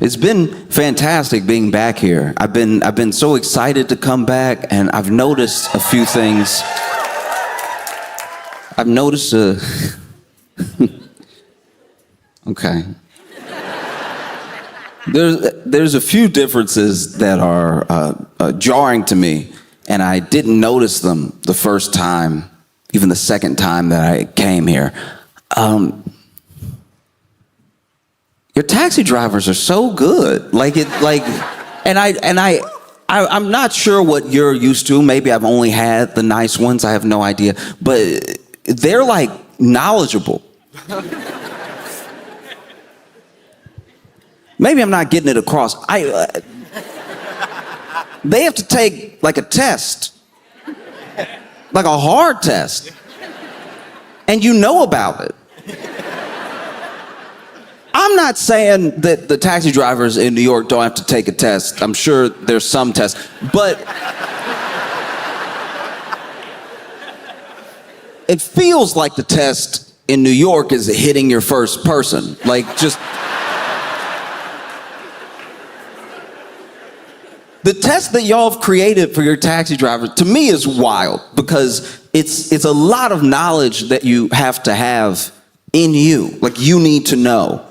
It's been fantastic being back here. I've been so excited to come back, and I've noticed a few things. I've noticed okay. There's a few differences that are jarring to me, and I didn't notice them the first time, even the second time that I came here. Your taxi drivers are so good. I'm not sure what you're used to. Maybe I've only had the nice ones. I have no idea. But they're like knowledgeable. Maybe I'm not getting it across. They have to take like a test, like a hard test, and you know about it. I'm not saying that the taxi drivers in New York don't have to take a test. I'm sure there's some tests, but it feels like the test in New York is hitting your first person. Like, just the test that y'all have created for your taxi drivers, to me, is wild, because it's a lot of knowledge that you have to have in you. Like, you need to know.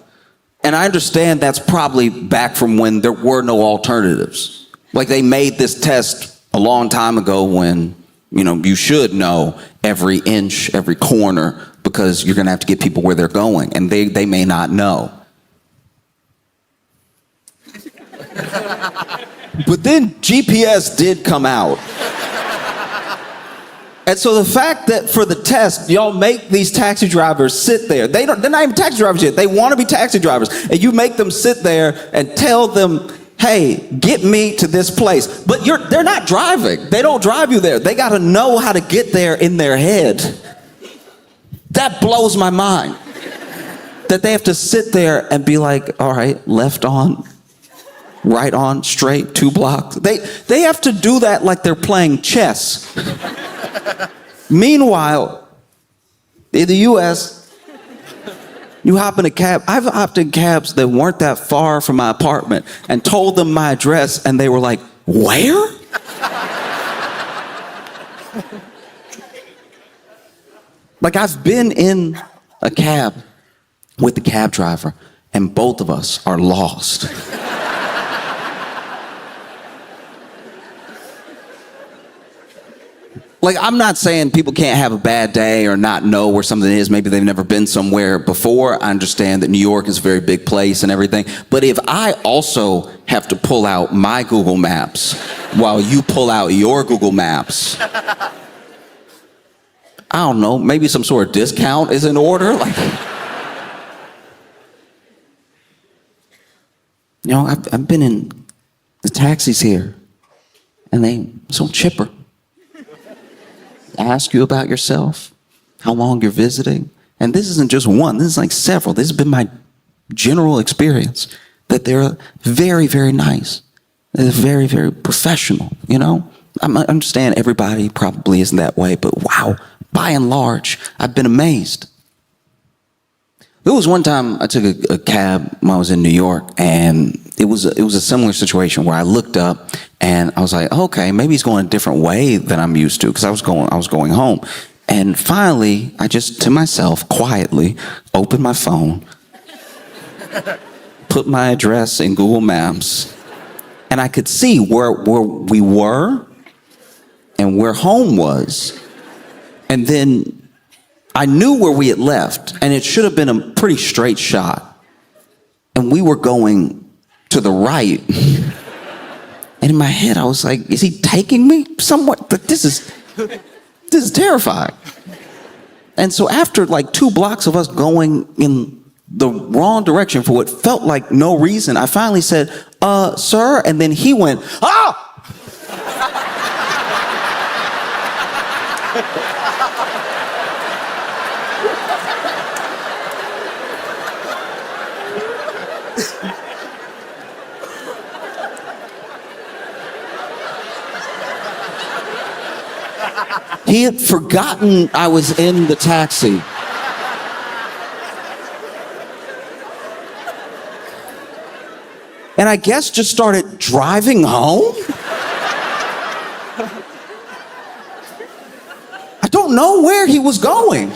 And I understand that's probably back from when there were no alternatives. Like, they made this test a long time ago when, you should know every inch, every corner, because you're gonna have to get people where they're going, and they may not know. But then GPS did come out. And so the fact that for the test, y'all make these taxi drivers sit there. They're not even taxi drivers yet. They want to be taxi drivers. And you make them sit there and tell them, hey, get me to this place. But they're not driving. They don't drive you there. They got to know how to get there in their head. That blows my mind. That they have to sit there and be like, all right, left on, right on, straight, 2 blocks. They have to do that like they're playing chess. Meanwhile, in the U.S., you hop in a cab. I've hopped in cabs that weren't that far from my apartment and told them my address, and they were like, where? Like, I've been in a cab with the cab driver, and both of us are lost. Like, I'm not saying people can't have a bad day or not know where something is. Maybe they've never been somewhere before. I understand that New York is a very big place and everything. But if I also have to pull out my Google Maps while you pull out your Google Maps, I don't know, maybe some sort of discount is in order. I've been in the taxis here, and they so chipper. Ask you about yourself, how long you're visiting. And this isn't just one, this is like several. This has been my general experience, that they're very, very nice. They're very, very professional, I understand everybody probably isn't that way, but wow, by and large, I've been amazed. There was one time I took a cab when I was in New York, and it was a similar situation where I looked up and I was like, okay, maybe he's going a different way than I'm used to, because I was going home. And finally, I just, to myself, quietly opened my phone, put my address in Google Maps, and I could see where we were and where home was. And then I knew where we had left, and it should have been a pretty straight shot. And we were going to the right. And in my head, I was like, is he taking me somewhere? This is terrifying. And so after like 2 blocks of us going in the wrong direction for what felt like no reason, I finally said, sir, and then he went, oh! He had forgotten I was in the taxi. and I guess just started driving home. I don't know where he was going.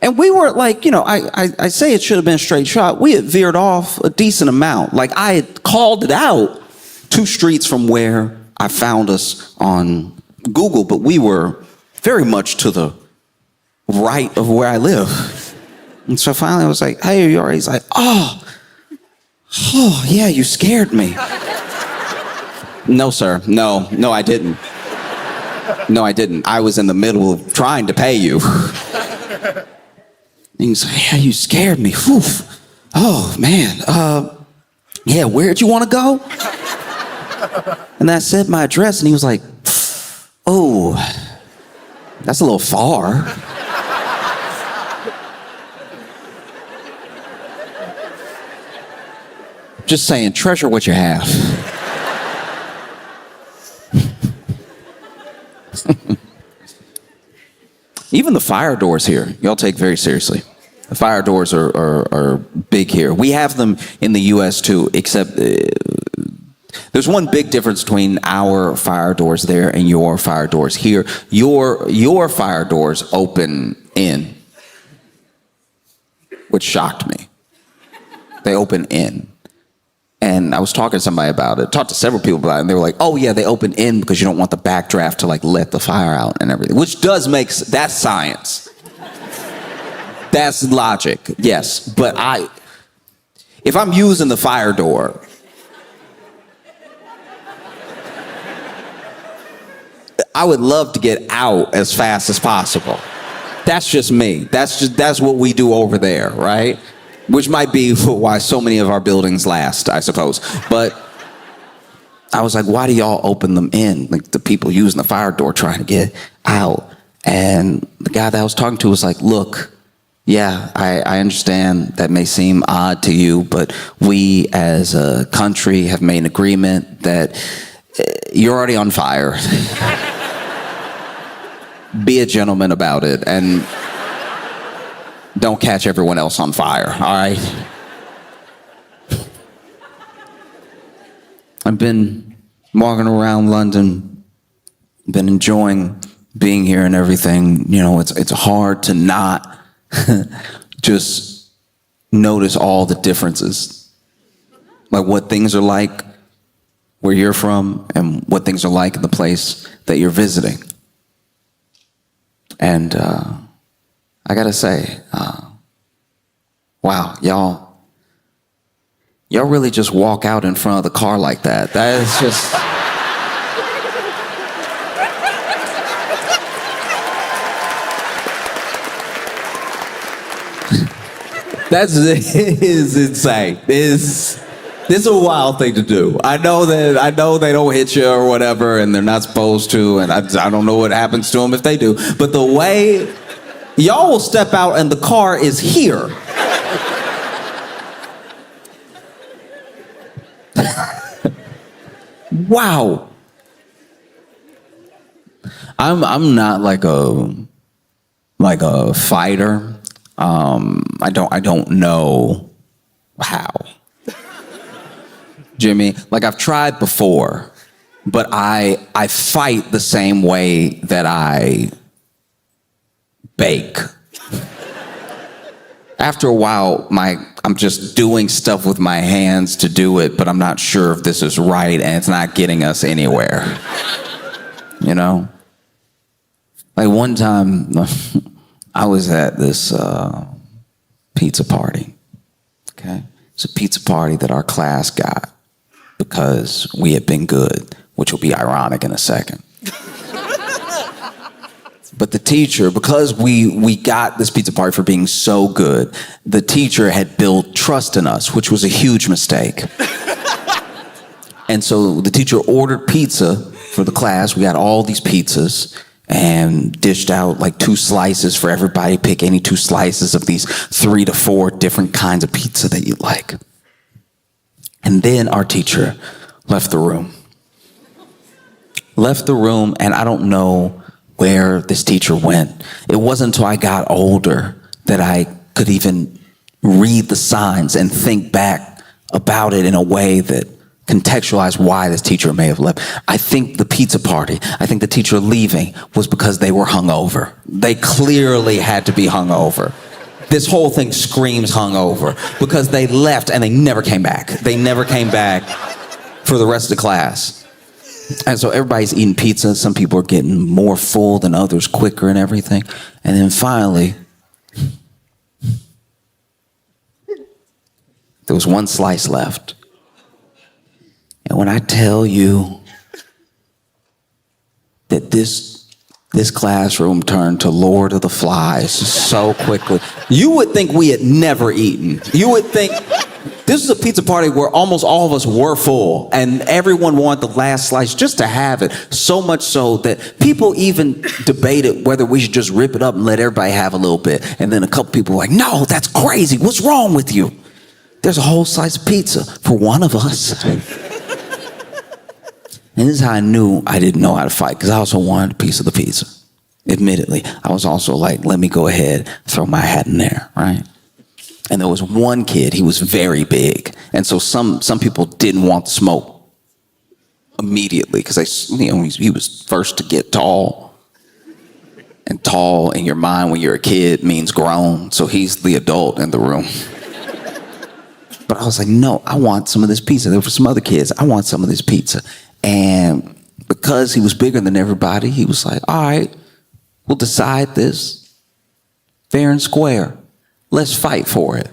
And we were like, I say it should have been a straight shot. We had veered off a decent amount. Like, I had called it out 2 streets from where I found us on Google, but we were very much to the right of where I live. And so finally I was like, hey, are you all right? He's like, oh, yeah, you scared me. No, sir. No, I didn't. No, I didn't. I was in the middle of trying to pay you. And he's like, yeah, you scared me. Whew. Oh, man. Yeah, where'd you want to go? And I said my address, and he was like, oh, that's a little far. Just saying, treasure what you have. Even the fire doors here, y'all take very seriously. The fire doors are big here. We have them in the U.S. too, except there's one big difference between our fire doors there and your fire doors here. Your fire doors open in, which shocked me. They open in. And I was talking to somebody about it, talked to several people about it, and they were like, oh yeah, they open in because you don't want the backdraft to like let the fire out and everything, which does make, that's science. That's logic, yes. But if I'm using the fire door, I would love to get out as fast as possible. That's just me. That's what we do over there, right? Which might be why so many of our buildings last, I suppose. But I was like, why do y'all open them in? Like the people using the fire door trying to get out. And the guy that I was talking to was like, look, yeah, I understand that may seem odd to you, but we as a country have made an agreement that you're already on fire. Be a gentleman about it and don't catch everyone else on fire, all right? I've been walking around London, been enjoying being here and everything. You know, it's hard to not just notice all the differences. Like what things are like where you're from and what things are like in the place that you're visiting. And I gotta say, wow, y'all really just walk out in front of the car like that. That is just... is insane. This is a wild thing to do. I know they don't hit you or whatever, and they're not supposed to, and I don't know what happens to them if they do. But the way y'all will step out and the car is here. Wow. I'm not like a fighter. I don't know how. Jimmy, like I've tried before, but I fight the same way that I bake. After a while, I'm just doing stuff with my hands to do it, but I'm not sure if this is right and it's not getting us anywhere. You know? Like one time, I was at this pizza party, okay? It's a pizza party that our class got because we had been good, which will be ironic in a second. But the teacher, because we got this pizza party for being so good, the teacher had built trust in us, which was a huge mistake. And so the teacher ordered pizza for the class. We got all these pizzas and dished out like 2 slices for everybody. Pick any 2 slices of these 3 to 4 different kinds of pizza that you like. And then our teacher left the room. And I don't know where this teacher went. It wasn't until I got older that I could even read the signs and think back about it in a way that contextualize why this teacher may have left. I think the pizza party, I think the teacher leaving was because they were hungover. They clearly had to be hungover. This whole thing screams hungover because they left and they never came back. They never came back for the rest of the class. And so everybody's eating pizza. Some people are getting more full than others quicker and everything. And then finally, there was one slice left. And when I tell you that this classroom turned to Lord of the Flies so quickly, you would think we had never eaten. You would think this was a pizza party where almost all of us were full and everyone wanted the last slice just to have it. So much so that people even debated whether we should just rip it up and let everybody have a little bit. And then a couple people were like, no, that's crazy. What's wrong with you? There's a whole slice of pizza for one of us. And this is how I knew I didn't know how to fight, because I also wanted a piece of the pizza. Admittedly, I was also like, let me go ahead, throw my hat in there, right? And there was one kid, he was very big. And so some people didn't want the smoke immediately, because he was first to get tall. And tall in your mind when you're a kid means grown. So he's the adult in the room. But I was like, no, I want some of this pizza. There were some other kids, I want some of this pizza. And because he was bigger than everybody, he was like, all right, we'll decide this fair and square. Let's fight for it.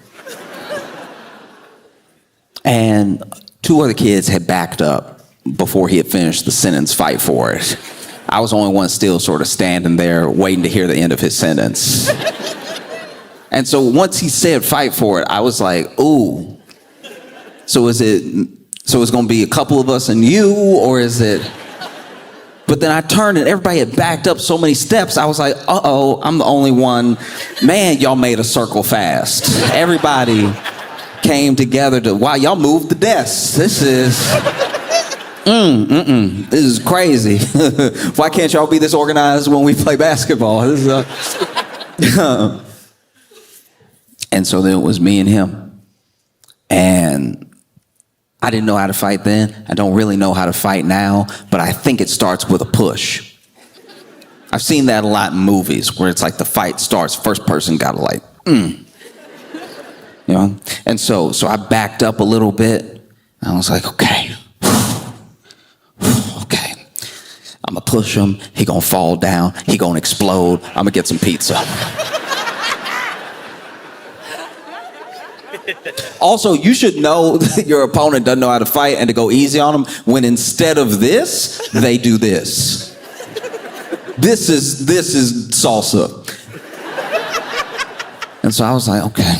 And two other kids had backed up before he had finished the sentence, fight for it. I was the only one still sort of standing there waiting to hear the end of his sentence. And so once he said fight for it, I was like, ooh. So it's going to be a couple of us and you, or is it? But then I turned and everybody had backed up so many steps. I was like, uh-oh, I'm the only one. Man, y'all made a circle fast. Everybody came together to, wow, y'all moved the desks. This is, this is crazy. Why can't y'all be this organized when we play basketball? This is, And so then it was me and him. And I didn't know how to fight then. I don't really know how to fight now, but I think it starts with a push. I've seen that a lot in movies where it's like the fight starts, first person gotta like, you know? And so I backed up a little bit. And I was like, okay. Okay. I'm gonna push him. He gonna fall down. He gonna explode. I'm gonna get some pizza. Also, you should know that your opponent doesn't know how to fight and to go easy on them when instead of this, they do this. This is salsa. And so I was like, okay.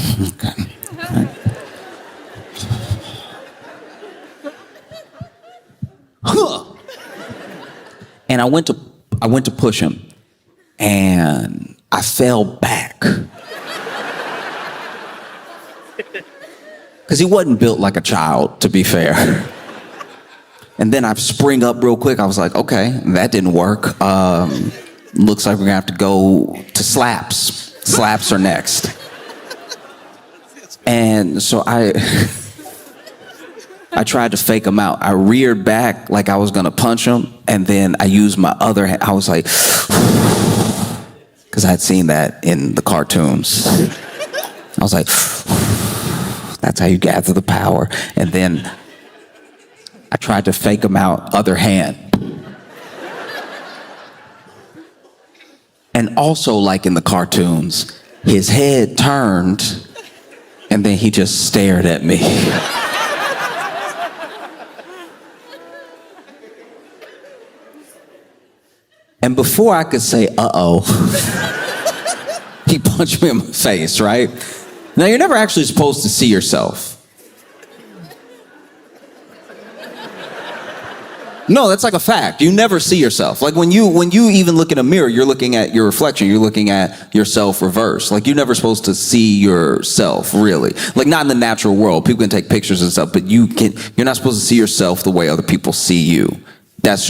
Huh. And I went to push him, and I fell back. Because he wasn't built like a child, to be fair. And then I spring up real quick. I was like, okay, that didn't work. Looks like we're gonna have to go to slaps. Slaps are next. And so I tried to fake him out. I reared back like I was gonna punch him, and then I used my other hand. I was like, because I had seen that in the cartoons. I was like, that's how you gather the power. And then I tried to fake him out, other hand. And also, like in the cartoons, his head turned and then he just stared at me. And before I could say, uh-oh, he punched me in my face, right? Now, you're never actually supposed to see yourself. No, that's like a fact. You never see yourself. Like when you even look in a mirror, you're looking at your reflection. You're looking at yourself reversed. Like you're never supposed to see yourself, really. Like not in the natural world. People can take pictures and stuff, but you're not supposed to see yourself the way other people see you. That's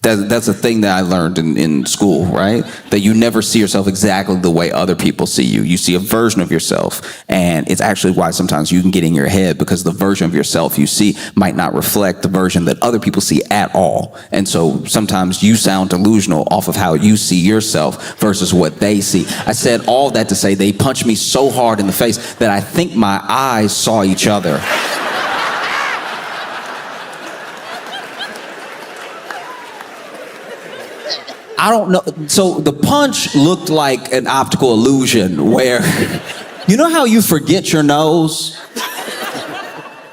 That's a thing that I learned in school, right? That you never see yourself exactly the way other people see you. You see a version of yourself, and it's actually why sometimes you can get in your head, because the version of yourself you see might not reflect the version that other people see at all. And so sometimes you sound delusional off of how you see yourself versus what they see. I said all that to say they punched me so hard in the face that I think my eyes saw each other. I don't know. So the punch looked like an optical illusion where, you know how you forget your nose?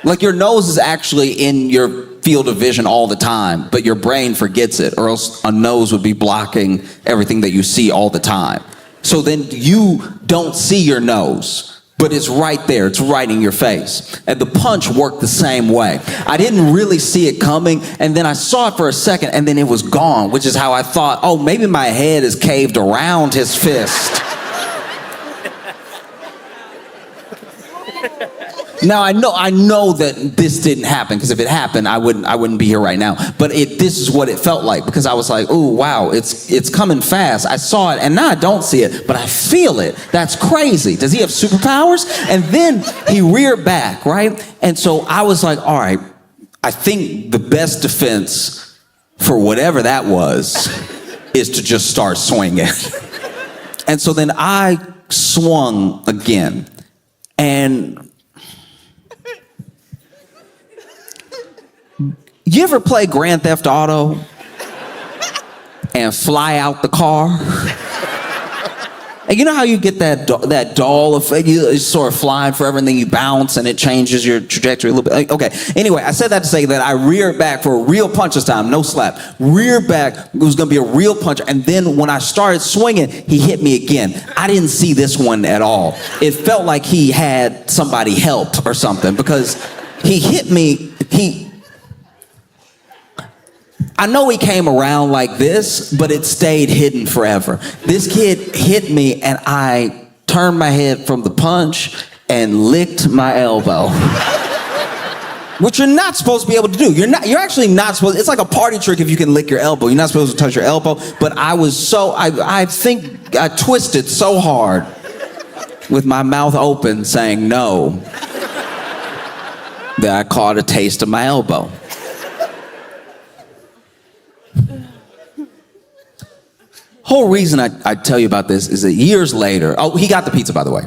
Like your nose is actually in your field of vision all the time, but your brain forgets it, or else a nose would be blocking everything that you see all the time. So then you don't see your nose, but it's right there. It's right in your face. And the punch worked the same way. I didn't really see it coming, and then I saw it for a second, and then it was gone, which is how I thought, oh, maybe my head is caved around his fist. Now I know that this didn't happen, because if it happened, I wouldn't be here right now. But this is what it felt like, because I was like, oh wow, it's coming fast. I saw it, and now I don't see it, but I feel it. That's crazy. Does he have superpowers? And then he reared back, right? And so I was like, all right, I think the best defense for whatever that was is to just start swinging. And so then I swung again, and you ever play Grand Theft Auto and fly out the car? And you know how you get that doll of you sort of flying forever, and then you bounce and it changes your trajectory a little bit. Okay, anyway, I said that to say that I reared back for a real punch this time, no slap. Reared back, it was gonna be a real punch, and then when I started swinging, he hit me again. I didn't see this one at all. It felt like he had somebody help or something, because he hit me, I know he came around like this, but it stayed hidden forever. This kid hit me, and I turned my head from the punch and licked my elbow. Which you're not supposed to be able to do. You're actually not supposed, it's like a party trick if you can lick your elbow. You're not supposed to touch your elbow, but I think I twisted so hard with my mouth open saying no that I caught a taste of my elbow. Whole reason I tell you about this is that years later, oh, he got the pizza, by the way.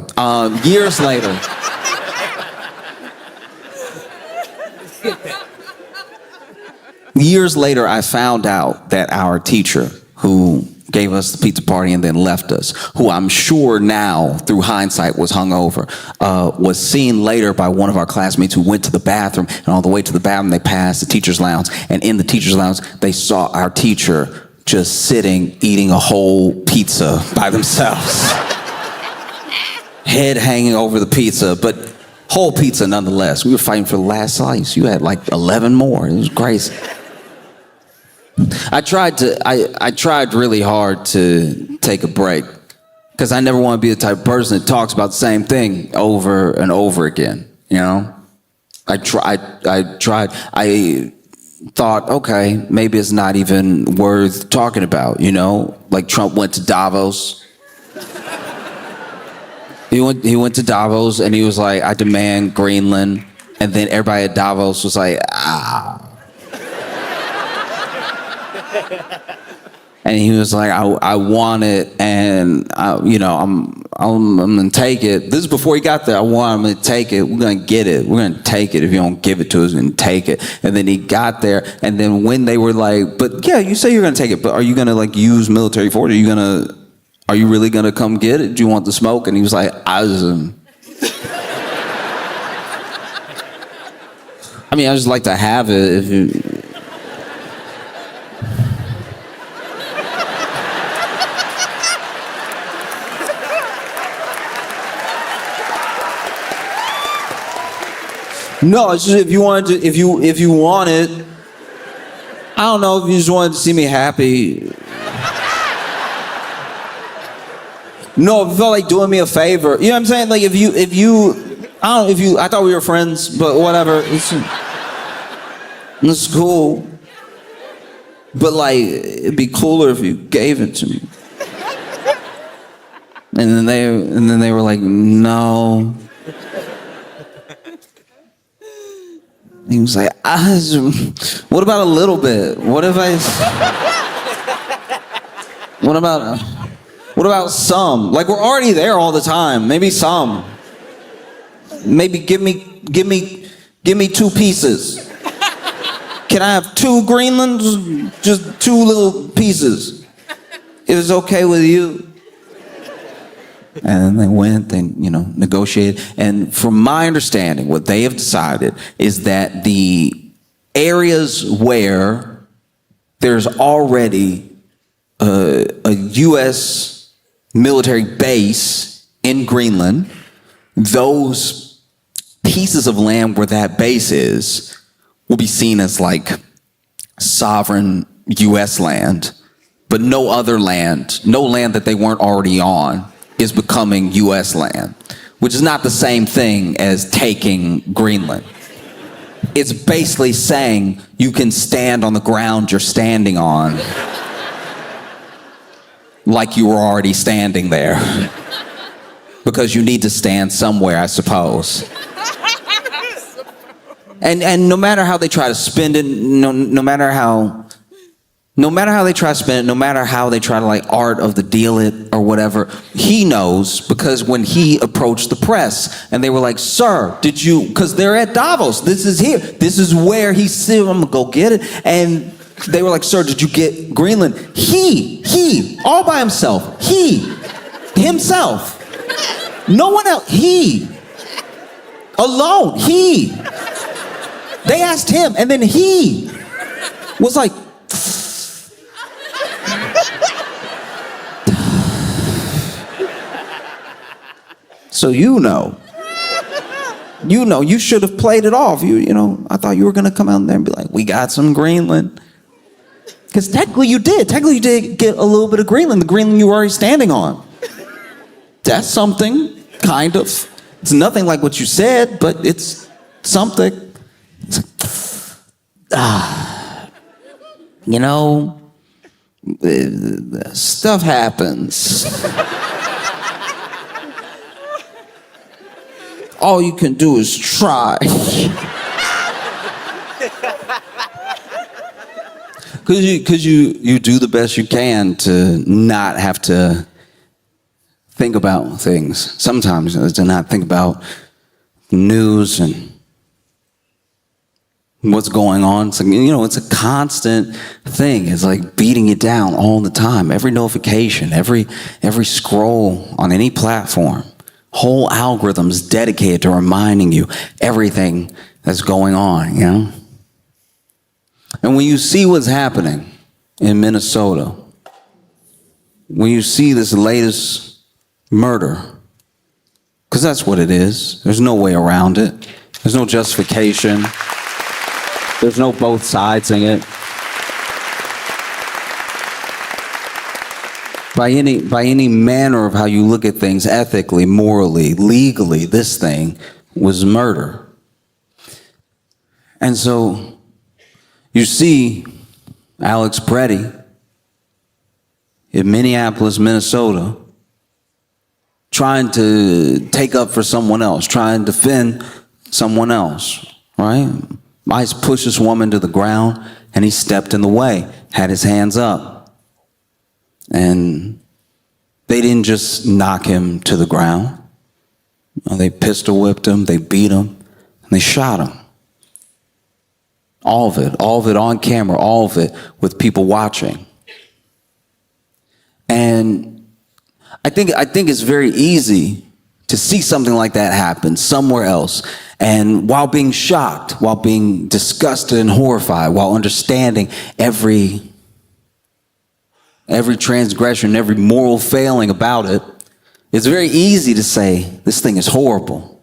Years later, I found out that our teacher, who gave us the pizza party and then left us, who I'm sure now, through hindsight, was hungover, was seen later by one of our classmates who went to the bathroom, and on the way to the bathroom, they passed the teacher's lounge, and in the teacher's lounge, they saw our teacher just sitting, eating a whole pizza by themselves. Head hanging over the pizza, but whole pizza nonetheless. We were fighting for the last slice. You had like 11 more. It was crazy. I tried really hard to take a break, because I never want to be the type of person that talks about the same thing over and over again, you know? I thought, okay, maybe it's not even worth talking about, you know? Like Trump went to Davos. He went to Davos, and he was like, I demand Greenland. And then everybody at Davos was like, ah. And he was like, I want it, and I'm gonna take it. This is before he got there. I'm gonna take it. We're gonna get it. We're gonna take it. If you don't give it to us, we're gonna take it. And then he got there, and then when they were like, but yeah, you say you're gonna take it, but are you gonna like use military force? Are you really gonna come get it? Do you want the smoke? And he was like, I just like to have it if you. No, it's just if you want it. I don't know, if you just wanted to see me happy. No, if you felt like doing me a favor. You know what I'm saying? Like I thought we were friends, but whatever. It's cool. But like, it'd be cooler if you gave it to me. And then they were like, no. He was like, what about a little bit? What about some? Like, we're already there all the time. Maybe some. Maybe give me 2 pieces. Can I have 2 Greenlands? Just 2 little pieces. If it's okay with you. And they went and, negotiated. And from my understanding, what they have decided is that the areas where there's already a U.S. military base in Greenland, those pieces of land where that base is will be seen as like sovereign U.S. land, but no other land, no land that they weren't already on, is becoming U.S. land, which is not the same thing as taking Greenland. It's basically saying you can stand on the ground you're standing on like you were already standing there. Because you need to stand somewhere, I suppose. And no matter how they try to spend it, no matter how they try to spend it, no matter how they try to like art of the deal it or whatever, he knows, because when he approached the press and they were like, sir, did you, because they're at Davos, this is here, this is where he's sitting, I'm gonna go get it. And they were like, sir, did you get Greenland? He, all by himself, himself, no one else, he, alone, he. They asked him, and then he was like, so you should have played it off. I thought you were gonna come out there and be like, we got some Greenland. Because technically you did get a little bit of Greenland, the Greenland you were already standing on. That's something, kind of. It's nothing like what you said, but it's something. It's like, stuff happens. All you can do is try. Because you do the best you can to not have to think about things. Sometimes to not think about news and what's going on. It's like, it's a constant thing. It's like beating you down all the time. Every notification, every scroll on any platform. Whole algorithms dedicated to reminding you everything that's going on, And when you see what's happening in Minnesota, when you see this latest murder, because that's what it is. There's no way around it. There's no justification. There's no both sides in it. By any manner of how you look at things, ethically, morally, legally, this thing was murder. And so you see Alex Preddy in Minneapolis, Minnesota, trying to take up for someone else, trying to defend someone else, right? ICE pushed this woman to the ground, and he stepped in the way, had his hands up. And they didn't just knock him to the ground. They pistol whipped him, they beat him, and they shot him. All of it on camera, all of it with people watching. And I think it's very easy to see something like that happen somewhere else, and while being shocked, while being disgusted and horrified, while understanding every transgression, every moral failing about it, it's very easy to say, this thing is horrible.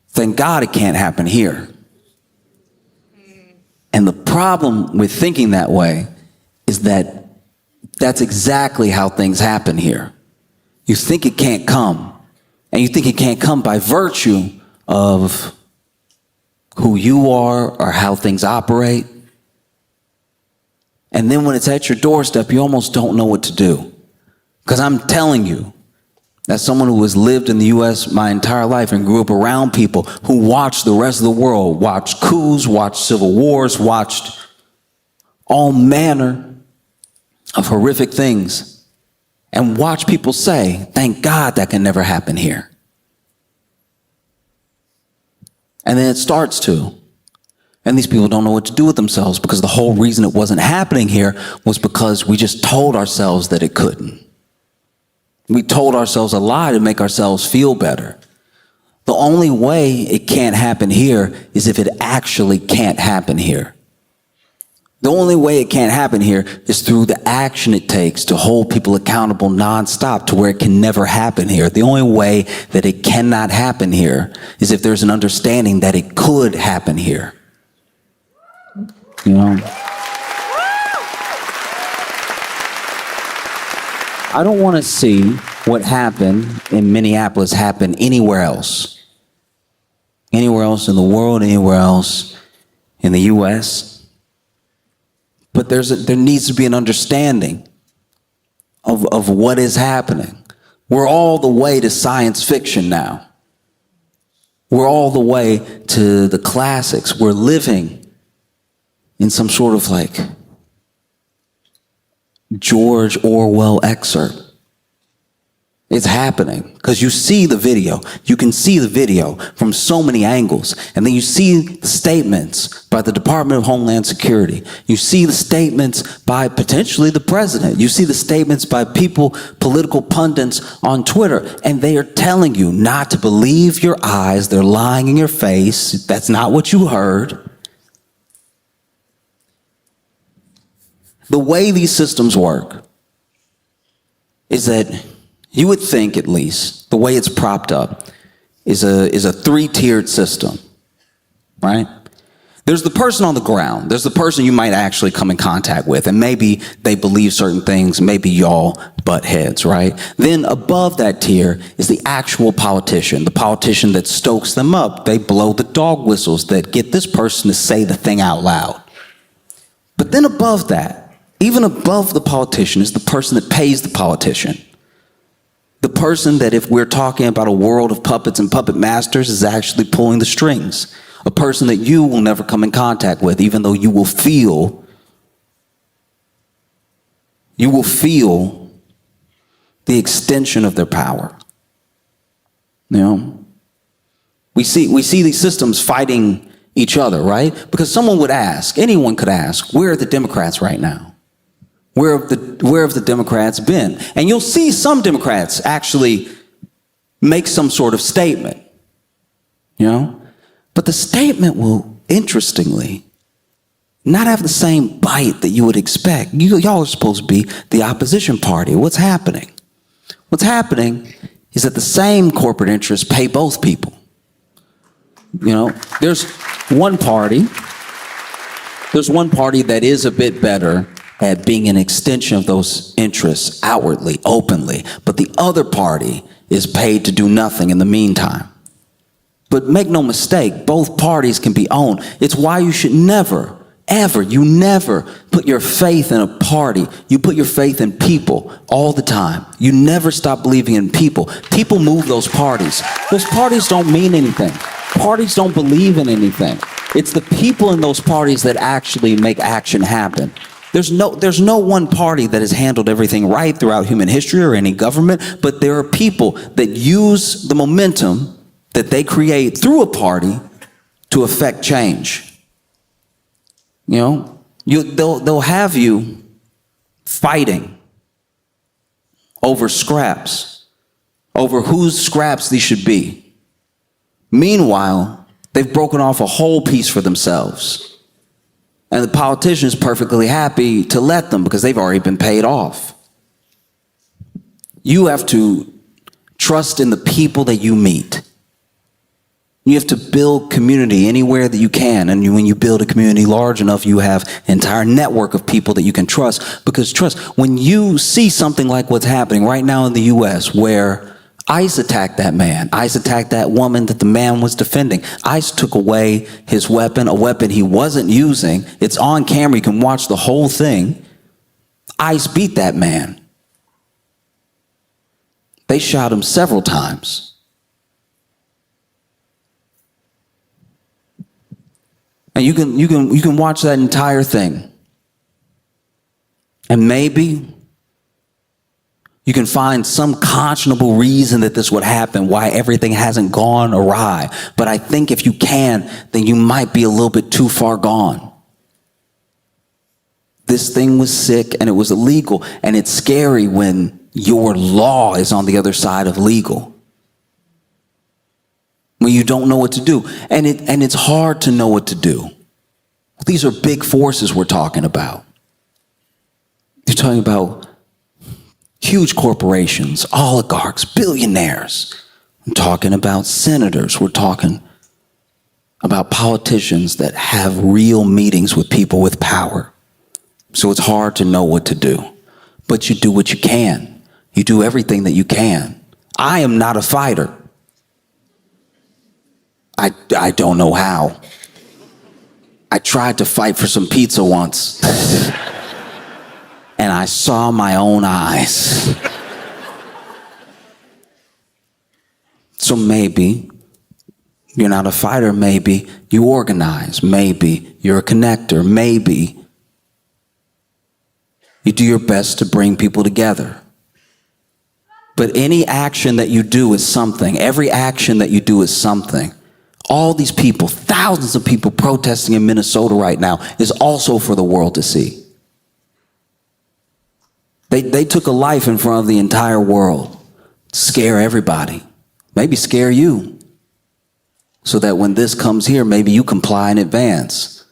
Thank God it can't happen here. And the problem with thinking that way is that that's exactly how things happen here. You think it can't come, and you think it can't come by virtue of who you are or how things operate. And then when it's at your doorstep, you almost don't know what to do. Because I'm telling you, as someone who has lived in the U.S. my entire life and grew up around people who watched the rest of the world, watched coups, watched civil wars, watched all manner of horrific things, and watch people say, thank God that can never happen here. And then it starts to. And these people don't know what to do with themselves, because the whole reason it wasn't happening here was because we just told ourselves that it couldn't. We told ourselves a lie to make ourselves feel better. The only way it can't happen here is if it actually can't happen here. The only way it can't happen here is through the action it takes to hold people accountable nonstop to where it can never happen here. The only way that it cannot happen here is if there's an understanding that it could happen here. You know? I don't want to see what happened in Minneapolis happen anywhere else. Anywhere else in the world, anywhere else in the U.S. But there needs to be an understanding of what is happening. We're all the way to science fiction now. We're all the way to the classics. We're living in some sort of like George Orwell excerpt. It's happening because you see the video. You can see the video from so many angles. And then you see the statements by the Department of Homeland Security. You see the statements by potentially the president. You see the statements by people, political pundits on Twitter. And they are telling you not to believe your eyes. They're lying in your face. That's not what you heard. The way these systems work is that you would think, at least, the way it's propped up is a three-tiered system, right? There's the person on the ground. There's the person you might actually come in contact with, and maybe they believe certain things, maybe y'all butt heads, right? Then above that tier is the actual politician, the politician that stokes them up. They blow the dog whistles that get this person to say the thing out loud. But then above that, even above the politician, is the person that pays the politician. The person that, if we're talking about a world of puppets and puppet masters, is actually pulling the strings. A person that you will never come in contact with, even though you will feel the extension of their power. You know? We see these systems fighting each other, right? Because someone would ask, anyone could ask, where are the Democrats right now? Where have the Democrats been? And you'll see some Democrats actually make some sort of statement, you know? But the statement will, interestingly, not have the same bite that you would expect. Y'all are supposed to be the opposition party. What's happening? What's happening is that the same corporate interests pay both people. You know, there's one party that is a bit better at being an extension of those interests outwardly, openly, but the other party is paid to do nothing in the meantime. But make no mistake, both parties can be owned. It's why you should never, ever, you never put your faith in a party. You put your faith in people all the time. You never stop believing in people. People move those parties. Those parties don't mean anything. Parties don't believe in anything. It's the people in those parties that actually make action happen. There's no one party that has handled everything right throughout human history or any government, but there are people that use the momentum that they create through a party to affect change. You know, they'll have you fighting over scraps, over whose scraps these should be. Meanwhile, they've broken off a whole piece for themselves. And the politician is perfectly happy to let them because they've already been paid off. You have to trust in the people that you meet. You have to build community anywhere that you can. And when you build a community large enough, you have an entire network of people that you can trust. Because trust, when you see something like what's happening right now in the U.S., where ICE attacked that man. ICE attacked that woman that the man was defending. ICE took away his weapon, a weapon he wasn't using. It's on camera. You can watch the whole thing. ICE beat that man. They shot him several times. And you can watch that entire thing. And maybe you can find some conscionable reason that this would happen, why everything hasn't gone awry. But I think if you can, then you might be a little bit too far gone. This thing was sick and it was illegal. And it's scary when your law is on the other side of legal. When you don't know what to do. And it's hard to know what to do. These are big forces we're talking about. You're talking about huge corporations, oligarchs, billionaires. I'm talking about senators. We're talking about politicians that have real meetings with people with power. So it's hard to know what to do. But you do what you can. You do everything that you can. I am not a fighter. I don't know how. I tried to fight for some pizza once. And I saw my own eyes. So maybe you're not a fighter. Maybe you organize. Maybe you're a connector. Maybe you do your best to bring people together. But any action that you do is something. Every action that you do is something. All these people, thousands of people protesting in Minnesota right now is also for the world to see. They took a life in front of the entire world to scare everybody, maybe scare you, so that when this comes here, maybe you comply in advance.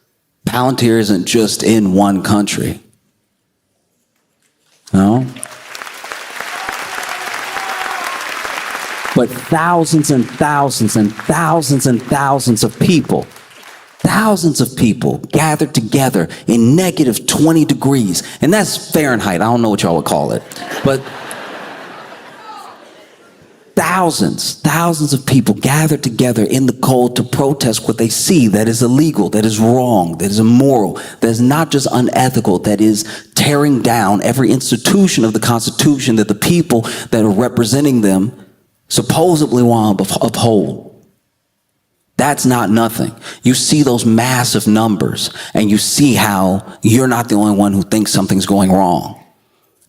Palantir isn't just in one country. No? But thousands and thousands and thousands and thousands of people gathered together in negative 20 degrees. And that's Fahrenheit. I don't know what y'all would call it. But thousands of people gathered together in the cold to protest what they see that is illegal, that is wrong, that is immoral, that is not just unethical, that is tearing down every institution of the Constitution that the people that are representing them supposedly want to uphold. That's not nothing. You see those massive numbers and you see how you're not the only one who thinks something's going wrong.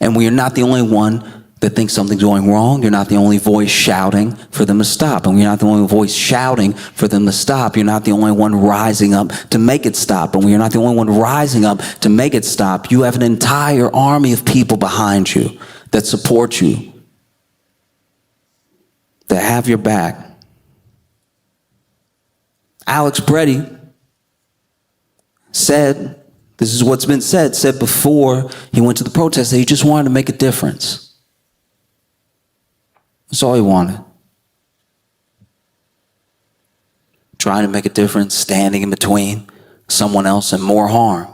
And when you're not the only one that thinks something's going wrong, you're not the only voice shouting for them to stop. And when you're not the only voice shouting for them to stop, you're not the only one rising up to make it stop. And when you're not the only one rising up to make it stop, you have an entire army of people behind you that support you, that have your back. Alex Preddy said, this is what's been said before he went to the protest, that he just wanted to make a difference. That's all he wanted. Trying to make a difference, standing in between someone else and more harm.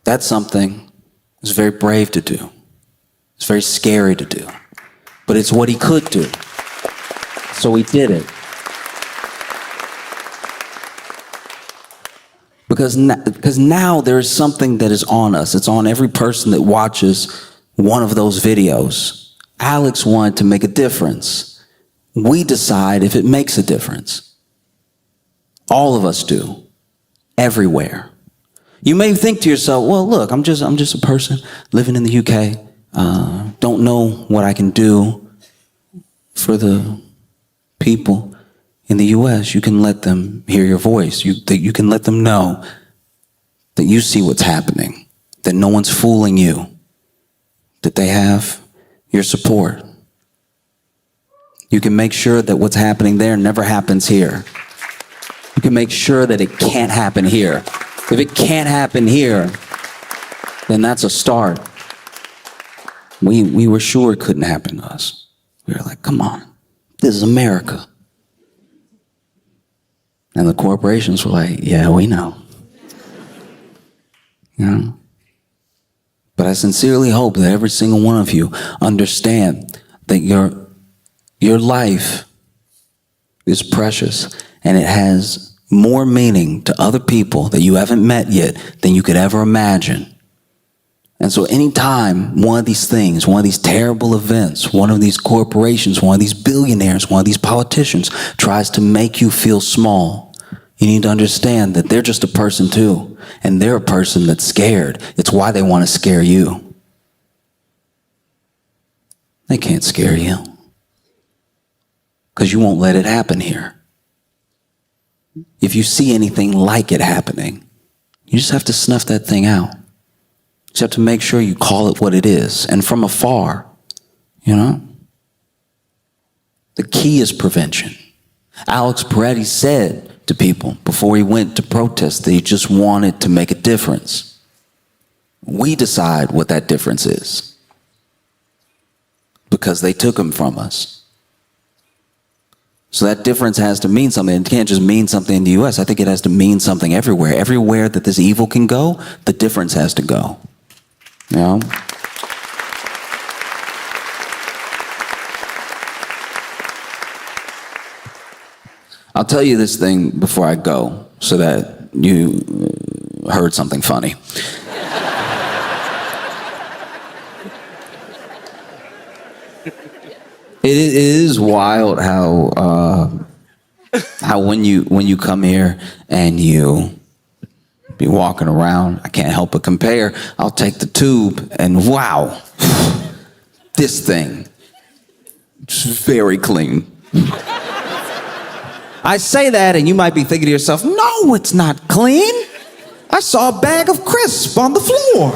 That's something that's very brave to do. It's very scary to do. But it's what he could do. So he did it. Because now there is something that is on us. It's on every person that watches one of those videos. Alex wanted to make a difference. We decide if it makes a difference. All of us do. Everywhere. You may think to yourself, well, look, I'm just a person living in the UK. Don't know what I can do for the people in the U.S. You can let them hear your voice. You can let them know that you see what's happening, that no one's fooling you, that they have your support. You can make sure that what's happening there never happens here. You can make sure that it can't happen here. If it can't happen here, then that's a start. We were sure it couldn't happen to us. We were like, come on, this is America. And the corporations were like, yeah, we know. You know? But I sincerely hope that every single one of you understand that your life is precious and it has more meaning to other people that you haven't met yet than you could ever imagine. And so anytime one of these things, one of these terrible events, one of these corporations, one of these billionaires, one of these politicians tries to make you feel small, you need to understand that they're just a person too. And they're a person that's scared. It's why they want to scare you. They can't scare you because you won't let it happen here. If you see anything like it happening, you just have to snuff that thing out. You just have to make sure you call it what it is. And from afar, you know? The key is prevention. Alex Peretti said to people before he went to protest that he just wanted to make a difference. We decide what that difference is because they took him from us. So that difference has to mean something. It can't just mean something in the U.S. I think it has to mean something everywhere. Everywhere that this evil can go, the difference has to go. You know? I'll tell you this thing before I go so that you heard something funny. It is wild how when you come here and you be walking around, I can't help but compare. I'll take the tube and wow, this thing is very clean. I say that and you might be thinking to yourself, no, it's not clean. I saw a bag of crisps on the floor.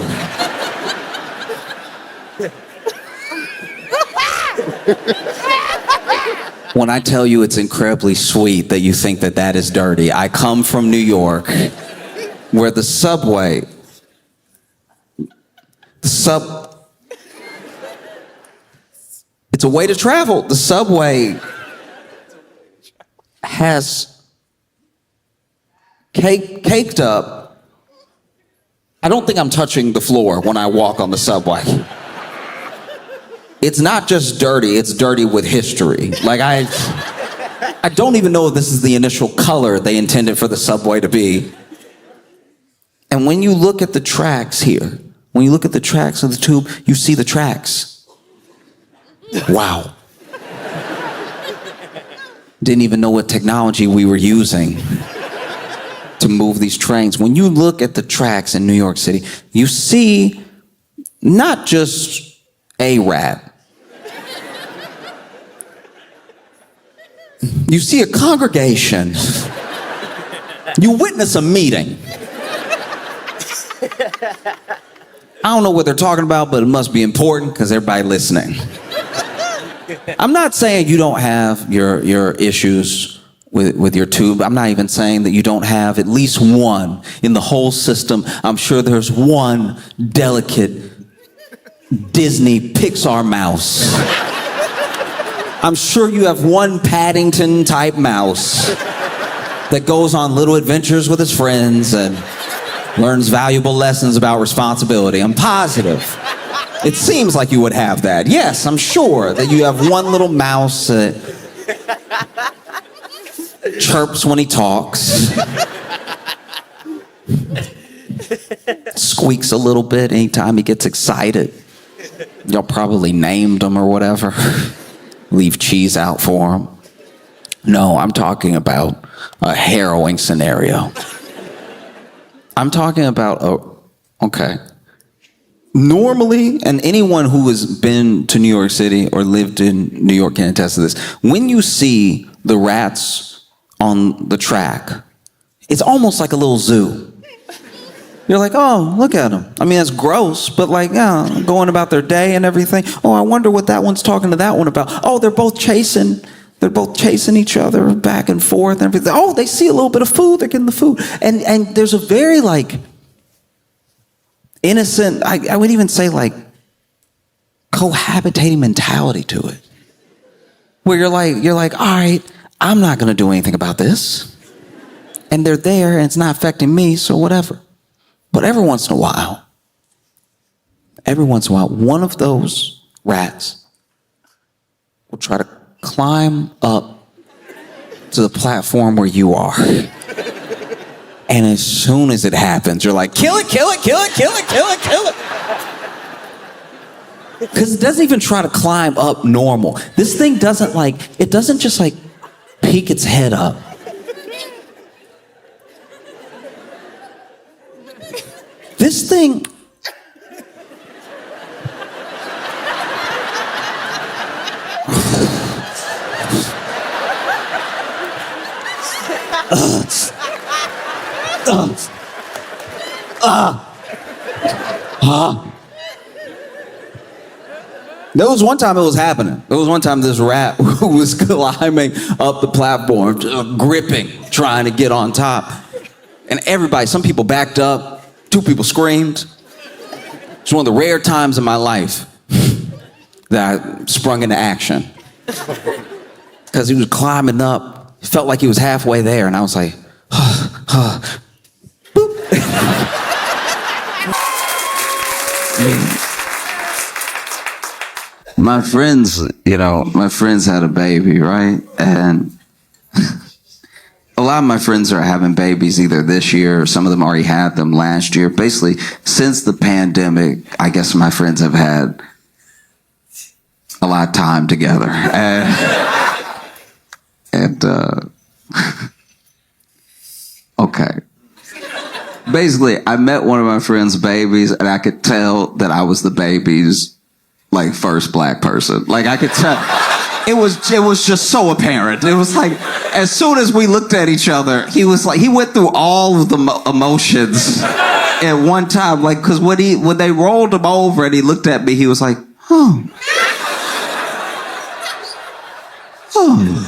When I tell you it's incredibly sweet that you think that that is dirty, I come from New York, where the subway, it's a way to travel. The subway has caked up. I don't think I'm touching the floor when I walk on the subway. It's not just dirty, it's dirty with history. Like I don't even know if this is the initial color they intended for the subway to be. And when you look at the tracks here, when you look at the tracks of the tube, you see the tracks. Wow. Didn't even know what technology we were using to move these trains. When you look at the tracks in New York City, you see not just a rat. You see a congregation. You witness a meeting. I don't know what they're talking about, but it must be important because everybody listening. I'm not saying you don't have your issues with your tube. I'm not even saying that you don't have at least one in the whole system. I'm sure there's one delicate Disney Pixar mouse. I'm sure you have one Paddington type mouse that goes on little adventures with his friends and learns valuable lessons about responsibility. I'm positive. It seems like you would have that. Yes, I'm sure that you have one little mouse that chirps when he talks, squeaks a little bit anytime he gets excited. Y'all probably named him or whatever. Leave cheese out for him. No, I'm talking about a harrowing scenario. I'm talking about, okay. Normally, and anyone who has been to New York City or lived in New York can attest to this, when you see the rats on the track, it's almost like a little zoo. You're like, oh, look at them. I mean, that's gross, but like, yeah, going about their day and everything. Oh, I wonder what that one's talking to that one about. Oh, they're both chasing each other back and forth and everything. Oh, they see a little bit of food, they're getting the food. And there's a very like innocent, I would even say like cohabitating mentality to it. Where you're like, all right, I'm not gonna do anything about this. And they're there and it's not affecting me, so whatever. But every once in a while, one of those rats will try to climb up to the platform where you are. And as soon as it happens, you're like, kill it, kill it, kill it, kill it, kill it, kill it. Because it doesn't even try to climb up normal. This thing doesn't it doesn't just peek its head up. This thing... There was one time it was happening. There was one time this rat was climbing up the platform, gripping, trying to get on top. And everybody, some people backed up, 2 people screamed. It's one of the rare times in my life that I sprung into action. Because he was climbing up. It felt like he was halfway there, and I was like, boop. My friends had a baby, right? And a lot of my friends are having babies either this year or some of them already had them last year. Basically, since the pandemic, I guess my friends have had a lot of time together. Okay. Basically, I met one of my friend's babies, and I could tell that I was the baby's first black person. I could tell. It was just so apparent. It was as soon as we looked at each other, he went through all of the emotions at one time. Because when they rolled him over and he looked at me, he was like, oh. Oh.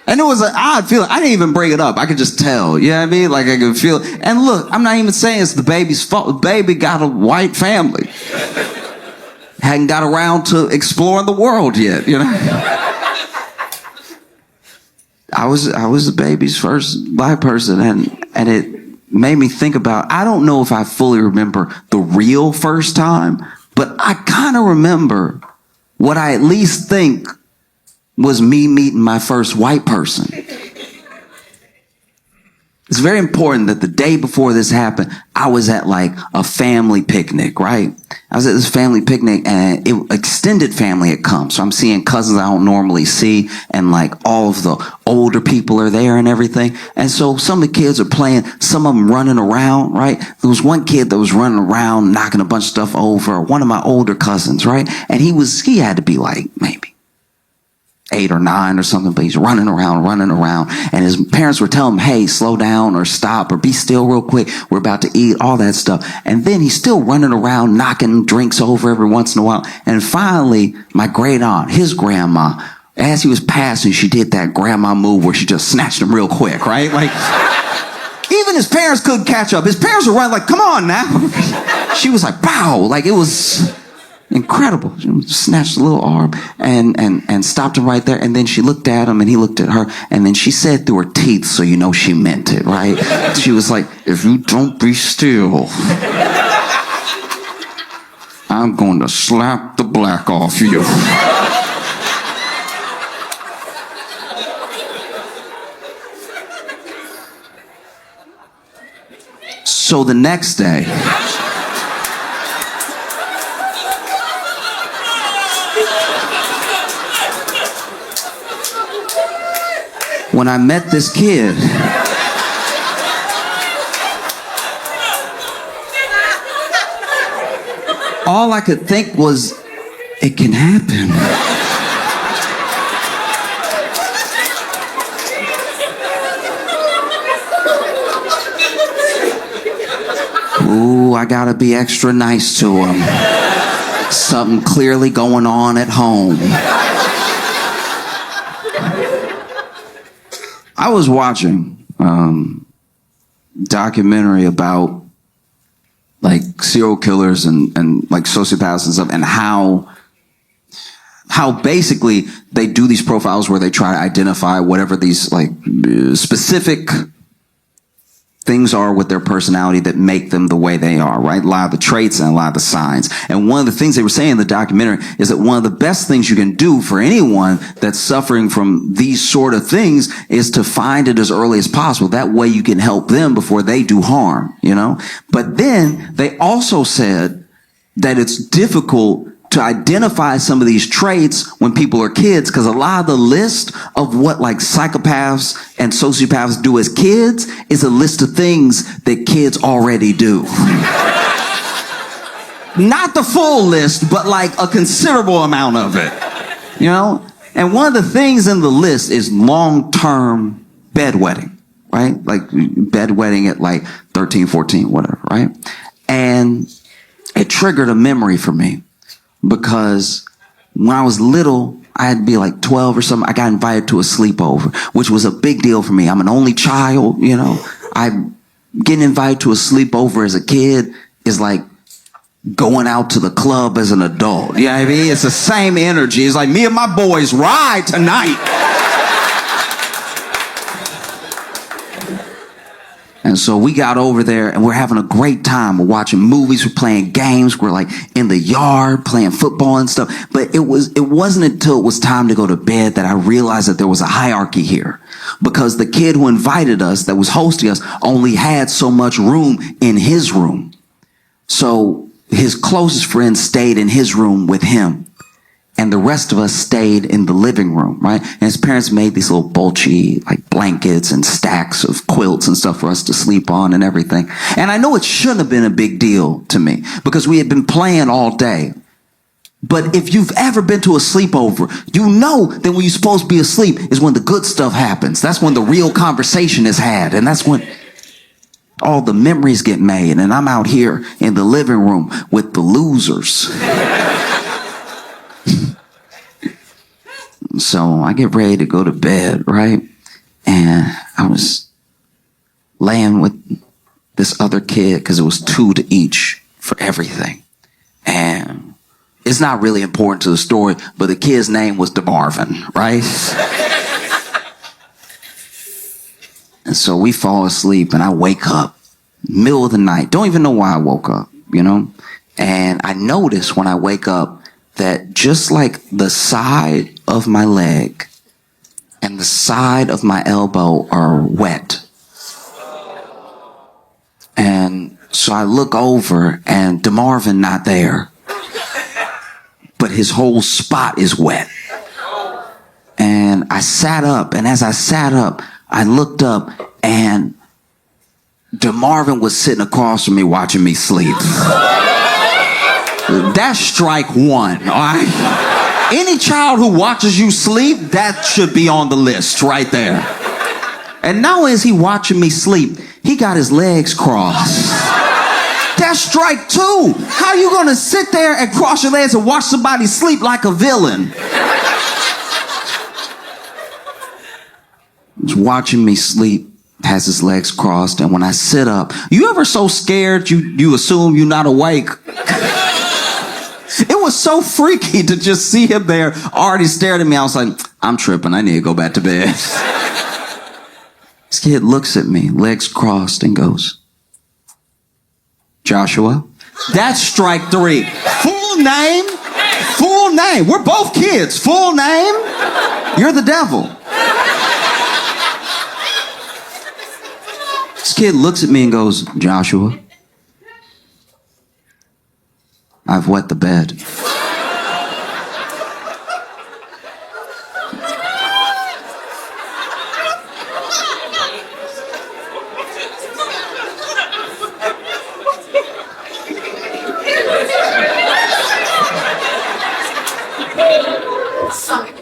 And it was an odd feeling. I didn't even bring it up. I could just tell. You know what I mean? I could feel it. And look, I'm not even saying it's the baby's fault. The baby got a white family. Hadn't got around to exploring the world yet, I was the baby's first black person, and it made me think about, I don't know if I fully remember the real first time, but I kind of remember what I at least think was me meeting my first white person. It's very important that the day before this happened, I was at a family picnic, right? I was at this family picnic, and extended family had come. So I'm seeing cousins I don't normally see, and all of the older people are there and everything. And so some of the kids are playing, some of them running around, right? There was one kid that was running around, knocking a bunch of stuff over, one of my older cousins, right? And he had to be maybe 8 or 9 or something, but he's running around, and his parents were telling him, hey, slow down or stop or be still real quick. We're about to eat, all that stuff. And then he's still running around, knocking drinks over every once in a while. And finally, my great aunt, his grandma, as he was passing, she did that grandma move where she just snatched him real quick, right? Even his parents couldn't catch up. His parents were running come on now. She was pow, it was incredible. She snatched the little arm and stopped him right there. And then she looked at him and he looked at her. And then she said through her teeth, so she meant it, right? She was like, if you don't be still, I'm going to slap the black off you. So the next day, when I met this kid, all I could think was, it can happen. Ooh, I gotta be extra nice to him. Something clearly going on at home. I was watching documentary about serial killers and sociopaths and stuff, and how basically they do these profiles where they try to identify whatever these specific things are with their personality that make them the way they are, right? A lot of the traits and a lot of the signs. And one of the things they were saying in the documentary is that one of the best things you can do for anyone that's suffering from these sort of things is to find it as early as possible. That way you can help them before they do harm, you know? But then they also said that it's difficult to identify some of these traits when people are kids, because a lot of the list of what like psychopaths and sociopaths do as kids is a list of things that kids already do. Not the full list, but like a considerable amount of it, you know? And one of the things in the list is long-term bedwetting, right? Like bedwetting at like 13, 14, whatever, right? And it triggered a memory for me. Because when I was little, I had to be like 12 or something. I got invited to a sleepover, which was a big deal for me. I'm an only child, you know. Getting invited to a sleepover as a kid is like going out to the club as an adult. You know what I mean? It's the same energy. It's like me and my boys ride tonight. And so we got over there and we're having a great time. We're watching movies, we're playing games, we're like in the yard playing football and stuff. But it wasn't until it was time to go to bed that I realized that there was a hierarchy here. Because the kid who invited us, that was hosting us, only had so much room in his room. So his closest friends stayed in his room with him. And the rest of us stayed in the living room, right? And his parents made these little bulgy, like blankets and stacks of quilts and stuff for us to sleep on and everything. And I know it shouldn't have been a big deal to me because we had been playing all day. But if you've ever been to a sleepover, you know that when you're supposed to be asleep is when the good stuff happens. That's when the real conversation is had. And that's when all the memories get made. And I'm out here in the living room with the losers. So I get ready to go to bed, right? And I was laying with this other kid because it was 2 to each for everything. And it's not really important to the story, but the kid's name was DeMarvin, right? And so we fall asleep and I wake up middle of the night. Don't even know why I woke up, you know? And I notice when I wake up that just like the side of my leg and the side of my elbow are wet. And so I look over and DeMarvin not there, but his whole spot is wet. And I sat up, and as I sat up, I looked up and DeMarvin was sitting across from me watching me sleep. That's strike one, all right? Any child who watches you sleep, that should be on the list right there. And not only is he watching me sleep, he got his legs crossed. That's strike two. How you gonna sit there and cross your legs and watch somebody sleep like a villain? He's watching me sleep, has his legs crossed, and when I sit up, you ever so scared you assume you're not awake? It was so freaky to just see him there already staring at me. I was like, I'm tripping. I need to go back to bed. This kid looks at me, legs crossed, and goes, Joshua. That's strike three. Full name. Full name. We're both kids. Full name. You're the devil. This kid looks at me and goes, Joshua, I've wet the bed.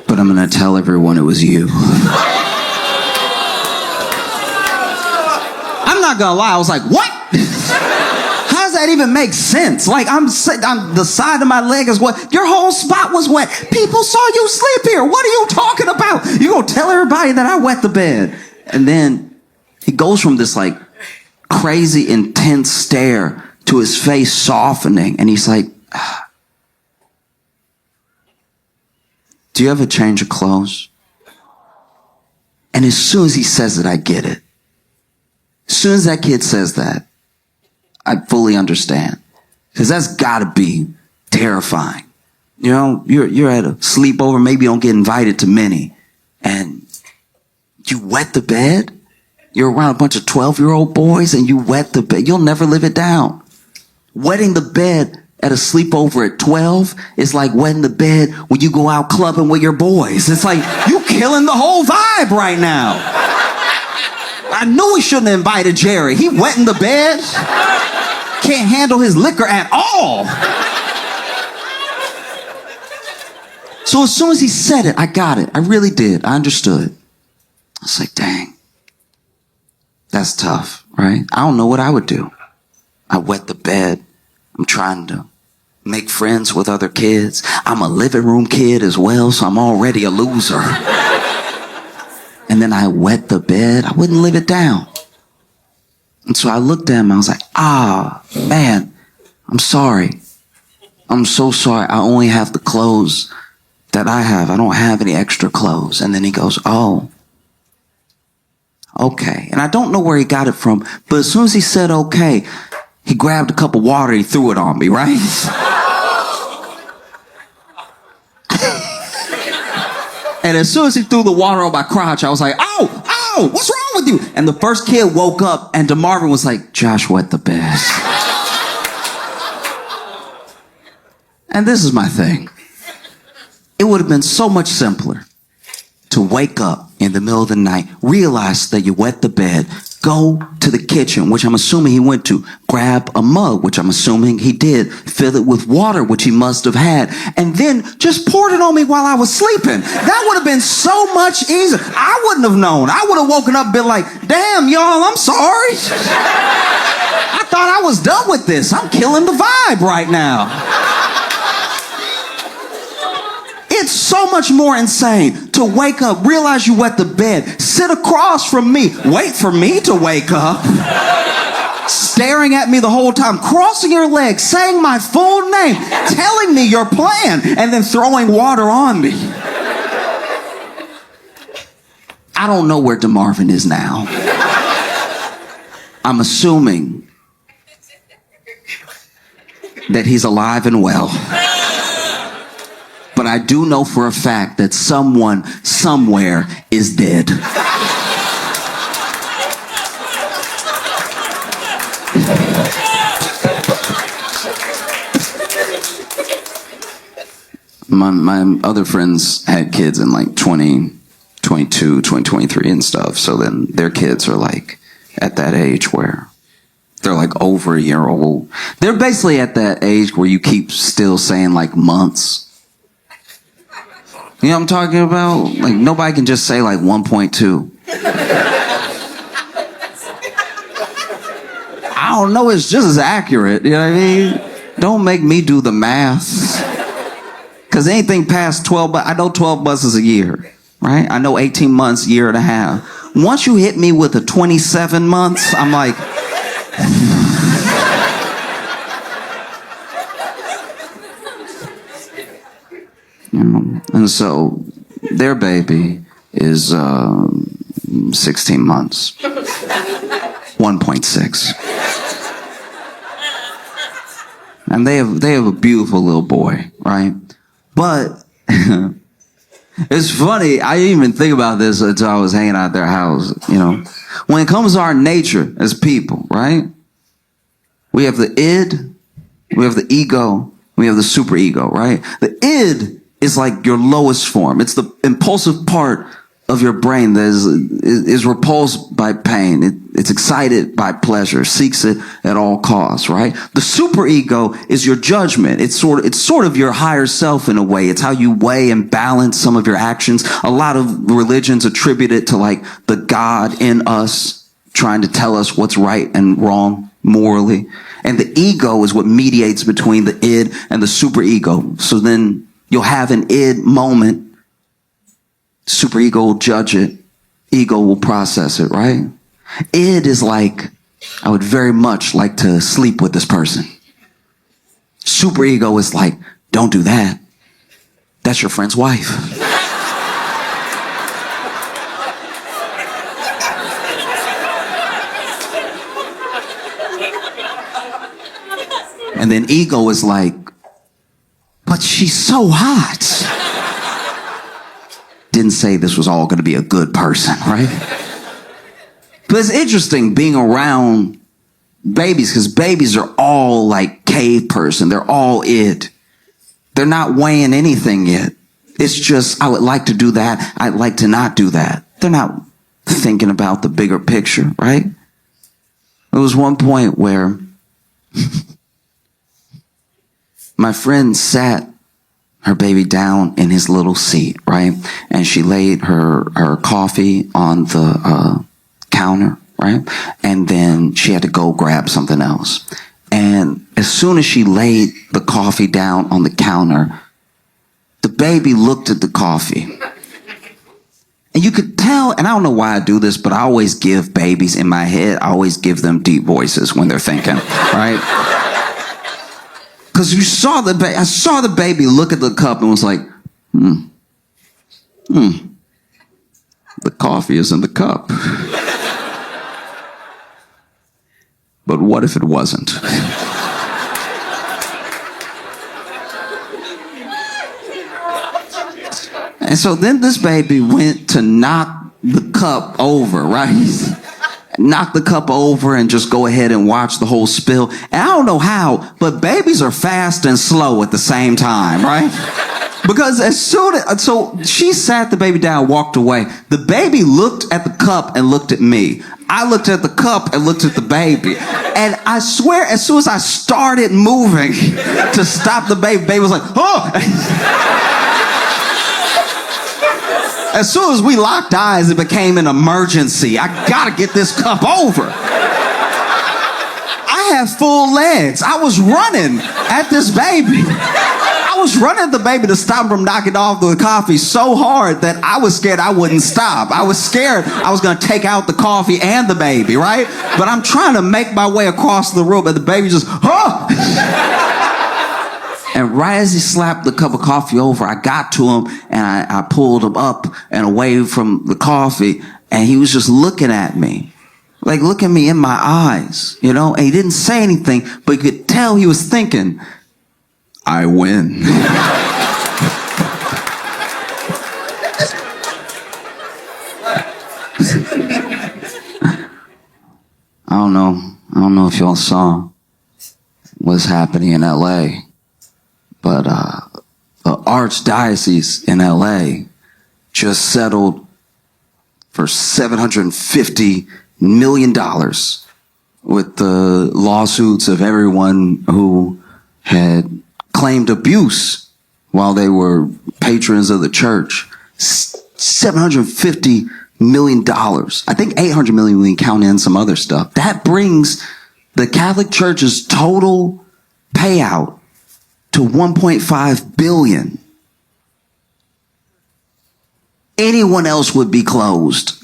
But I'm going to tell everyone it was you. I'm not going to lie. I was like, what? How does that even make sense? Like, I'm the side of my leg is wet. Your whole spot was wet. People saw you sleep here. What are you talking about? You going to tell everybody that I wet the bed. And then he goes from this like crazy intense stare to his face softening. And he's like, do you have a change of clothes? And as soon as he says it, I get it. As soon as that kid says that, I fully understand. Because that's got to be terrifying. You know, you're at a sleepover, maybe you don't get invited to many, and you wet the bed. You're around a bunch of 12-year-old boys and you wet the bed. You'll never live it down. Wetting the bed at a sleepover at 12 is like wetting the bed when you go out clubbing with your boys. It's like you killing the whole vibe right now. I knew we shouldn't have invited Jerry. He wetting the bed. Can't handle his liquor at all. So as soon as he said it, I got it. I really did. I understood. I was like, dang, that's tough, right? I don't know what I would do. I wet the bed. I'm trying to make friends with other kids. I'm a living room kid as well, so I'm already a loser. And then I wet the bed. I wouldn't live it down. And so I looked at him. I was like, man, I'm sorry. I'm so sorry. I only have the clothes that I have. I don't have any extra clothes. And then he goes, oh, okay. And I don't know where he got it from, but as soon as he said okay, he grabbed a cup of water, he threw it on me, right? And as soon as he threw the water on my crotch, I was like, oh, what's wrong with you? And the first kid woke up and DeMarvin was like, Josh wet the bed. And this is my thing. It would have been so much simpler to wake up in the middle of the night, realize that you wet the bed, go to the kitchen, which I'm assuming he went to, grab a mug, which I'm assuming he did, fill it with water, which he must have had, and then just poured it on me while I was sleeping. That would have been so much easier. I wouldn't have known. I would have woken up and been like, damn, y'all, I'm sorry. I thought I was done with this. I'm killing the vibe right now. It's so much more insane to wake up, realize you wet the bed, sit across from me, wait for me to wake up, staring at me the whole time, crossing your legs, saying my full name, telling me your plan, and then throwing water on me. I don't know where DeMarvin is now. I'm assuming that he's alive and well. But I do know for a fact that someone, somewhere, is dead. My other friends had kids in like 2022, 2023 and stuff. So then their kids are like at that age where they're like over a year old. They're basically at that age where you keep still saying like months. You know what I'm talking about? Like, nobody can just say, like, 1.2. I don't know, it's just as accurate, you know what I mean? Don't make me do the math. Because anything past 12, but I know 12 months is a year, right? I know 18 months, year and a half. Once you hit me with a 27 months, I'm like... And so their baby is 16 months. 1.6. And they have a beautiful little boy, right? But it's funny, I didn't even think about this until I was hanging out at their house, you know. When it comes to our nature as people, right? We have the id, we have the ego, we have the superego, right? The id is like your lowest form. It's the impulsive part of your brain that is repulsed by pain. It's excited by pleasure, seeks it at all costs, right? The superego is your judgment. It's sort of your higher self in a way. It's how you weigh and balance some of your actions. A lot of religions attribute it to like the God in us trying to tell us what's right and wrong morally. And the ego is what mediates between the id and the superego. So then you'll have an id moment. Superego will judge it. Ego will process it, right? Id is like, I would very much like to sleep with this person. Superego is like, don't do that. That's your friend's wife. And then ego is like, but she's so hot. Didn't say this was all going to be a good person, right? But it's interesting being around babies, because babies are all like cave person. They're all it. They're not weighing anything yet. It's just, I would like to do that. I'd like to not do that. They're not thinking about the bigger picture, right? There was one point where my friend sat her baby down in his little seat, right? And she laid her coffee on the counter, right? And then she had to go grab something else. And as soon as she laid the coffee down on the counter, the baby looked at the coffee. And you could tell, and I don't know why I do this, but I always give babies in my head, I always give them deep voices when they're thinking, right? Because I saw the baby look at the cup and was like, the coffee is in the cup. But what if it wasn't? And so then this baby went to knock the cup over, right? Knock the cup over and just go ahead and watch the whole spill. And I don't know how, but babies are fast and slow at the same time, right? Because so she sat the baby down, walked away. The baby looked at the cup and looked at me. I looked at the cup and looked at the baby. And I swear, as soon as I started moving to stop the baby was like, oh! As soon as we locked eyes, it became an emergency. I gotta get this cup over. I have full legs. I was running at this baby. I was running at the baby to stop him from knocking off the coffee so hard that I was scared I wouldn't stop. I was scared I was gonna take out the coffee and the baby, right? But I'm trying to make my way across the room and the baby just, oh! And right as he slapped the cup of coffee over, I got to him and I pulled him up and away from the coffee, and he was just looking at me. Like looking me in my eyes, you know? And he didn't say anything, but you could tell he was thinking, I win. I don't know if y'all saw what's happening in LA. But the Archdiocese in LA just settled for $750 million with the lawsuits of everyone who had claimed abuse while they were patrons of the church. $750 million. I think $800 million when you count in some other stuff. That brings the Catholic Church's total payout to $1.5 billion. Anyone else would be closed.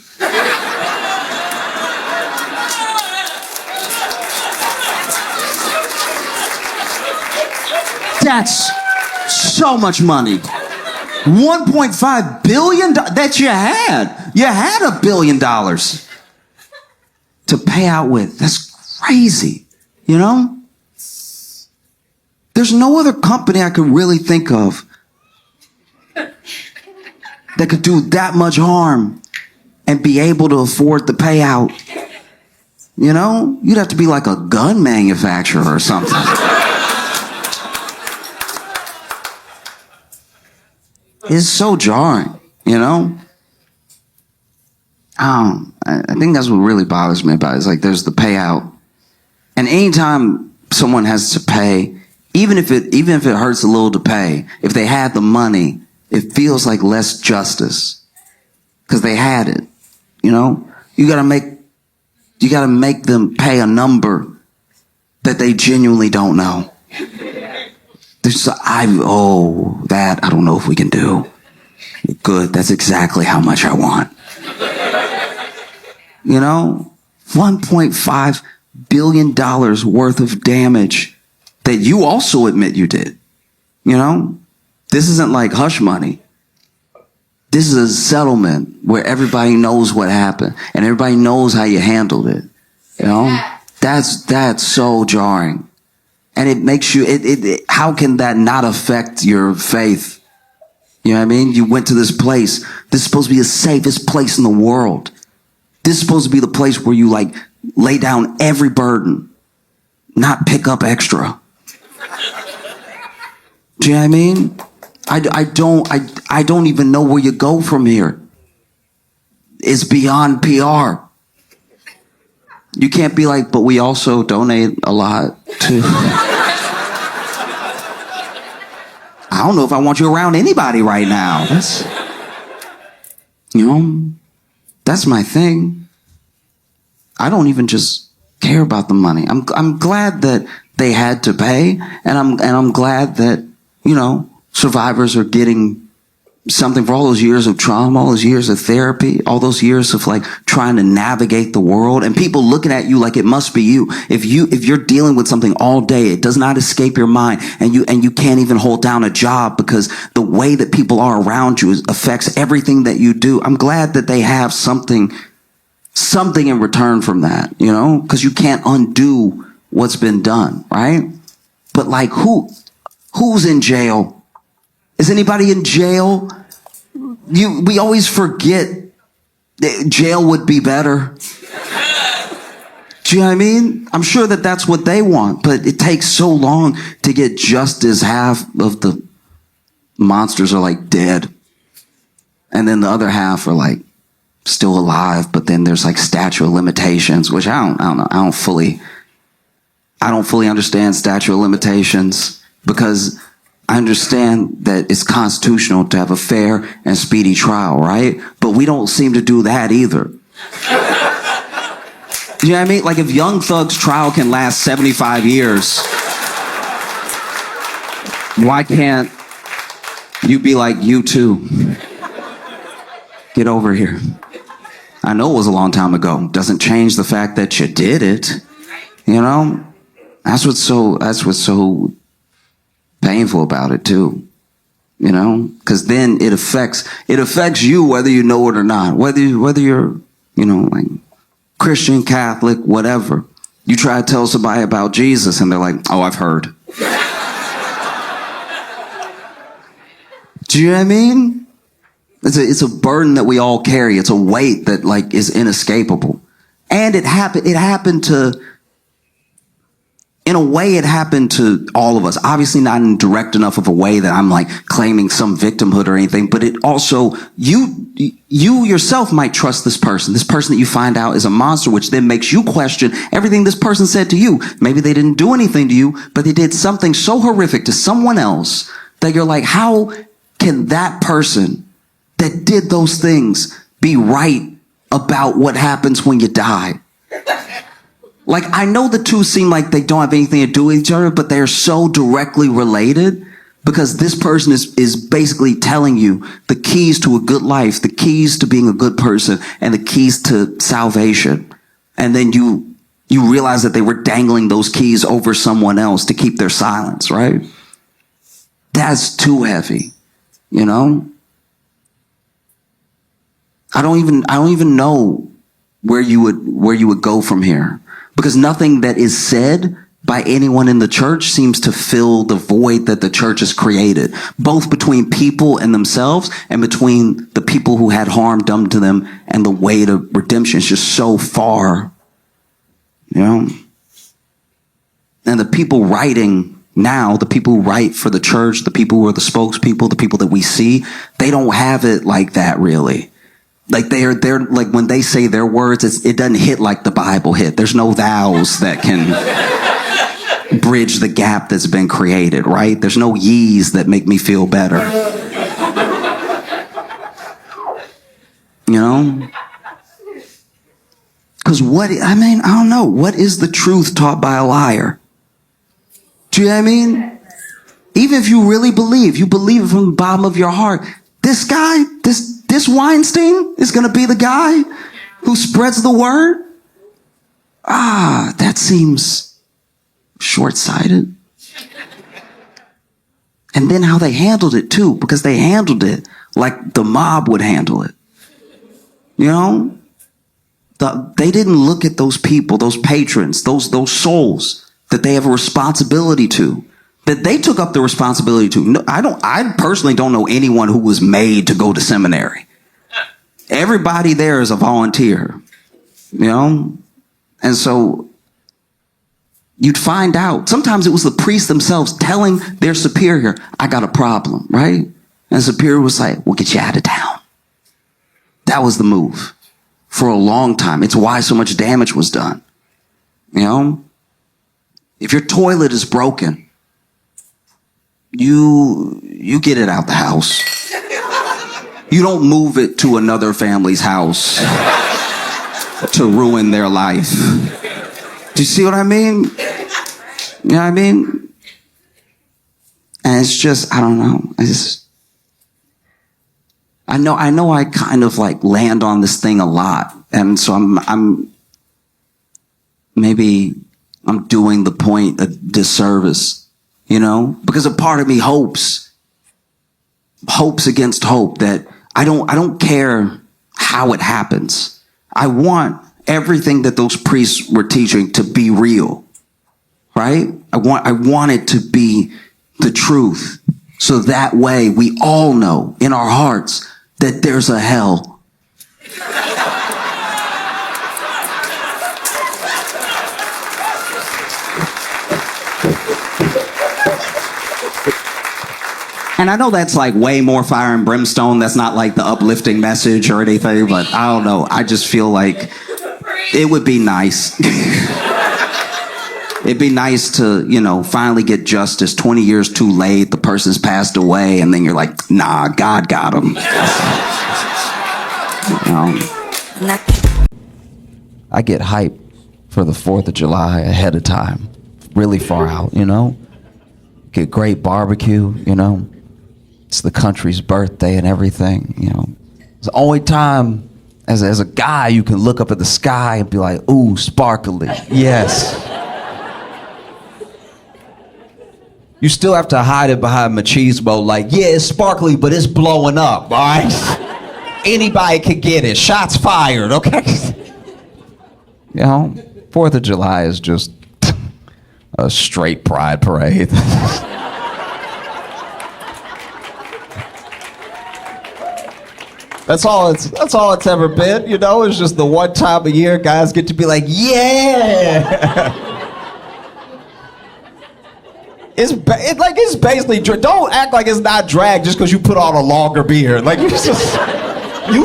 That's so much money. $1.5 billion that you had. You had $1 billion to pay out with. That's crazy, you know? There's no other company I could really think of that could do that much harm and be able to afford the payout. You know? You'd have to be like a gun manufacturer or something. It's so jarring, you know? I think that's what really bothers me about it. It's like there's the payout. And anytime someone has to pay, even if it hurts a little to pay, if they had the money, it feels like less justice because they had it. You know, you gotta make them pay a number that they genuinely don't know. I don't know if we can do. Good, that's exactly how much I want. You know, $1.5 billion worth of damage that you also admit you did. You know, this isn't like hush money. This is a settlement where everybody knows what happened and everybody knows how you handled it. You know, that's so jarring. And it makes you, how can that not affect your faith? You know what I mean? You went to this place. This is supposed to be the safest place in the world. This is supposed to be the place where you like lay down every burden, not pick up extra. Do you know what I mean? I don't even know where you go from here. It's beyond PR. You can't be like, but we also donate a lot to... I don't know if I want you around anybody right now. That's my thing. I don't even just care about the money. I'm glad that they had to pay, and I'm glad that, survivors are getting something for all those years of trauma, all those years of therapy, all those years of like trying to navigate the world, and people looking at you like it must be you. If you're dealing with something all day, it does not escape your mind, and you can't even hold down a job because the way that people are around you affects everything that you do. I'm glad that they have something in return from that, because you can't undo what's been done, right? But like who's in jail? Is anybody in jail? We always forget that jail would be better. Do you know what I mean? I'm sure that that's what they want, but it takes so long to get justice. Half of the monsters are like dead. And then the other half are like still alive, but then there's like statute of limitations, which I don't know. I don't fully understand statute of limitations, because I understand that it's constitutional to have a fair and speedy trial, right? But we don't seem to do that either. You know what I mean? Like if Young Thug's trial can last 75 years, why can't you be like, you too? Get over here. I know it was a long time ago. Doesn't change the fact that you did it. That's what's so painful about it too, because then it affects you whether you know it or not, whether you're like Christian, Catholic, whatever. You try to tell somebody about Jesus and they're like, oh, I've heard. Do you know what I mean? It's a burden that we all carry. It's a weight that like is inescapable, and it happened to. In a way, it happened to all of us. Obviously not in direct enough of a way that I'm like claiming some victimhood or anything, but it also, you yourself might trust this person that you find out is a monster, which then makes you question everything this person said to you. Maybe they didn't do anything to you, but they did something so horrific to someone else that you're like, how can that person that did those things be right about what happens when you die? Like, I know the two seem like they don't have anything to do with each other, but they're so directly related, because this person is basically telling you the keys to a good life, the keys to being a good person, and the keys to salvation. And then you realize that they were dangling those keys over someone else to keep their silence, right? That's too heavy, I don't even know where you would go from here. Because nothing that is said by anyone in the church seems to fill the void that the church has created, both between people and themselves and between the people who had harm done to them, and the way to redemption is just so far, And the people writing now, the people who write for the church, the people who are the spokespeople, the people that we see, they don't have it like that really. Like they're like, when they say their words, it doesn't hit like the Bible hit. There's no thous that can bridge the gap that's been created, right? There's no ye's that make me feel better. Because I don't know. What is the truth taught by a liar? Do you know what I mean? Even if you really believe, you believe it from the bottom of your heart. This guy, this Weinstein is going to be the guy who spreads the word? That seems short-sighted. And then how they handled it too, because they handled it like the mob would handle it. They didn't look at those people, those patrons, those souls that they have a responsibility to, that they took up the responsibility to. No, I personally don't know anyone who was made to go to seminary. Everybody there is a volunteer, you know? And so you'd find out. Sometimes it was the priests themselves telling their superior, I got a problem, right? And the superior was like, we'll get you out of town. That was the move for a long time. It's why so much damage was done. You know? If your toilet is broken, you get it out the house. You don't move it to another family's house to ruin their life. Do you see what I mean? You know what I mean? And it's just, I don't know. I know I kind of like land on this thing a lot. And so I'm doing the point a disservice, you know? Because a part of me hopes against hope that I don't care how it happens. I want everything that those priests were teaching to be real, right? I want it to be the truth. So that way we all know in our hearts that there's a hell. And I know that's like way more fire and brimstone. That's not like the uplifting message or anything, but I don't know. I just feel like it would be nice. It'd be nice to, you know, finally get justice. 20 years too late, the person's passed away, and then you're like, nah, God got him. I get hyped for the 4th of July ahead of time, really far out, you know? Get great barbecue, you know? It's the country's birthday and everything, you know? It's the only time as a guy you can look up at the sky and be like, ooh, sparkly, yes. You still have to hide it behind machismo, like, yeah, it's sparkly, but it's blowing up, all right? Anybody can get it. Shots fired, okay? You know, 4th of July is just a straight pride parade. That's all it's ever been, you know? It's just the one time a year guys get to be like, yeah! It's basically, don't act like it's not drag just because you put on a longer beard. Like, you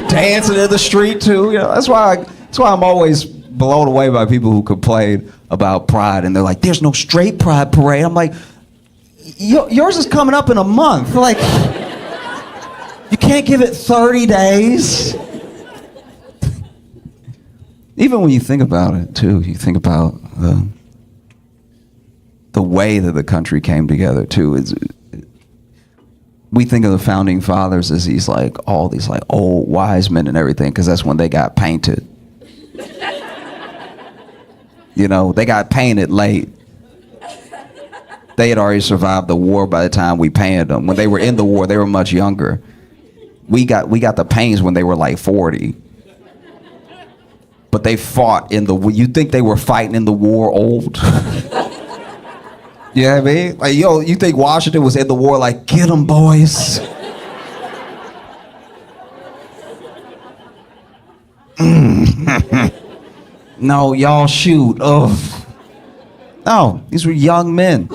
dancing in the street too, you know? That's why I'm always blown away by people who complain about pride and they're like, there's no straight pride parade. I'm like, yours is coming up in a month. Like, you can't give it 30 days. Even when you think about it too, you think about the way that the country came together too. We think of the founding fathers as all these old wise men and everything, because that's when they got painted. You know, they got painted late. They had already survived the war by the time we painted them. When they were in the war, they were much younger. We got the pains when they were like 40. But they fought in the war. You think they were fighting in the war old? You know what I mean? Like, yo, you think Washington was in the war like, get them, boys? No, y'all shoot. Oh. No, these were young men.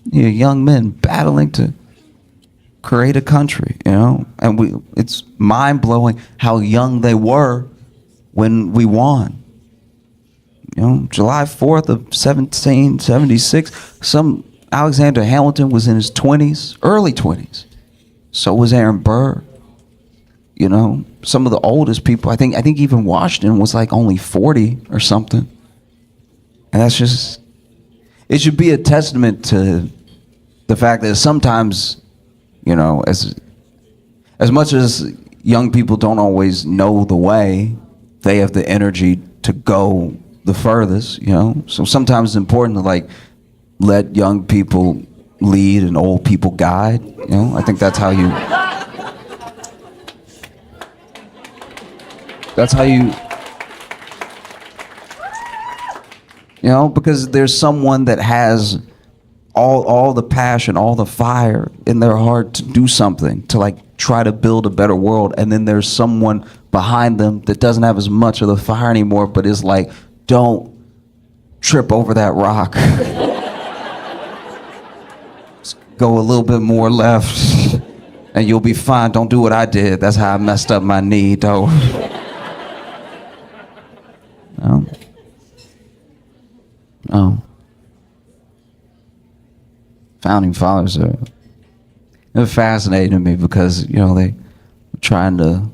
Yeah, young men battling to create a country, you know? And it's mind-blowing how young they were when we won. You know, July 4th of 1776, Alexander Hamilton was in his 20s, early 20s. So was Aaron Burr. You know, some of the oldest people, I think even Washington was like only 40 or something. And that's just, it should be a testament to the fact that sometimes, you know, as much as young people don't always know the way, they have the energy to go the furthest, you know? So sometimes it's important to let young people lead and old people guide, you know? I think that's how you You know, because there's someone that has all the passion, all the fire in their heart to do something, to like try to build a better world. And then there's someone behind them that doesn't have as much of the fire anymore, but is like, don't trip over that rock. Just go a little bit more left and you'll be fine. Don't do what I did. That's how I messed up my knee, though. Oh. Founding fathers they're fascinating to me because, you know, they're trying to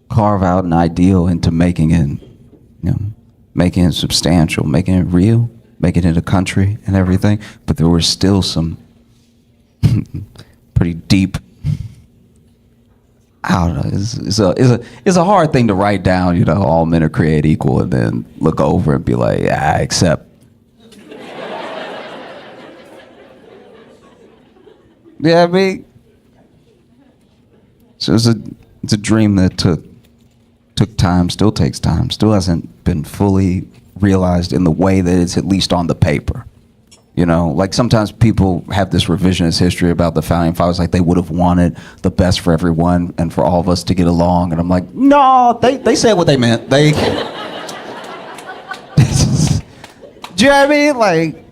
carve out an ideal into making it, you know, making it substantial, making it real, making it a country and everything. But there were still some pretty deep, I don't know, it's a hard thing to write down, you know, all men are created equal, and then look over and be like, yeah, except. Yeah, I mean, so it's a dream that took time, still takes time, still hasn't been fully realized in the way that it's at least on the paper. You know, like sometimes people have this revisionist history about the founding fathers, like they would have wanted the best for everyone and for all of us to get along. And I'm like, no, they said what they meant. Do you know what I mean? Like,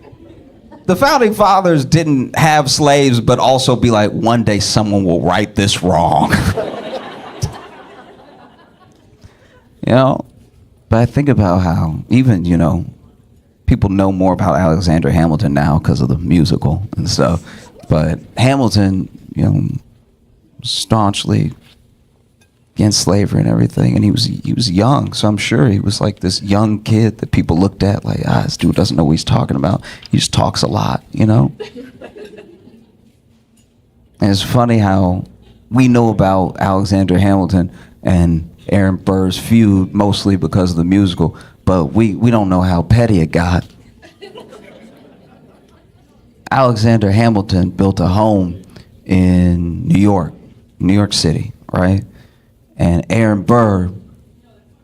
the founding fathers didn't have slaves, but also be like, one day someone will right this wrong. You know? But I think about how even, you know, people know more about Alexander Hamilton now because of the musical and stuff. But Hamilton, you know, staunchly against slavery and everything, and he was young, so I'm sure he was like this young kid that people looked at like, this dude doesn't know what he's talking about. He just talks a lot, you know? And it's funny how we know about Alexander Hamilton and Aaron Burr's feud mostly because of the musical, but we don't know how petty it got. Alexander Hamilton built a home in New York City, right? And Aaron Burr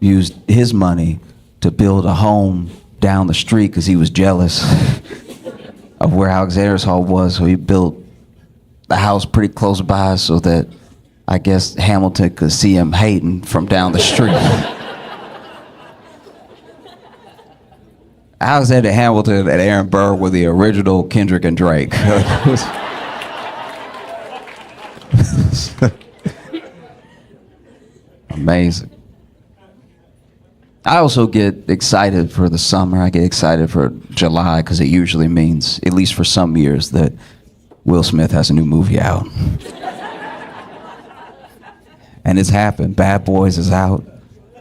used his money to build a home down the street because he was jealous of where Alexander's home was. So he built the house pretty close by so that I guess Hamilton could see him hating from down the street. Alexander Hamilton and Aaron Burr were the original Kendrick and Drake. Amazing. I also get excited for the summer. I get excited for July because it usually means, at least for some years, that Will Smith has a new movie out. And it's happened. Bad Boys is out.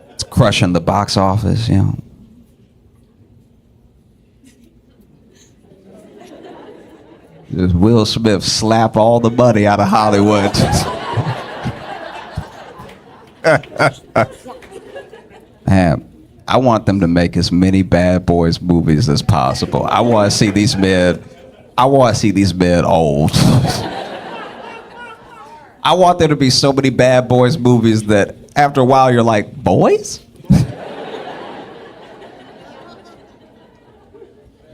It's crushing the box office, you know. Just Will Smith slap all the money out of Hollywood. Man, I want them to make as many Bad Boys movies as possible. I want to see these men old. I want there to be so many Bad Boys movies that after a while you're like, boys?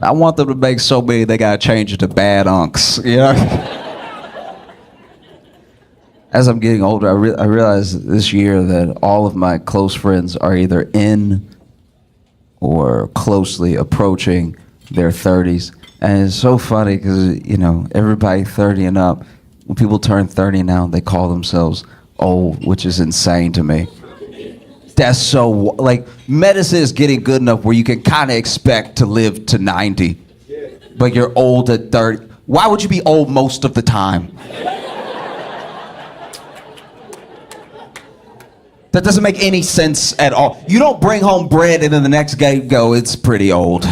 I want them to make so many they gotta change it to Bad Unks, you know? As I'm getting older, I realize this year that all of my close friends are either in or closely approaching their 30s. And it's so funny because, you know, everybody 30 and up, when people turn 30 now, they call themselves old, which is insane to me. That's so, like, medicine is getting good enough where you can kind of expect to live to 90, but you're old at 30. Why would you be old most of the time? That doesn't make any sense at all. You don't bring home bread and then the next day go, it's pretty old.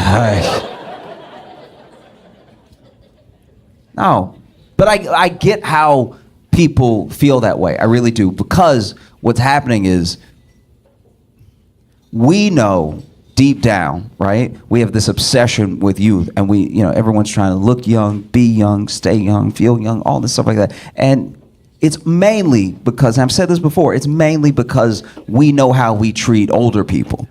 No, but I get how people feel that way. I really do, because what's happening is we know deep down, right? We have this obsession with youth, and we, you know, everyone's trying to look young, be young, stay young, feel young, all this stuff like that. And it's mainly because, and I've said this before, it's mainly because we know how we treat older people.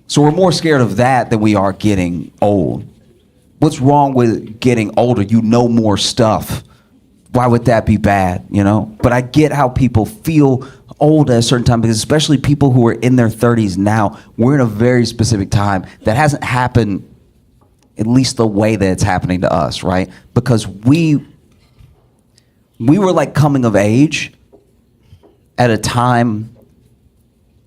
So we're more scared of that than we are getting old. What's wrong with getting older? You know more stuff. Why would that be bad, you know? But I get how people feel old at a certain time, because especially people who are in their 30s now, we're in a very specific time that hasn't happened, at least the way that it's happening to us, right? Because we were like coming of age at a time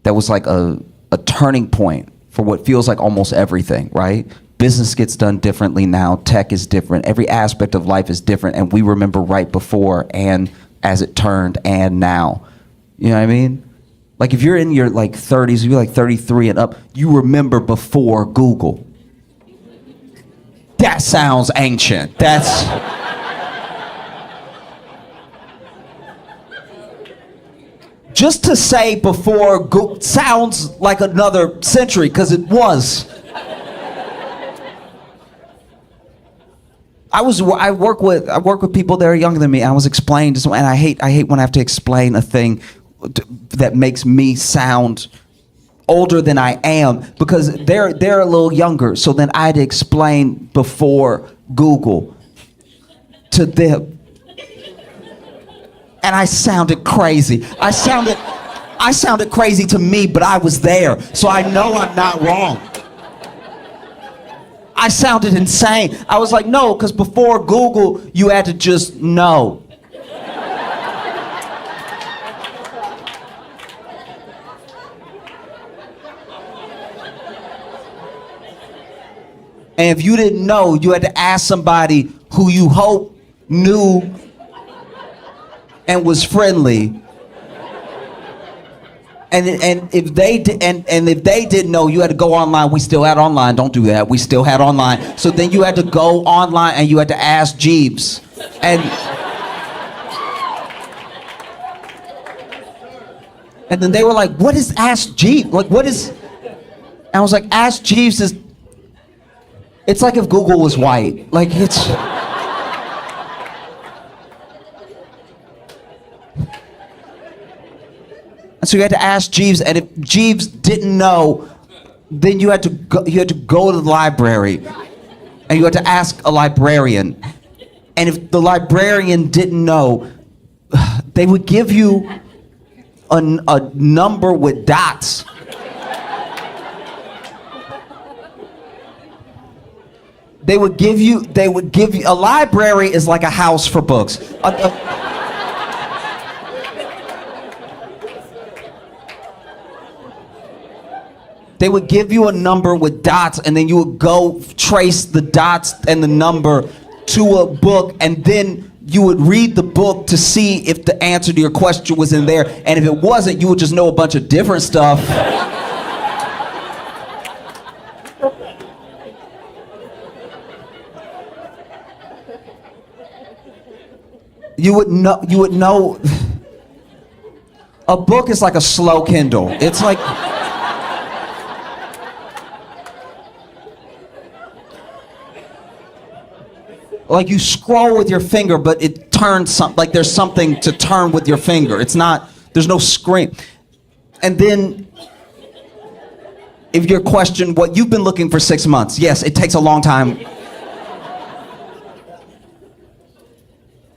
that was like a turning point for what feels like almost everything, right? Business gets done differently now. Tech is different. Every aspect of life is different. And we remember right before and as it turned and now. You know what I mean? Like if you're in your like 30s, you're like 33 and up, you remember before Google. That sounds ancient. That's... Just to say before Google sounds like another century, because it was. I work with people that are younger than me. I was explaining to someone, and I hate when I have to explain a thing that makes me sound older than I am, because they're a little younger. So then I had to explain before Google to them, and I sounded crazy. I sounded crazy to me, but I was there, so I know I'm not wrong. I sounded insane. I was like, no, because before Google, you had to just know. And if you didn't know, you had to ask somebody who you hope knew and was friendly. And if they didn't know, you had to go online. We still had online. Don't do that. We still had online. So then you had to go online and you had to ask Jeeves. And then they were like, "What is Ask Jeeves? Like, what is?" And I was like, "Ask Jeeves is. It's like if Google was white. Like it's." And so you had to ask Jeeves, and if Jeeves didn't know, then you had to go to the library, and you had to ask a librarian. And if the librarian didn't know, they would give you a number with dots. They would give you a library is like a house for books. They would give you a number with dots, and then you would go trace the dots and the number to a book, and then you would read the book to see if the answer to your question was in there. And if it wasn't, you would just know a bunch of different stuff. You would know. A book is like a slow Kindle. It's like... Like you scroll with your finger, but it turns like there's something to turn with your finger. It's not, there's no screen. And then, if your question, what you've been looking for 6 months, yes, it takes a long time.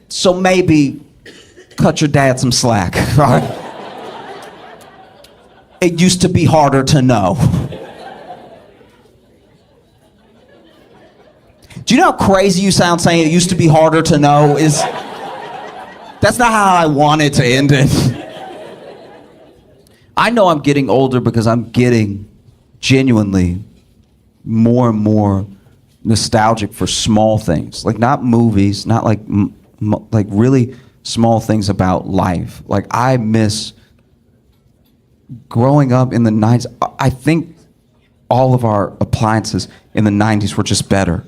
So maybe cut your dad some slack, all right? It used to be harder to know. Do you know how crazy you sound saying it used to be harder to know? That's not how I wanted to end it. I know I'm getting older because I'm getting genuinely more and more nostalgic for small things. Like not movies, not like like really small things about life. Like I miss growing up in the 90s. I think all of our appliances in the 90s were just better.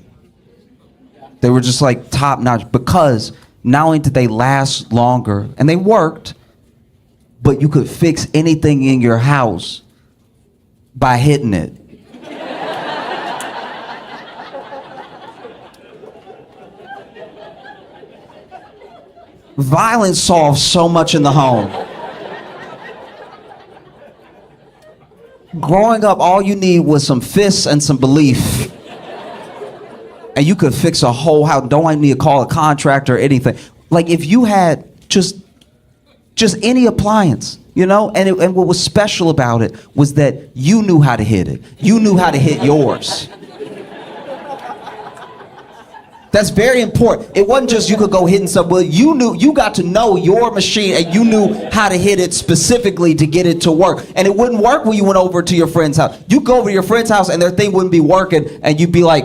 They were just like top notch, because not only did they last longer and they worked, but you could fix anything in your house by hitting it. Violence solves so much in the home. growing up, all you need was some fists and some belief. And you could fix a whole house. Don't need to call a contractor or anything. Like if you had just any appliance, you know? And what was special about it was that you knew how to hit it. You knew how to hit yours. That's very important. It wasn't just you could go hitting something. Well, you got to know your machine and you knew how to hit it specifically to get it to work. And it wouldn't work when you went over to your friend's house. You go over to your friend's house and their thing wouldn't be working and you'd be like,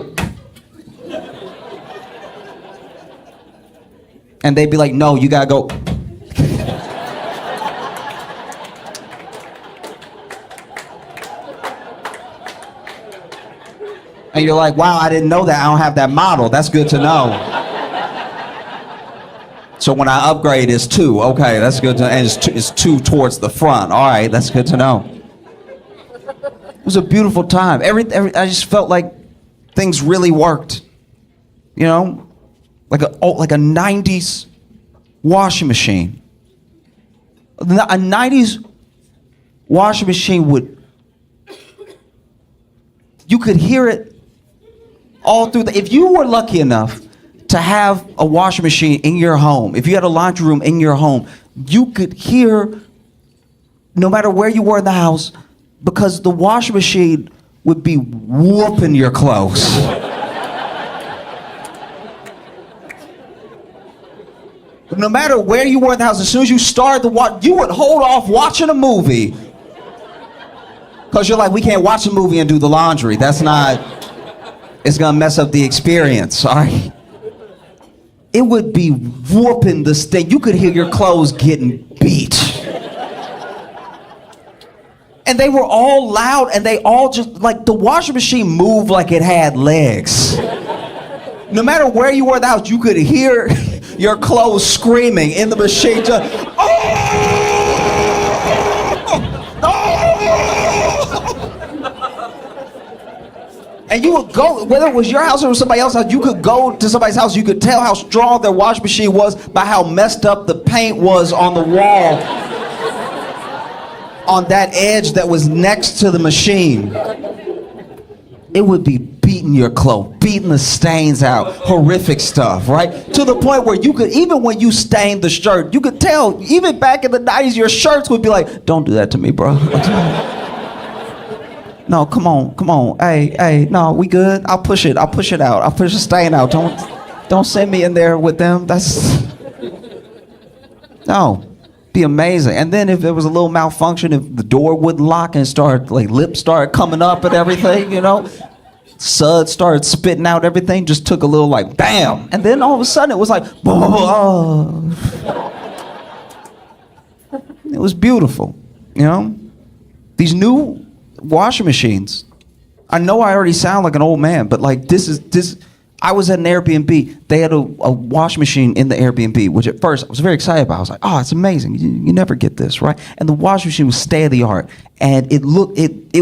and they'd be like, no, you gotta go. And you're like, wow, I didn't know that. I don't have that model. That's good to know. So when I upgrade, it's 2. Okay, that's good to know. And it's 2 towards the front. All right, that's good to know. It was a beautiful time. I just felt like things really worked. You know, like a 90s washing machine. A 90s washing machine you could hear it all through if you were lucky enough to have a washing machine in your home, if you had a laundry room in your home, you could hear, no matter where you were in the house, because the washing machine would be whooping your clothes. No matter where you were in the house, as soon as you started you would hold off watching a movie. Because you're like, we can't watch a movie and do the laundry. That's not... It's gonna mess up the experience, all right? It would be whooping the state. You could hear your clothes getting beat. And they were all loud and they all just, like the washing machine moved like it had legs. No matter where you were in the house, you could hear your clothes screaming in the machine. Just, oh! And you would go, whether it was your house or somebody else's house, you could go to somebody's house, you could tell how strong their washing machine was by how messed up the paint was on the wall. On that edge that was next to the machine. It would be beating your clothes, beating the stains out, horrific stuff, right? To the point where you could, even when you stained the shirt, you could tell, even back in the 90s, your shirts would be like, don't do that to me, bro. No, come on. Hey, no, we good? I'll push it out. I'll push the stain out. Don't send me in there with them. No, be amazing. And then if there was a little malfunction, if the door wouldn't lock and lips started coming up and everything, you know, suds started spitting out everything, just took a little like, bam. And then all of a sudden it was like, oh. It was beautiful, you know? These new washing machines. I know I already sound like an old man, but like this. I was at an Airbnb. They had a washing machine in the Airbnb, which at first I was very excited about. I was like, oh, it's amazing. You never get this, right? And the washing machine was state of the art, and it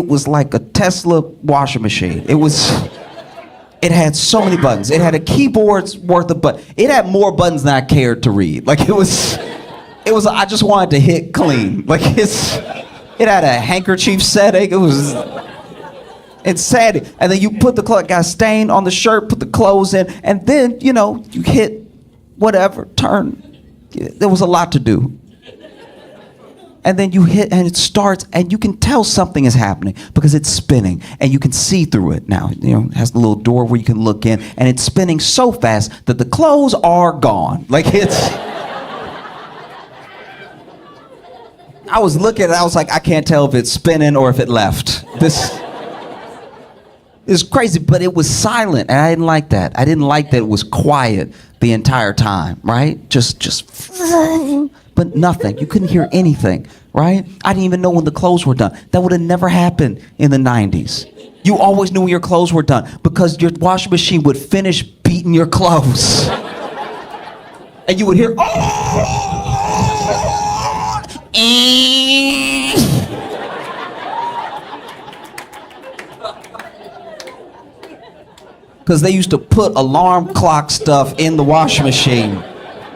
was like a Tesla washing machine. It had so many buttons. It had a keyboard's worth of buttons. It had more buttons than I cared to read. Like it was. I just wanted to hit clean. Like It had a handkerchief setting. It was insanity. And then you put got stain on the shirt, put the clothes in, and then, you know, you hit whatever, turn. There was a lot to do. And then you hit, and it starts, and you can tell something is happening because it's spinning, and you can see through it now. You know, it has the little door where you can look in, and it's spinning so fast that the clothes are gone. Like I was looking and I was like, I can't tell if it's spinning or if it left. This is crazy, but it was silent, and I didn't like that. I didn't like that it was quiet the entire time, right? Just, but nothing. You couldn't hear anything, right? I didn't even know when the clothes were done. That would have never happened in the 90s. You always knew when your clothes were done because your washing machine would finish beating your clothes. And you would hear, oh! Because they used to put alarm clock stuff in the washing machine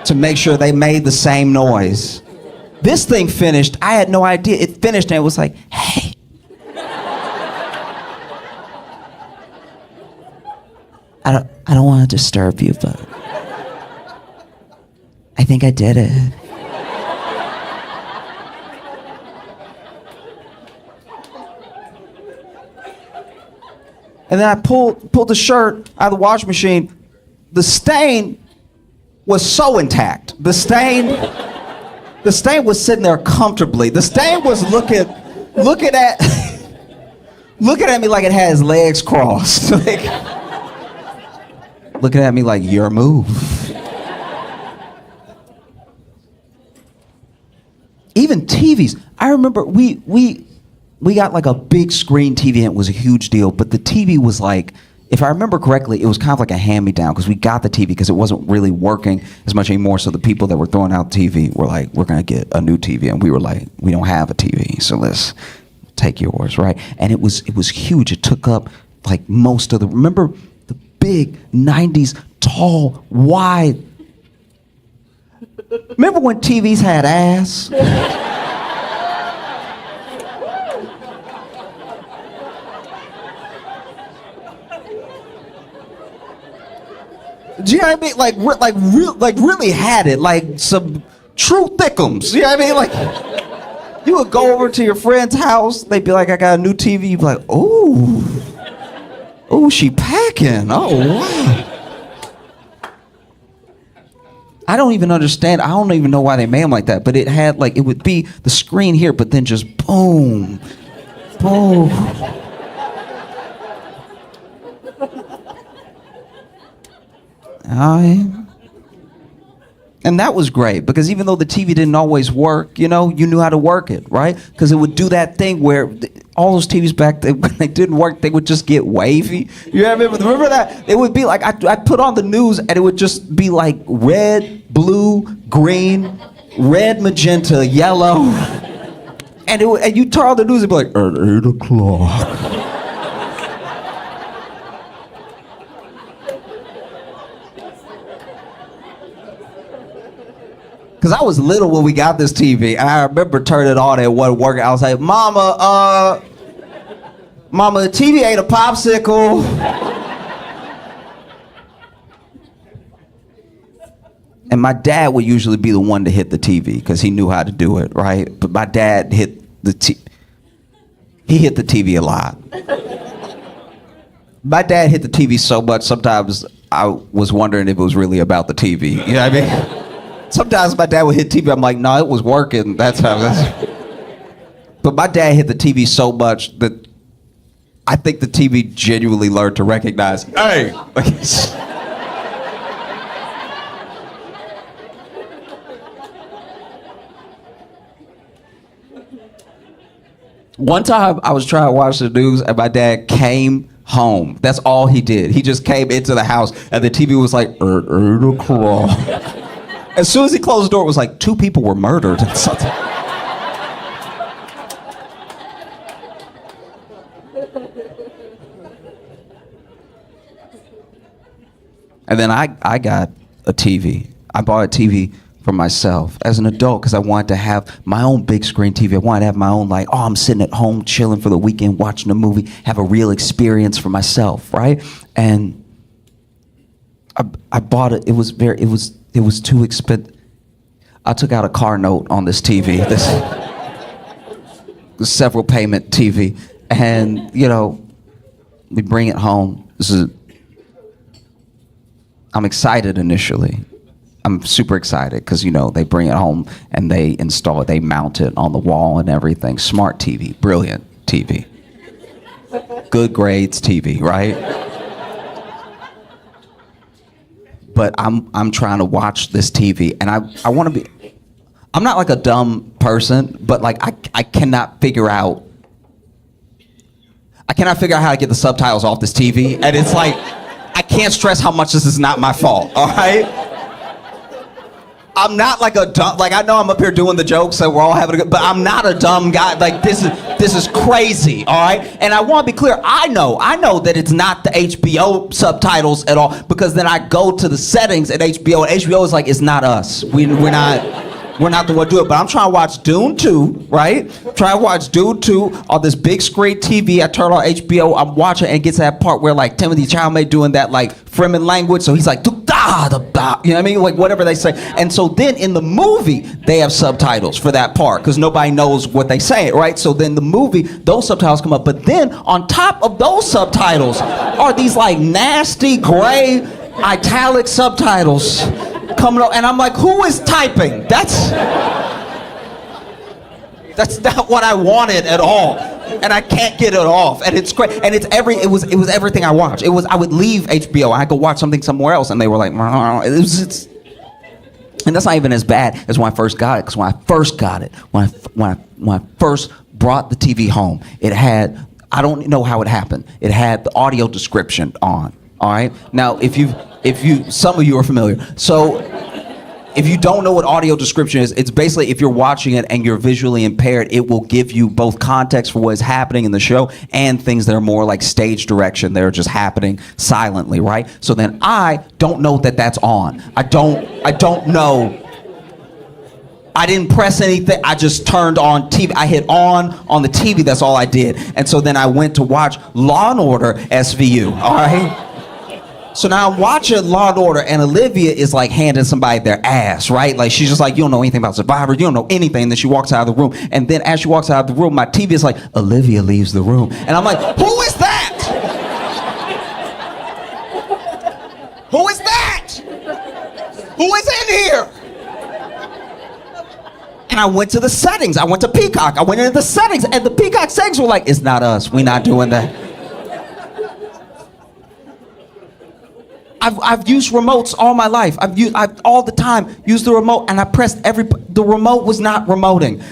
to make sure they made the same noise. This thing finished. I had no idea. It finished and it was like, hey. I don't want to disturb you, but I think I did it. And then I pulled the shirt out of the washing machine. The stain was so intact. The stain was sitting there comfortably. The stain was looking at me like it had its legs crossed. Like, looking at me like, your move. Even TVs. I remember we got like a big screen TV and it was a huge deal, but the TV was like, if I remember correctly, it was kind of like a hand-me-down because we got the TV because it wasn't really working as much anymore. So the people that were throwing out the TV were like, we're going to get a new TV. And we were like, we don't have a TV, so let's take yours, right? And it was huge. It took up like most of remember the big 90s, tall, wide. Remember when TVs had ass? Do you know what I mean? Like really had it, like some true thickums. You know what I mean? Like, you would go over to your friend's house, they'd be like, I got a new TV. You'd be like, oh, she packing. Oh, wow. I don't even understand. I don't even know why they made them like that. But it had like, it would be the screen here, but then just boom, boom. And that was great because even though the TV didn't always work, you know, you knew how to work it, right? Because it would do that thing where all those TVs back then, when they didn't work, they would just get wavy. You remember that? It would be like, I'd put on the news and it would just be like red, blue, green, red, magenta, yellow. And you turn on the news and be like, at 8 o'clock. Because I was little when we got this TV, and I remember turning it on and it wasn't working. I was like, Mama, the TV ate a popsicle. And my dad would usually be the one to hit the TV because he knew how to do it, right? But my dad hit the TV a lot. My dad hit the TV so much, sometimes I was wondering if it was really about the TV. You know what I mean? Sometimes my dad would hit TV. I'm like, no, it was working. But my dad hit the TV so much that I think the TV genuinely learned to recognize, hey. One time I was trying to watch the news and my dad came home. That's all he did. He just came into the house and the TV was like, 8 o'clock. As soon as he closed the door, it was like 2 people were murdered. And then I got a TV. I bought a TV for myself as an adult because I wanted to have my own big screen TV. I wanted to have my own, like, I'm sitting at home chilling for the weekend, watching a movie, have a real experience for myself, right? And I bought it. It was too expensive. I took out a car note on this TV, this several payment TV, and you know, we bring it home. I'm excited initially. I'm super excited because, you know, they bring it home and they install it, they mount it on the wall and everything. Smart TV, brilliant TV. Good grades TV, right? But I'm trying to watch this TV and I want to be, I'm not like a dumb person, but like I cannot figure out how to get the subtitles off this TV. And it's like, I can't stress how much this is not my fault, all right? I'm not like a dumb, like I know I'm up here doing the jokes and we're all having a good, but I'm not a dumb guy. Like this is crazy, all right? And I want to be clear, I know that it's not the HBO subtitles at all because then I go to the settings at HBO and HBO is like, it's not us. We're not, We're not the one to do it, but I'm trying to watch Dune 2, right? Try to watch Dune 2 on this big screen TV. I turn on HBO, I'm watching, and it gets to that part where like Timothy Chalamet doing that like Fremen language, so he's like, da, da, da, da, you know what I mean? Like whatever they say. And so then in the movie, they have subtitles for that part, because nobody knows what they say, right? So then the movie, those subtitles come up, but then on top of those subtitles are these like nasty gray italic subtitles coming up, and I'm like, who is typing? That's not what I wanted at all, and I can't get it off, and it's great, and it was everything I watched. I would leave HBO, I could watch something somewhere else, and they were like, and that's not even as bad as when I first got it, because when I first got it, when I first brought the TV home, it had, I don't know how it happened, it had the audio description on. All right. Now, if you, some of you are familiar. So, if you don't know what audio description is, it's basically if you're watching it and you're visually impaired, it will give you both context for what is happening in the show and things that are more like stage direction. They're just happening silently, right? So then I don't know that that's on. I don't know. I didn't press anything. I just turned on TV. I hit on the TV. That's all I did. And so then I went to watch Law and Order SVU. All right. So now I'm watching Law and Order, and Olivia is like handing somebody their ass, right? Like she's just like, you don't know anything about Survivor, you don't know anything. And then she walks out of the room, and then as she walks out of the room, my TV is like, Olivia leaves the room, and I'm like, who is that? Who is that? Who is in here? And I went to the settings. I went to Peacock. I went into the settings, and the Peacock settings were like, it's not us. We're not doing that. I've used remotes all my life. I've all the time used the remote, and I pressed the remote was not remoting.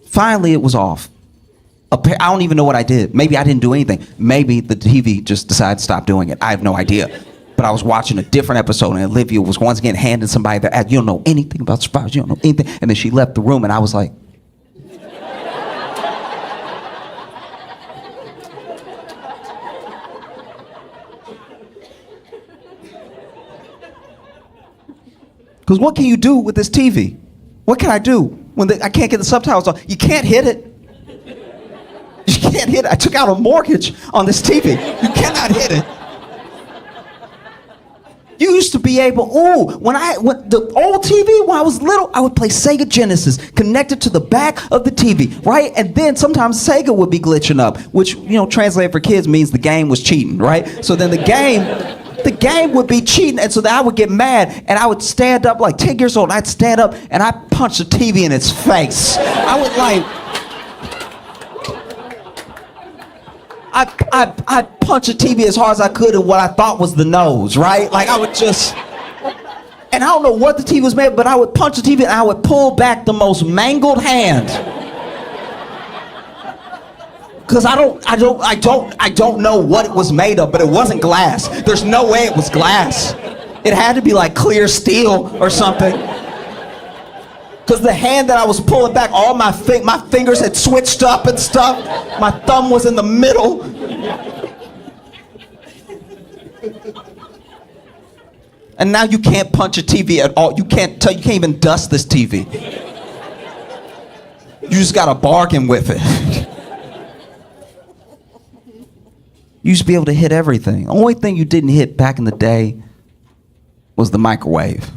Finally, it was off. I don't even know what I did. Maybe I didn't do anything. Maybe the TV just decided to stop doing it. I have no idea. But I was watching a different episode, and Olivia was once again handing somebody their ad. You don't know anything about Survivor. You don't know anything. And then she left the room, and I was like, because what can you do with this TV? What can I do when I can't get the subtitles on? You can't hit it. You can't hit it. I took out a mortgage on this TV. You cannot hit it. You used to be able, when the old TV, when I was little, I would play Sega Genesis connected to the back of the TV, right? And then sometimes Sega would be glitching up, which, translated for kids means the game was cheating, right? So then the game would be cheating, and so then I would get mad, and I would stand up like 10 years old, and I'd stand up, and I'd punch the TV in its face. I would I'd punch the TV as hard as I could in what I thought was the nose, right? Like I would just, and I don't know what the TV was made of, but I would punch the TV and I would pull back the most mangled hand. Cause I don't know what it was made of, but it wasn't glass. There's no way it was glass. It had to be like clear steel or something. Cause the hand that I was pulling back, all my fingers had switched up and stuff. My thumb was in the middle. And now you can't punch a TV at all. You can't even dust this TV. You just gotta bargain with it. You used to be able to hit everything. The only thing you didn't hit back in the day was the microwave.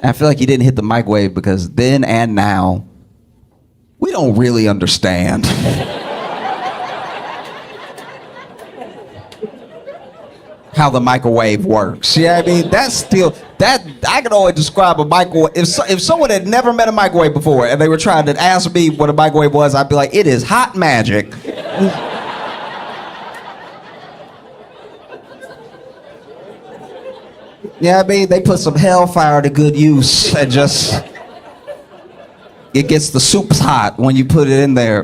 I feel like you didn't hit the microwave because then and now, we don't really understand how the microwave works. Yeah, I mean, I can only describe a microwave. If someone had never met a microwave before and they were trying to ask me what a microwave was, I'd be like, it is hot magic. Yeah, I mean, they put some hellfire to good use and just, it gets the soups hot when you put it in there.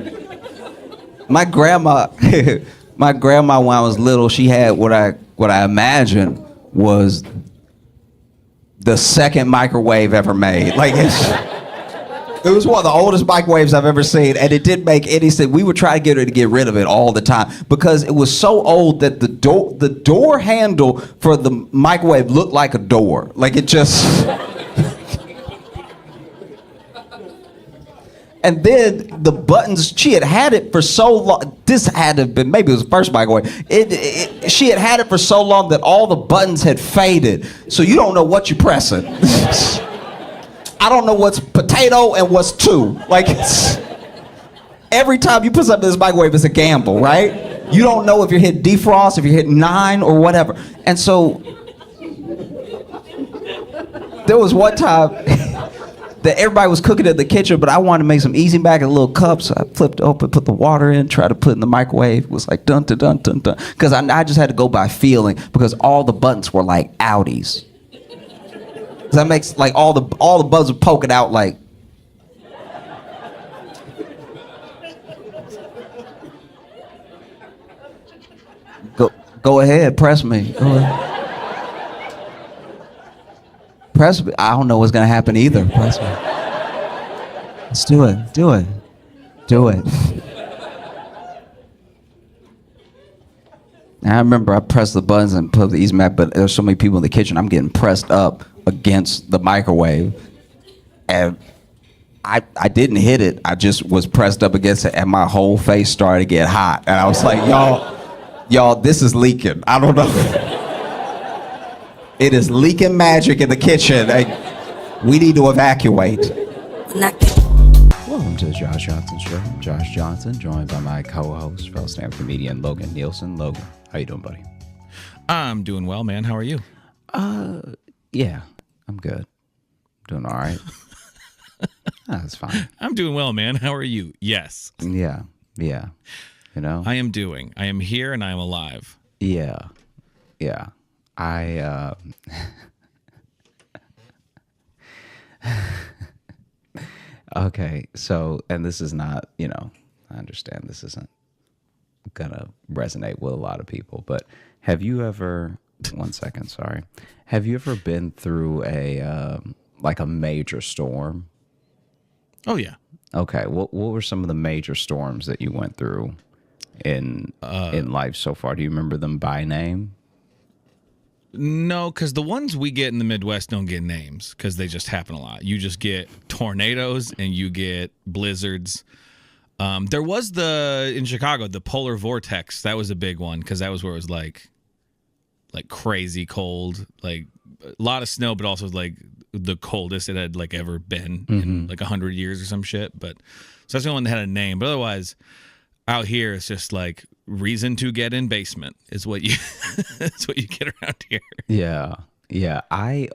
My grandma, when I was little, she had what I imagine was the second microwave ever made. Like it was one of the oldest microwaves I've ever seen, and it didn't make any sense. We would try to get her to get rid of it all the time because it was so old that the door handle for the microwave looked like a door. Like it just, And then the buttons, she had it for so long. This had to have been, maybe it was the first microwave. She had it for so long that all the buttons had faded. So you don't know what you're pressing. I don't know what's potato and what's two. Like, every time you put something in this microwave, it's a gamble, right? You don't know if you're hitting defrost, if you're hitting 9 or whatever. And so there was one time that everybody was cooking in the kitchen, but I wanted to make some easy mac in a little cup, so I flipped it open, put the water in, tried to put it in the microwave. It was like dun dun dun dun dun, because I just had to go by feeling, because all the buttons were like outies. Does that makes like all the buttons were poking out like. Go ahead, press me. Go ahead. Press me. I don't know what's gonna happen either. Press me. Let's do it. Do it. Do it. And I remember I pressed the buttons and put the easy mac, but there's so many people in the kitchen. I'm getting pressed up against the microwave, and I didn't hit it. I just was pressed up against it, and my whole face started to get hot. And I was like, y'all, this is leaking. I don't know. It is leaking magic in the kitchen. We need to evacuate. Welcome to the Josh Johnson Show. Josh Johnson, joined by my co-host, fellow stand-up comedian Logan Nielsen. Logan, how you doing, buddy? I'm doing well, man. How are you? Yeah, I'm good. Doing all right. That's fine. I'm doing well, man. How are you? Yes. Yeah. You know? I am here and I am alive. Yeah. Okay, so, and this is not, I understand this isn't gonna resonate with a lot of people, but have you ever, one second, sorry. Have you ever been through a major storm? Oh, yeah. Okay, what were some of the major storms that you went through in life so far? Do you remember them by name? No, because the ones we get in the Midwest don't get names because they just happen a lot. You just get tornadoes and you get blizzards. There was in Chicago, the polar vortex. That was a big one because that was where it was like crazy cold, like a lot of snow, but also like the coldest it had like ever been in like 100 years or some shit. But so that's the only one that had a name. But otherwise, out here it's just like reason to get in basement is what you that's what you get around here. Yeah.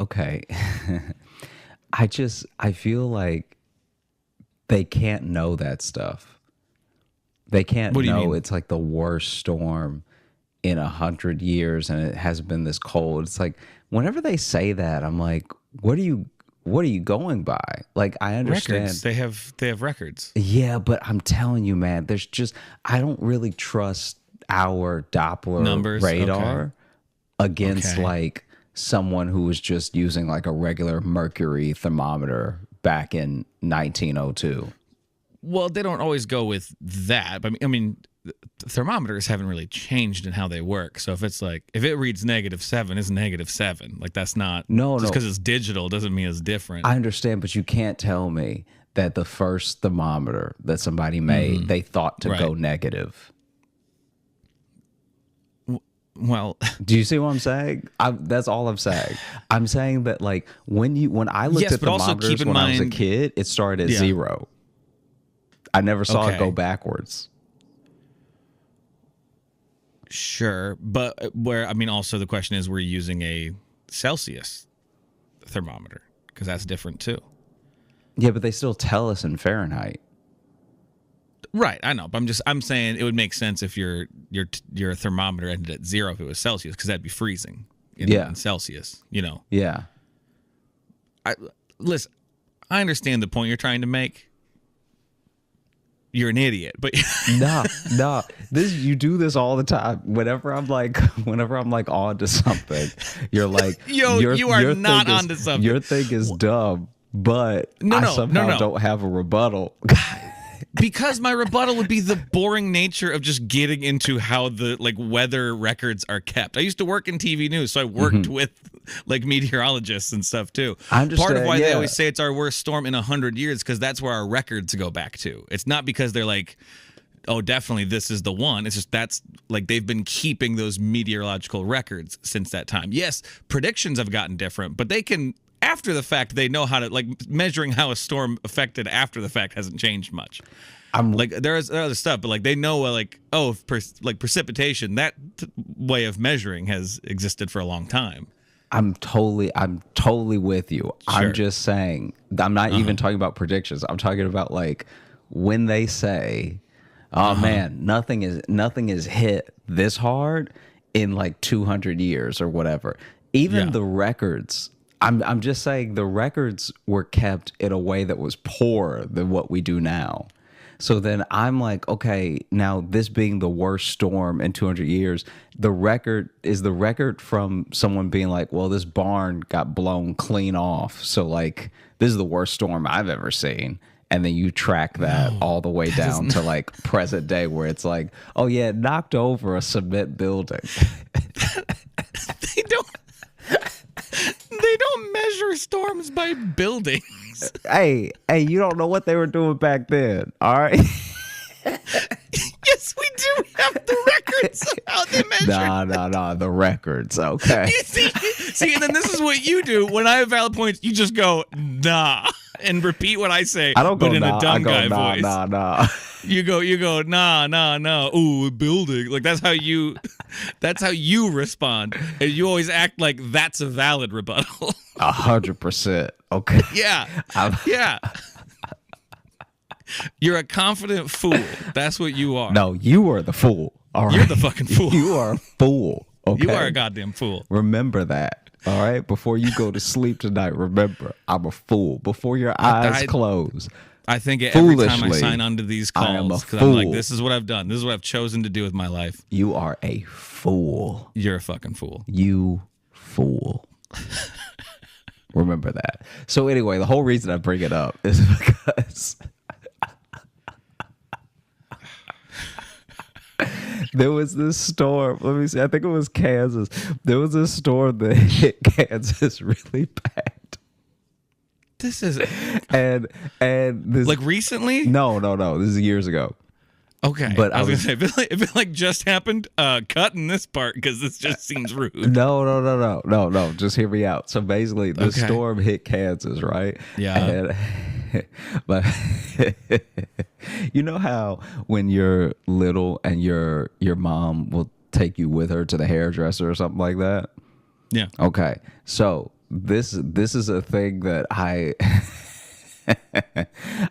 Okay. I feel like they can't know that stuff. They can't know it's like the worst storm in 100 years and it hasn't been this cold. It's like whenever they say that, I'm like, what are you going by? Like, I understand records. They have records. Yeah, but I'm telling you, man, I don't really trust our Doppler numbers radar against like someone who was just using like a regular mercury thermometer back in 1902. Well, they don't always go with that. But I mean, thermometers haven't really changed in how they work. So if it reads -7, it's -7. Like that's not just because it's digital doesn't mean it's different. I understand, but you can't tell me that the first thermometer that somebody made they thought to go negative. Well, do you see what I'm saying? That's all I'm saying. I'm saying that like when I looked at thermometers when I was a kid, it started at 0. I never saw it go backwards. Sure, but also the question is, we're using a Celsius thermometer because that's different too. Yeah, but they still tell us in Fahrenheit. Right, I know, but I'm saying it would make sense if your thermometer ended at 0 if it was Celsius, because that'd be freezing in Celsius, Yeah. Listen, I understand the point you're trying to make. You're an idiot, but no. You do this all the time. Whenever I'm like on to something, you're like, you are not onto something. Your thing is dumb, but I somehow don't have a rebuttal. because my rebuttal would be the boring nature of just getting into how the like weather records are kept. I used to work in TV news, so I worked with like meteorologists and stuff too. I'm just Part of saying, why they yeah. always say it's our worst storm in 100 years because that's where our records go back to. It's not because they're like, oh, definitely this is the one. It's just that's like they've been keeping those meteorological records since that time. Yes, predictions have gotten different, but they can, after the fact, they know how to, like, measuring how a storm affected after the fact hasn't changed much. Like there's other stuff, but like they know like, oh, like precipitation, that way of measuring has existed for a long time. I'm totally with you. Sure. I'm just saying, I'm not even talking about predictions. I'm talking about like when they say, oh man, nothing is hit this hard in like 200 years or whatever. Even the records, I'm just saying the records were kept in a way that was poorer than what we do now. So then I'm like, okay, now this being the worst storm in 200 years, the record from someone being like, well, this barn got blown clean off. So like, this is the worst storm I've ever seen. And then you track that all the way down to like present day where it's like, oh yeah, it knocked over a cement building. They don't measure storms by buildings. Hey, you don't know what they were doing back then, all right? Yes, we do have the records of how they measure. Nah, the records, okay. See, and then this is what you do. When I have valid points, you just go, nah, and repeat what I say, I don't go, but in nah, a dumb I go, guy nah, voice. nah. You go, nah. Ooh, building. Like that's how you respond. And you always act like that's a valid rebuttal. 100%. Okay. Yeah. Yeah. You're a confident fool. That's what you are. No, you are the fool. All right. You're the fucking fool. You are a fool. Okay. You are a goddamn fool. Remember that. All right. Before you go to sleep tonight, remember, I'm a fool. Before your eyes close. I think every time I Foolishly, sign on to these I am a calls, because I'm like, fool. this is what I've done. This is what I've chosen to do with my life. You are a fool. You're a fucking fool. You fool. Remember that. So anyway, the whole reason I bring it up is because there was this storm. Let me see. I think it was Kansas. There was a storm that hit Kansas really bad. This is And this like recently? No. This is years ago. Okay, But I was gonna say if it like just happened, cut in this part because this just seems rude. No. Just hear me out. So basically, the Okay. storm hit Kansas, right? Yeah. But you know how when you're little and your mom will take you with her to the hairdresser or something like that? Yeah. Okay. So this is a thing that I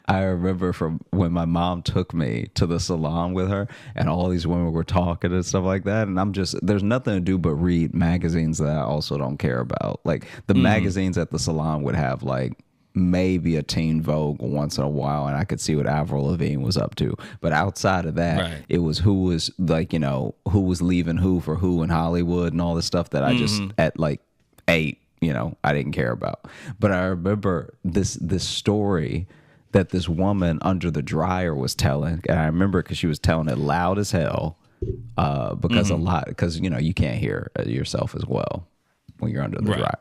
remember from when my mom took me to the salon with her and all these women were talking and stuff like that. And there's nothing to do but read magazines that I also don't care about. Like the magazines at the salon would have like maybe a Teen Vogue once in a while, and I could see what Avril Lavigne was up to. But outside of that, Right. it was who was like, who was leaving who for who in Hollywood and all this stuff that I just at like 8, I didn't care about. But I remember this story that this woman under the dryer was telling, and I remember because she was telling it loud as hell, because you can't hear yourself as well when you're under the Right. dryer.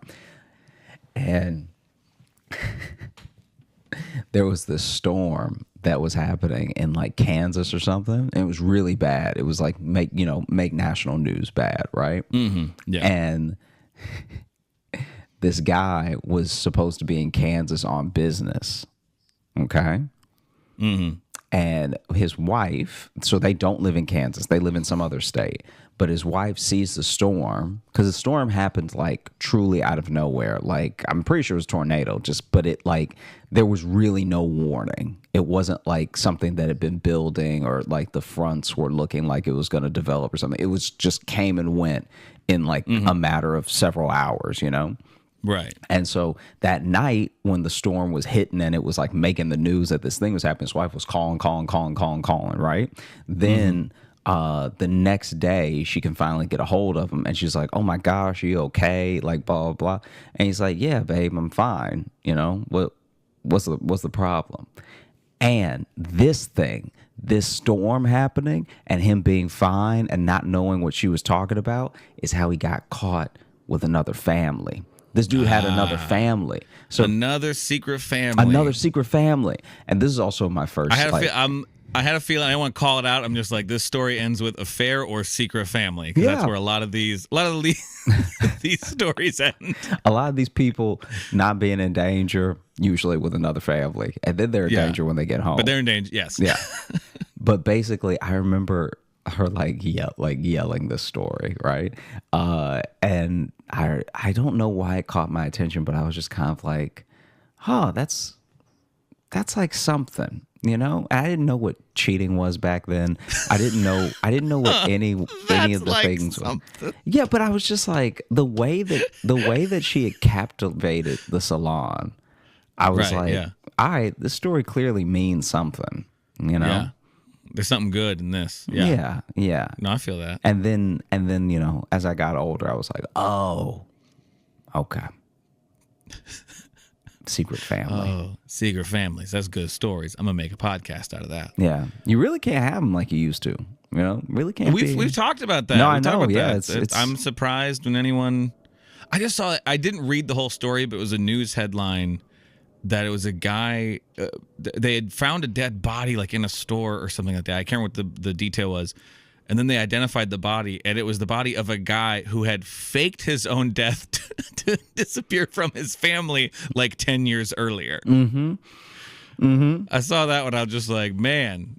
And there was this storm that was happening in like Kansas or something. And it was really bad. It was like make national news bad, right? Yeah. And this guy was supposed to be in Kansas on business. Okay. And his wife, so they don't live in Kansas, they live in some other state. But his wife sees the storm because the storm happened like truly out of nowhere. Like I'm pretty sure it was a tornado, but it like there was really no warning. It wasn't like something that had been building or like the fronts were looking like it was going to develop or something. It was just came and went in like a matter of several hours, Right. And so that night when the storm was hitting and it was like making the news that this thing was happening, his wife was calling, right? Then the next day she can finally get a hold of him and she's like, oh my gosh, are you okay? Like blah, blah, blah. And he's like, yeah, babe, I'm fine. What's the problem? And this storm happening and him being fine and not knowing what she was talking about is how he got caught with another family. This dude had another family. So Another secret family. another secret family. And this is also my first I had a feeling I don't want to call it out. I'm just like, this story ends with affair or secret family, because that's Yeah. where a lot of these these stories end. a lot of these people not being in danger, usually with another family. And then they're in Yeah. danger when they get home. But they're in danger. Yes. Yeah. But basically, I remember her yelling this story, right? And I don't know why it caught my attention, but I was just kind of like, that's like something, you know? I didn't know what cheating was back then. I didn't know what any of the like things were. something. Yeah, but I was just like, the way that she had captivated the salon, I was Right, like, yeah. all right, this story clearly means something, you know? Yeah. There's something good in this. Yeah. Yeah. No, I feel that. And then, you know, as I got older, I was like, oh, okay. Secret family. Oh, secret families. That's good stories. I'm gonna make a podcast out of that. Yeah. You really can't have them like you used to. You know, really can't. We've talked about that. No, I We've talked know, about yeah, that. it's- I'm surprised when anyone. I just saw it. I didn't read the whole story, but it was a news headline that it was a guy. They had found a dead body like in a store or something like that. I can't remember what the detail was. And then they identified the body, and it was the body of a guy who had faked his own death to disappear from his family like 10 years earlier. Mm-hmm. Mm-hmm. I saw that when I was just like, man,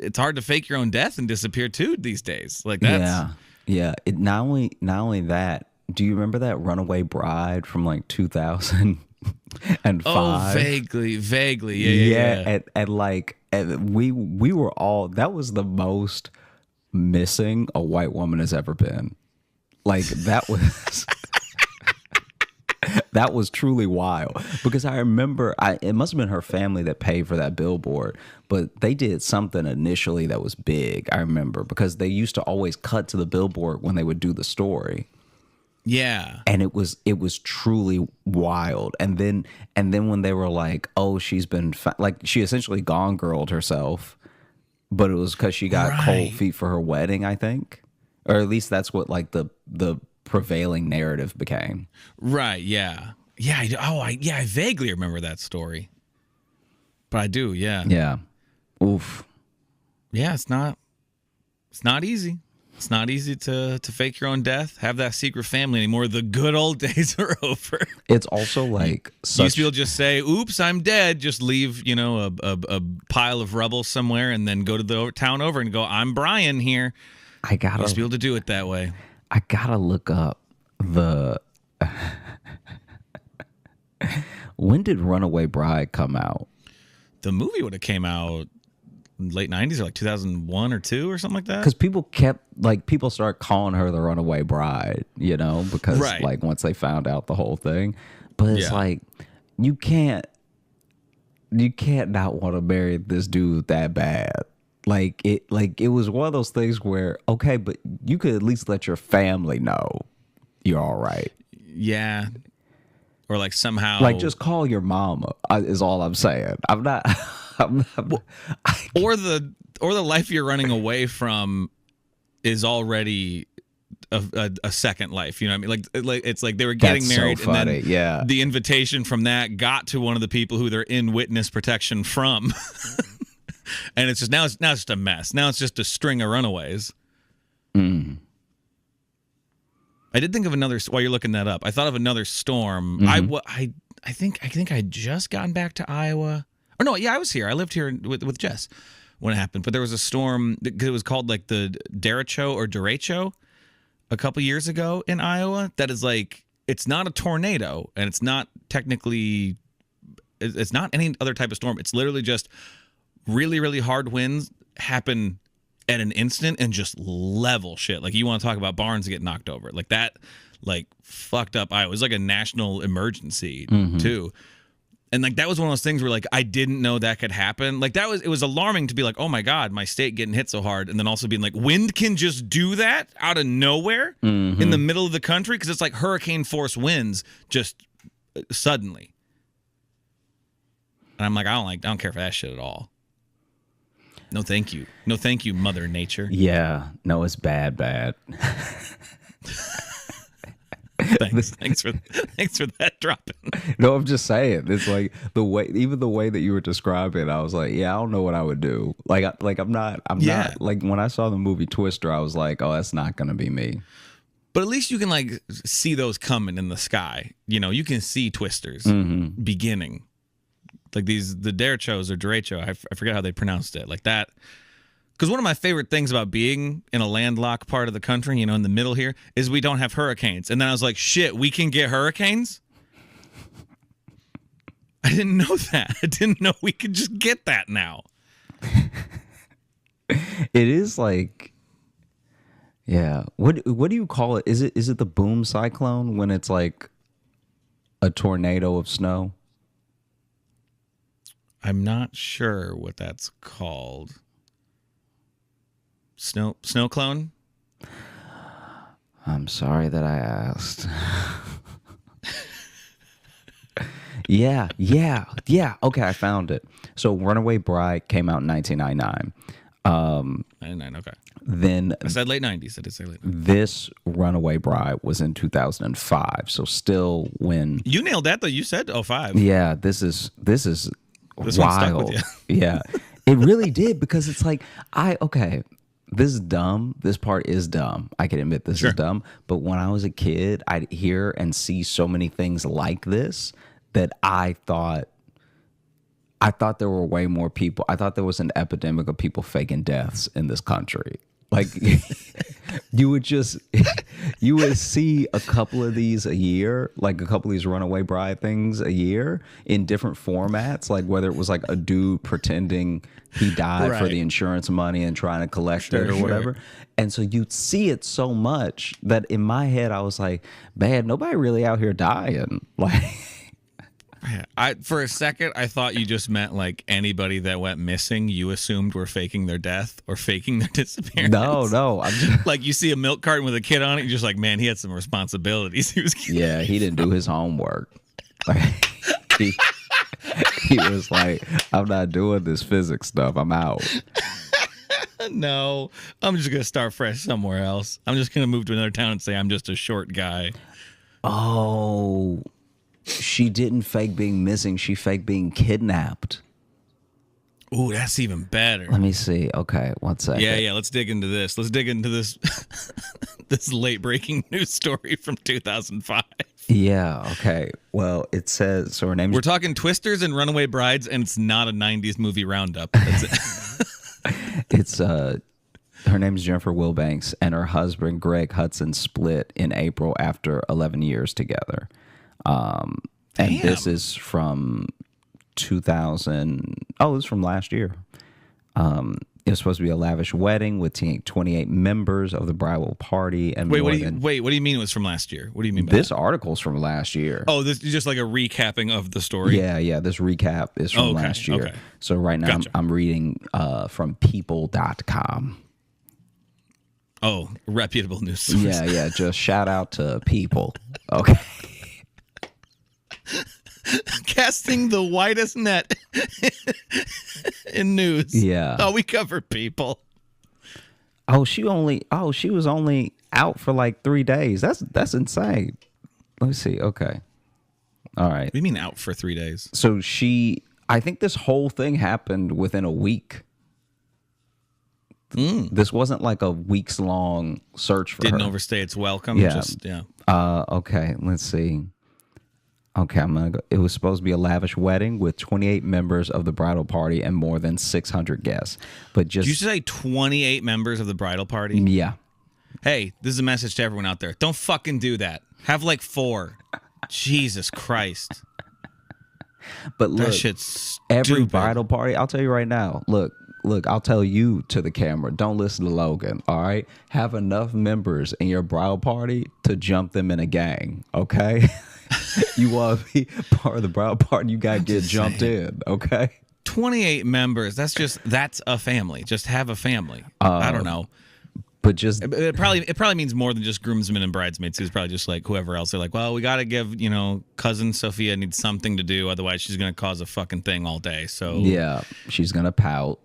it's hard to fake your own death and disappear too these days. Like that's Yeah. It not only that. Do you remember that Runaway Bride from like 2005? vaguely. Yeah. And we were all, that was the most missing a white woman has ever been. Like that was that was truly wild, because I remember it must have been her family that paid for that billboard, but they did something initially that was big. I remember because they used to always cut to the billboard when they would do the story. Yeah. And it was truly wild. And then when they were like, oh, she's been like, she essentially gone girled herself, but it was because she got cold feet for her wedding, I think, or at least that's what like the prevailing narrative became. Right. Yeah. Yeah. I vaguely remember that story, but I do. Yeah. Yeah. Oof. Yeah. It's not easy. It's not easy to fake your own death, have that secret family anymore. The good old days are over. It's also like You used to be able to just say, oops, I'm dead. Just leave, you know, a pile of rubble somewhere and then go to the town over and go, I'm Brian here. I gotta Used to be able to do it that way. I gotta look up the when did Runaway Bride come out? The movie would have came out late 90s or like 2001 or 2 or something like that. Because people started calling her the Runaway Bride, you know, because Right. like once they found out the whole thing. But it's Yeah. like you can't not want to marry this dude that bad. It was one of those things where, okay, but you could at least let your family know you're all right. Yeah. Or like somehow. Like just call your mama is all I'm saying. I'm not. or the life you're running away from is already a second life. You know what I mean? Like it's like they were getting That's so married, funny, and then yeah. the invitation from that got to one of the people who they're in witness protection from, and it's now it's just a mess. Now it's just a string of runaways. Mm. I did think of another while you're looking that up. I thought of another storm. Mm-hmm. I think I'd just gotten back to Iowa. Or no, yeah, I was here. I lived here with Jess when it happened. But there was a storm because it was called like the derecho a couple years ago in Iowa. That is like, it's not a tornado and it's not technically, it's not any other type of storm. It's literally just really, really hard winds happen at an instant and just level shit. Like you want to talk about barns get knocked over like that, like fucked up Iowa. It was like a national emergency too. And like that was one of those things where like I didn't know that could happen. Like it was alarming to be like, oh my God, my state getting hit so hard. And then also being like, wind can just do that out of nowhere in the middle of the country, because it's like hurricane force winds just suddenly. And I'm like, I don't care for that shit at all. No, thank you. No, thank you, Mother Nature. Yeah, no, it's bad. Thanks for that dropping. No, I'm just saying. It's like the way that you were describing, I was like, yeah, I don't know what I would do. I'm not like when I saw the movie Twister, I was like, oh, that's not gonna be me. But at least you can like see those coming in the sky. You know, you can see twisters beginning. Like the derechos or derecho, I forget how they pronounced it. Like that. Because one of my favorite things about being in a landlocked part of the country, you know, in the middle here, is we don't have hurricanes. And then I was like, shit, we can get hurricanes? I didn't know that. I didn't know we could just get that now. It is like, yeah. What do you call it? Is it the boom cyclone when it's like a tornado of snow? I'm not sure what that's called. Snow clone? I'm sorry that I asked. Yeah. Okay, I found it. So Runaway Bride came out in 1999. 99, okay. Then I said late 90s. I did say late 90s. This Runaway Bride was in 2005. So still when... You nailed that, though. You said 05. Yeah, this is This one stuck wild. with you. Yeah, it really did, because it's like, this is dumb. This part is dumb. I can admit this is dumb. But when I was a kid, I'd hear and see so many things like this that I thought there were way more people. I thought there was an epidemic of people faking deaths in this country. Like you would see a couple of these a year, like a couple of these Runaway Bride things a year in different formats, like whether it was like a dude pretending he died for the insurance money and trying to collect it or whatever. And so you'd see it so much that in my head I was like, man, nobody really out here dying. Like For a second, I thought you just meant like anybody that went missing, you assumed were faking their death or faking their disappearance. No. I'm just... Like you see a milk carton with a kid on it, you're just like, man, he had some responsibilities. He didn't do his homework. Like, he was like, I'm not doing this physics stuff. I'm out. No, I'm just going to start fresh somewhere else. I'm just going to move to another town and say I'm just a short guy. Oh, she didn't fake being missing. She faked being kidnapped. Ooh, that's even better. Let me see. Okay, 1 second. Yeah. Let's dig into this. This late breaking news story from 2005. Yeah. Okay. Well, it says so. Her name. We're talking Twisters and Runaway Brides, and it's not a '90s movie roundup. That's it. It's her name's Jennifer Wilbanks, and her husband Greg Hudson split in April after 11 years together. And this is from 2000. Oh, this is from last year. It was supposed to be a lavish wedding with 28 members of the bridal party. And what do you mean it was from last year? What do you mean by this that? article's from last year? Oh, this is just like a recapping of the story. Yeah. This recap is from last year. Okay. So right now I'm reading from people.com. Oh, reputable news source. Yeah. Just shout out to People. Okay. Casting the widest net in news. Yeah. Oh, we cover People. She was only out for like 3 days. That's insane. Let me see. Okay. All right. What do you mean out for 3 days? So I think this whole thing happened within a week. This wasn't like a weeks long search for her. Didn't overstay its welcome. Yeah. Okay, let's see. Okay, I'm gonna go. It was supposed to be a lavish wedding with 28 members of the bridal party and more than 600 guests. But just... Did you say 28 members of the bridal party? Yeah. Hey, this is a message to everyone out there. Don't fucking do that. Have like 4. Jesus Christ. But look, that shit's every stupid. bridal party, I'll tell you right now, look, I'll tell you to the camera, don't listen to Logan, all right? Have enough members in your bridal party to jump them in a gang, okay? You want to be part of the bridal party, you got to get jumped in, okay? 28 members, that's a family. Just have a family. I don't know. But just It probably means more than just groomsmen and bridesmaids. It's probably just like whoever else. They're like, well, we got to give, cousin Sophia needs something to do. Otherwise, she's going to cause a fucking thing all day. So yeah, she's gonna pout.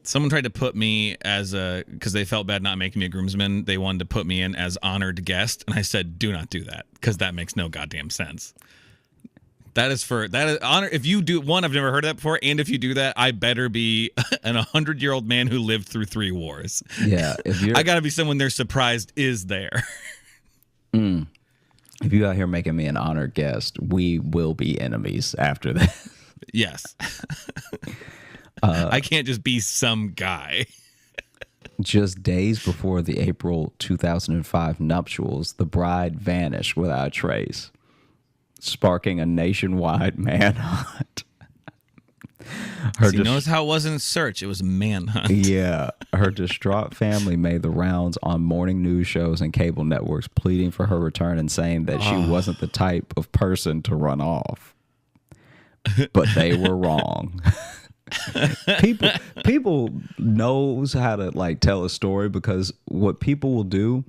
someone tried to put me because they felt bad not making me a groomsman. They wanted to put me in as honored guest. And I said, do not do that because that makes no goddamn sense. That is honor. If you do one, I've never heard of that before. And if you do that, I better be an 100-year-old man who lived through 3 wars. Yeah, I got to be someone they're surprised is there. If you out here making me an honored guest, we will be enemies after that. Yes. I can't just be some guy. Just days before the April 2005 nuptials, the bride vanished without a trace, sparking a nationwide manhunt. Notice how it wasn't search, it was manhunt. Yeah. Her distraught family made the rounds on morning news shows and cable networks, pleading for her return and saying that she wasn't the type of person to run off. But they were wrong. People knows how to like tell a story, because what people will do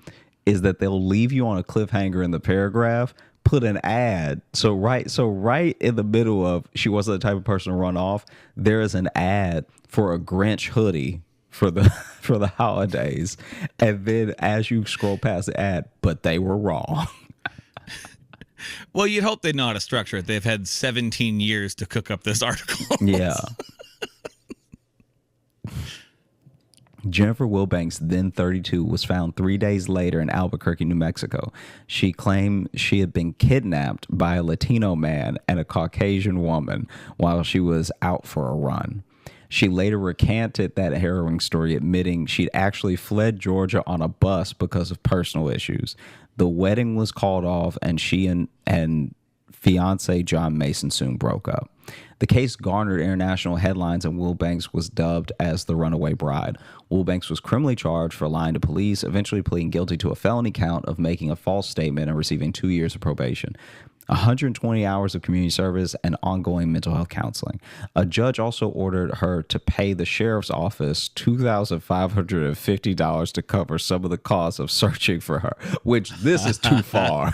is that they'll leave you on a cliffhanger in the paragraph, put an ad. So right in the middle of she wasn't the type of person to run off, there is an ad for a Grinch hoodie for the holidays. And then as you scroll past the ad, but they were wrong. Well, you'd hope they know how to structure it. They've had 17 years to cook up this article. Yeah. Jennifer Wilbanks, then 32, was found 3 days later in Albuquerque, New Mexico. She claimed she had been kidnapped by a Latino man and a Caucasian woman while she was out for a run. She later recanted that harrowing story, admitting she'd actually fled Georgia on a bus because of personal issues. The wedding was called off, and she and fiance John Mason soon broke up. The case garnered international headlines, and Wilbanks was dubbed as the runaway bride. Wilbanks was criminally charged for lying to police, eventually pleading guilty to a felony count of making a false statement and receiving 2 years of probation, 120 hours of community service, and ongoing mental health counseling. A judge also ordered her to pay the sheriff's office $2,550 to cover some of the costs of searching for her, which this is too far.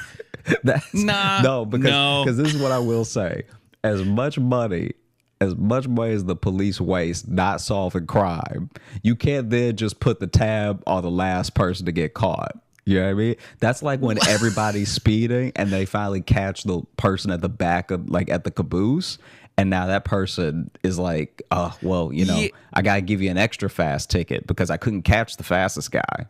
Because this is what I will say. As much money as the police waste not solving crime, you can't then just put the tab on the last person to get caught. You know what I mean? That's like when everybody's speeding and they finally catch the person at the back of, like, at the caboose. And now that person is like, oh, well, I got to give you an extra fast ticket because I couldn't catch the fastest guy.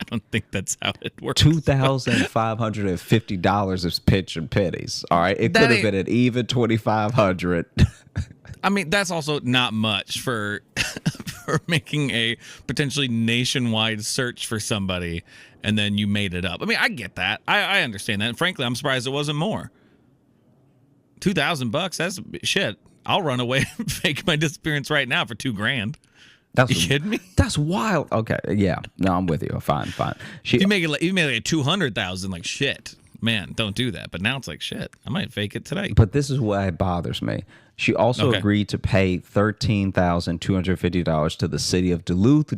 I don't think that's how it works. $2,550 is pitch and pennies. All right. It could have been an even $2,500. I mean, that's also not much for making a potentially nationwide search for somebody, and then you made it up. I mean, I get that. I understand that. And frankly, I'm surprised it wasn't more. $2,000, that's shit. I'll run away and fake my disappearance right now for $2,000. You kidding me? That's wild. Okay, yeah. No, I'm with you. Fine. You made it like $200,000, like shit. Man, don't do that. But now it's like shit. I might fake it today. But this is why it bothers me. She also agreed to pay $13,250 to the city of Duluth,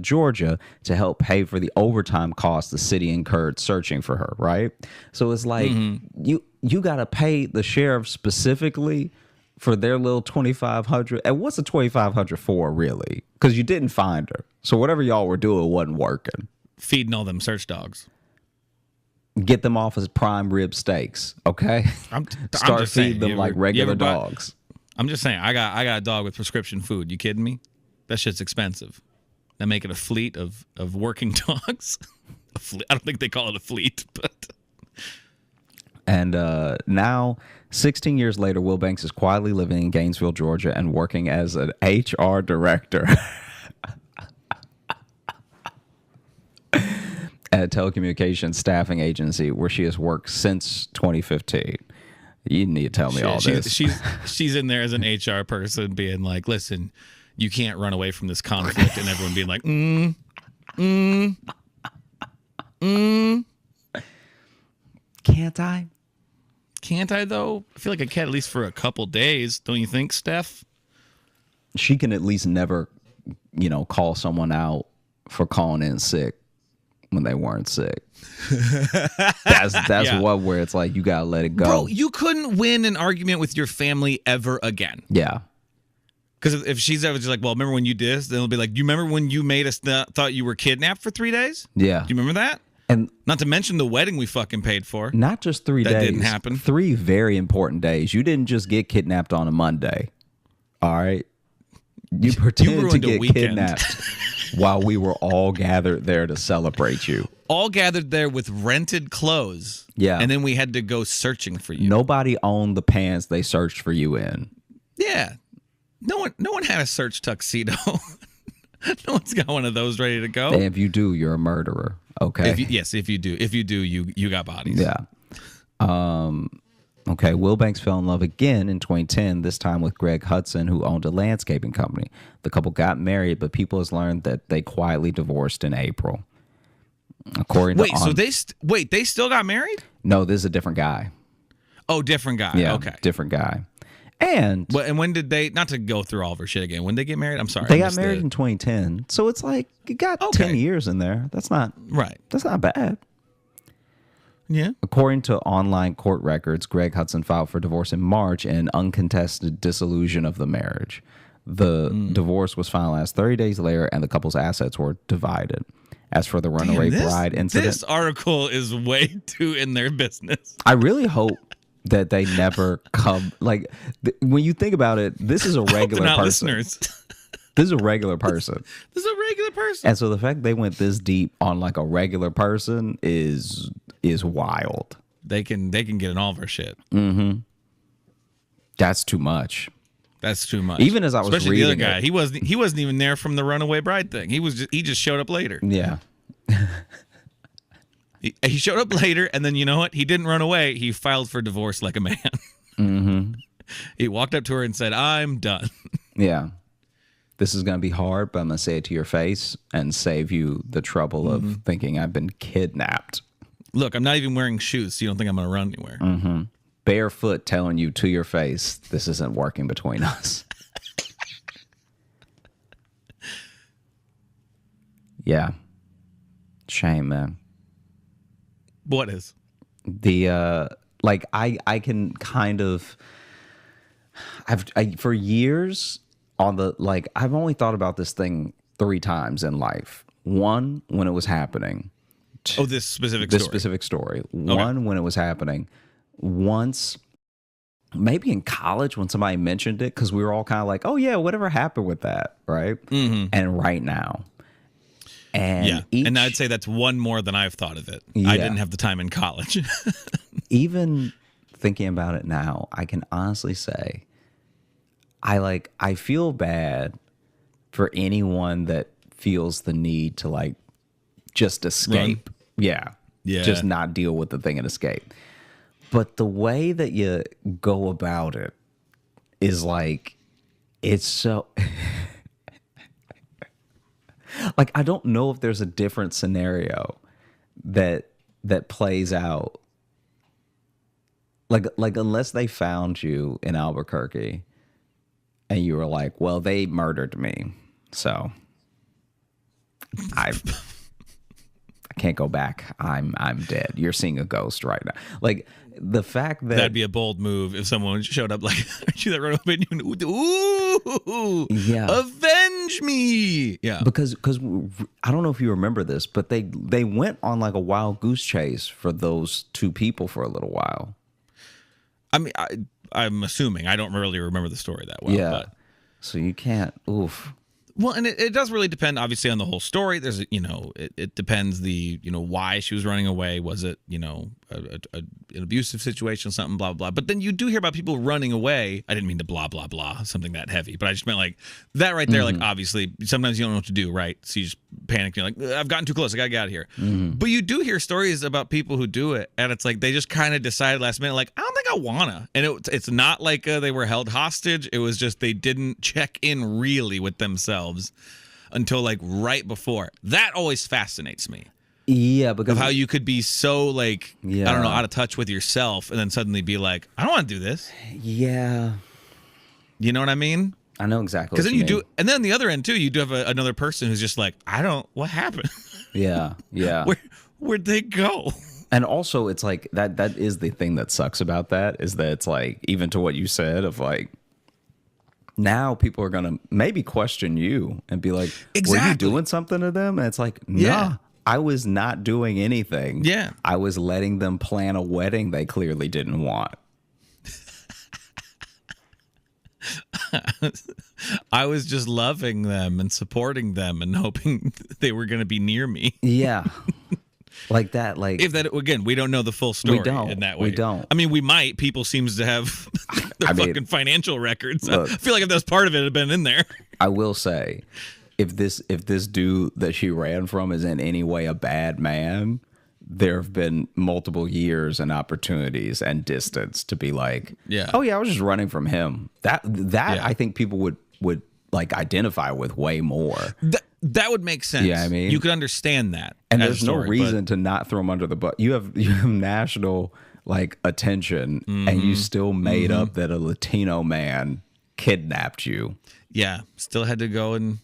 Georgia, to help pay for the overtime costs the city incurred searching for her. Right. So it's like you got to pay the sheriff specifically for their little $2,500. And what's the $2,500 for, really? Because you didn't find her. So whatever y'all were doing wasn't working. Feeding all them search dogs. Get them off as prime rib steaks, okay? Start feeding them like regular dogs. I'm just saying, I got a dog with prescription food. You kidding me? That shit's expensive. They make it a fleet of working dogs. I don't think they call it a fleet, but. And now, 16 years later, Wilbanks is quietly living in Gainesville, Georgia, and working as an HR director at a telecommunications staffing agency where she has worked since 2015. You need to tell me all this. She's in there as an HR person being like, listen, you can't run away from this conflict, and everyone being like, Can't I? Can't I, though? I feel like I can at least for a couple days. Don't you think, Steph? She can at least never call someone out for calling in sick when they weren't sick. That's Yeah. what where it's like you gotta let it go. Bro, you couldn't win an argument with your family ever again. Yeah. Because if she's ever just like, well, remember when you did this? Then it'll be like, do you remember when you made us thought you were kidnapped for 3 days? Yeah. Do you remember that? And Not to mention the wedding we fucking paid for. not just 3 days. That didn't happen. 3 very important days. You didn't just get kidnapped on a Monday. All right. You pretended to ruined a get weekend. kidnapped while we were all gathered there to celebrate you. All gathered there with rented clothes. Yeah. And then we had to go searching for you. Nobody owned the pants they searched for you in. Yeah. No one had a search tuxedo. No one's got one of those ready to go. And if you do, you're a murderer. Okay. If you do, you got bodies. Yeah. Okay. Will Banks fell in love again in 2010, this time with Greg Hudson, who owned a landscaping company. The couple got married, but people has learned that they quietly divorced in April. According to they still got married? No, this is a different guy. Oh, different guy. Yeah, Okay. different guy. And And when did they, not to go through all of her shit again, when they get married? I'm sorry. they I got missed married it. in 2010, so it's like you got Okay. 10 years in there. That's not Right. bad. Yeah. According to online court records, Greg Hudson filed for divorce in March and uncontested dissolution of the marriage. The divorce was finalized 30 days later, and the couple's assets were divided. As for the runaway bride incident, This article is way too in their business. I really hope that they never come. Like, when you think about it, this is a regular They're not person. listeners. This is a regular person. This is a regular person. And so the fact they went this deep on like a regular person is wild. They can get in all of our shit. That's too much. That's too much. Even as I was Especially the other reading guy, it. he wasn't even there from the runaway bride thing. He just showed up later. Yeah. He showed up later, and then you know what? He didn't run away. He filed for divorce like a man. Mm-hmm. He walked up to her and said, "I'm done." Yeah. This is going to be hard, but I'm going to say it to your face and save you the trouble of thinking I've been kidnapped. Look, I'm not even wearing shoes, so you don't think I'm going to run anywhere. Barefoot telling you to your face, this isn't working between us. Yeah. Shame, man. What is? The I can kind of for years on the I've only thought about this thing 3 times in life. One, when it was happening. Oh, this specific This story. specific story. One, when it was happening. Once, maybe in college when somebody mentioned it, because we were all kind of like, oh yeah, whatever happened with that, right? Mm-hmm. And right now. And yeah, and I'd say that's one more than I've thought of it. Yeah. I didn't have the time in college. Even thinking about it now, I can honestly say I feel bad for anyone that feels the need to just escape. Yeah. Just not deal with the thing and escape. But the way that you go about it is it's so I don't know if there's a different scenario that plays out. Unless they found you in Albuquerque and you were like, well, they murdered me, so I can't go back. I'm dead. You're seeing a ghost right now. The fact that That'd be a bold move if someone showed up aren't you that run up and you ooh, yeah, avenge me. Yeah. Because I don't know if you remember this, but they went on a wild goose chase for those 2 people for a little while. I mean, I'm assuming. I don't really remember the story that well. Yeah. But. So you can't. Oof. Well, and it does really depend, obviously, on the whole story. There's, it depends why she was running away. Was it, an abusive situation, something, blah, blah. But then you do hear about people running away. I didn't mean to blah, blah, blah, something that heavy. But I just meant that right there, obviously, sometimes you don't know what to do, right? So you just panic. You're like, I've gotten too close. I got to get out of here. But you do hear stories about people who do it. And it's they just kind of decided last minute, I don't think I want to. And it's not they were held hostage. It was just they didn't check in really with themselves until right before. That always fascinates me. Yeah, because Of how you could be so I don't know, out of touch with yourself and then suddenly be I don't want to do this. Yeah. You know what I mean? I know exactly. Because What then you mean. do, and then on the other end too, you do have another person who's just like, what happened? Yeah, yeah. Where'd they go? And also, it's like that is the thing that sucks about that, is that it's like, even to what you said of like, now people are gonna maybe question you and be like, were you Exactly. doing something to them? And it's like, nah, Yeah. I was not doing anything. Yeah. I was letting them plan a wedding they clearly didn't want. I was just loving them and supporting them and hoping they were going to be near me. Yeah. Like that, like, If that, again, we don't know the full story don't. in that way. We don't. I mean, we might. People seems to have their fucking financial records. Look, I feel like if that was part of it, it'd been in there. I will say, if this dude that she ran from is in any way a bad man, there have been multiple years and opportunities and distance to be like, Yeah. oh yeah, I was just running from him. That Yeah. I think people would like identify with way more. That would make sense. Yeah, I mean, you could understand that. And as there's a story, no reason to not throw him under the bus. You have national like attention, and you still made up that a Latino man kidnapped you. Yeah, still had to go and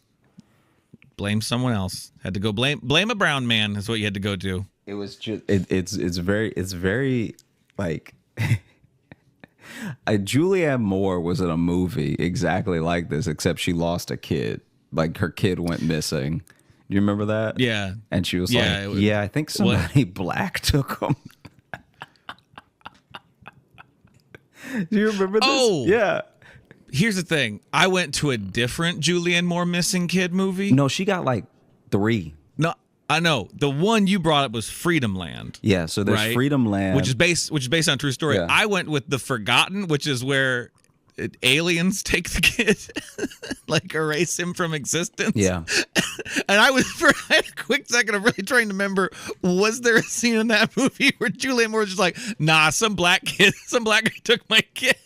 blame someone else. Had to go blame a brown man is what you had to go do. It was just it's very like Julianne Moore was in a movie exactly like this, except she lost a kid. Like her kid went missing. Do you remember that? Yeah. And she was Yeah, like, "Yeah, I think somebody black took him." Do you remember this? Oh. Yeah. Here's the thing. I went to a different Julianne Moore missing kid movie. No, she got like 3. No, I know. The one you brought up was Freedom Land. Yeah, so there's right? Freedom Land, which is based on a true story. Yeah. I went with The Forgotten, which is where aliens take the kid, like erase him from existence. Yeah. And I had a quick second of really trying to remember, was there a scene in that movie where Julianne Moore was just like, nah, some black guy took my kid.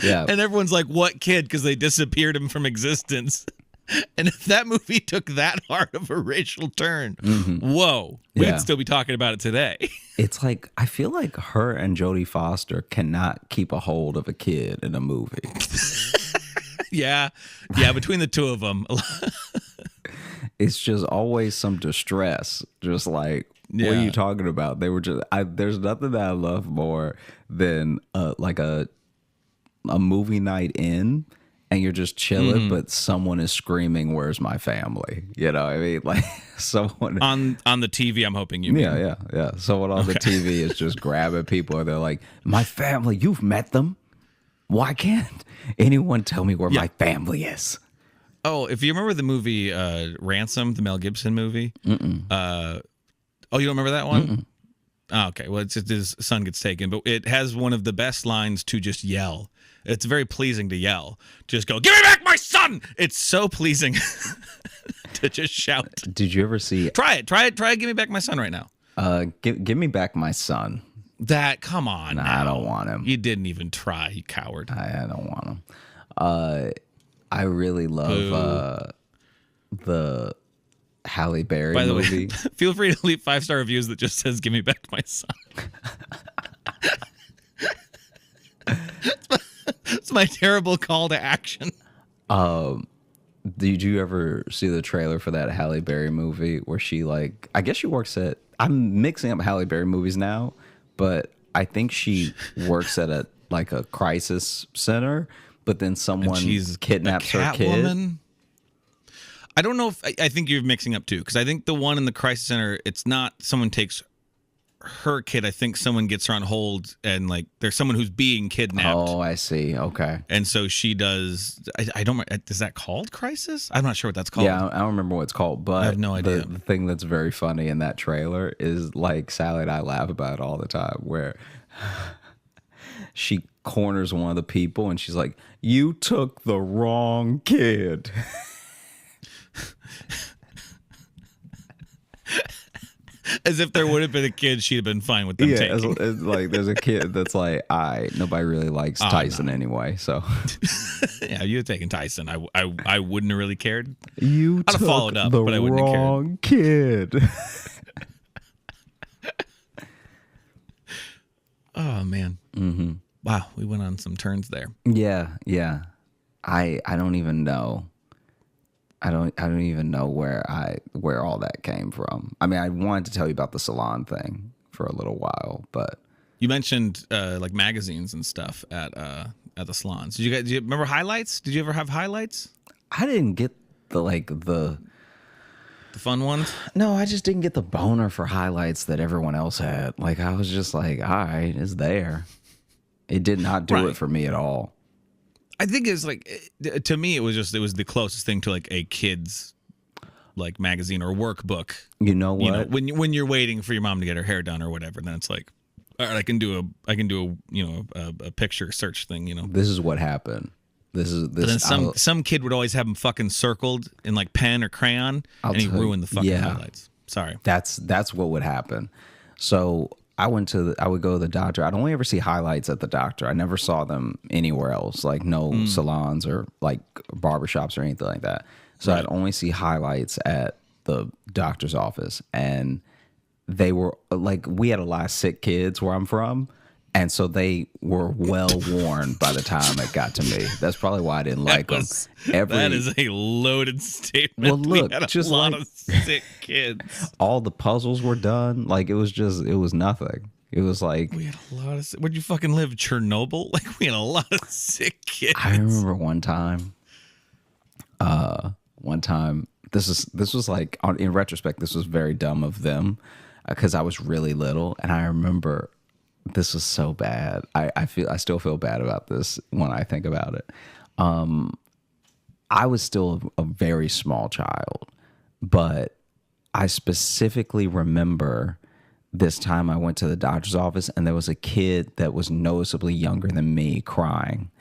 Yeah. And everyone's like, what kid? Because they disappeared him from existence. And if that movie took that hard of a racial turn, whoa, Yeah. we'd still be talking about it today. It's like, I feel like her and Jodie Foster cannot keep a hold of a kid in a movie. Yeah, between the two of them. It's just always some distress. Just like, what are Yeah. you talking about? They were just, there's nothing that I love more than like a movie night in, and you're just chilling, but someone is screaming, "Where's my family?" You know what I mean? Like someone on the TV, I'm hoping you mean. Yeah. Someone on the TV is just grabbing people, and they're like, "My family, you've met them. Why can't anyone tell me where my family is?" Oh, if you remember the movie Ransom, the Mel Gibson movie. Oh, you don't remember that one? Oh, okay. Well, it's just his son gets taken, but it has one of the best lines to just yell. It's very pleasing to yell. Just go, "Give me back my son!" It's so pleasing to just shout. Did you ever see? Try it. Give me back my son right now. Give me back my son. Come on. Nah, now. I don't want him. You didn't even try, you coward. I don't want him. I really love the Halle Berry By the movie. way, feel free to leave 5-star reviews that just says, "Give me back my son." It's my terrible call to action. Did you ever see the trailer for that Halle Berry movie where she like, I guess she works at, I'm mixing up Halle Berry movies now, but I think she works at a crisis center, but then someone She's kidnaps a her kid. Catwoman? I don't know if I think you're mixing up too, because I think the one in the crisis center, it's not someone takes her kid. I think someone gets her on hold, and like there's someone who's being kidnapped. Oh, I see. Okay. And so she does. I don't. Is that called Crisis? I'm not sure what that's called. Yeah, I don't remember what it's called, but I have no idea. The thing that's very funny in that trailer is like Sally and I laugh about it all the time, where she corners one of the people and she's like, "You took the wrong kid." As if there would have been a kid, she'd have been fine with them taking. It's like there's a kid that's like, nobody really likes Tyson anyway, so Yeah, you had taken Tyson. I wouldn't have really cared. you I'd have took followed up, the but I wouldn't have cared. wrong kid. Oh man. Mm-hmm. Wow, we went on some turns there. Yeah. I don't even know. I don't even know where all that came from. I mean, I wanted to tell you about the salon thing for a little while, but You mentioned like magazines and stuff at the salons. Did you remember highlights? Did you ever have highlights? I didn't get the The fun ones? no, I just didn't get the boner for highlights that everyone else had. Like I was just like, all right, it's there. It did not do Right. it for me at all. I think it's like to me it was the closest thing to like a kid's like magazine or workbook. You know what? You know, when you're waiting for your mom to get her hair done or whatever, then it's like, all right, I can do a picture search thing, you know. This is what happened. This. But then some kid would always have them fucking circled in like pen or crayon, and he tell you- ruined the fucking yeah. highlights. Sorry. That's what would happen. So I would go to the doctor. I'd only ever see highlights at the doctor. I never saw them anywhere else, like no salons or like barbershops or anything like that. So I'd only see highlights at the doctor's office. And they were like, we had a lot of sick kids where I'm from. And so they were well worn by the time it got to me. That's probably why I didn't like them. That is a loaded statement. Well, look, we had just a lot like- of sick kids. All the puzzles were done. Like it was nothing. It was like, We had a lot of. Where'd you fucking live? Chernobyl? Like we had a lot of sick kids. I remember one time. This was like in retrospect, this was very dumb of them because I was really little, and I remember this was so bad. I still feel bad about this when I think about it. I was still a very small child, but I specifically remember this time I went to the doctor's office and there was a kid that was noticeably younger than me crying.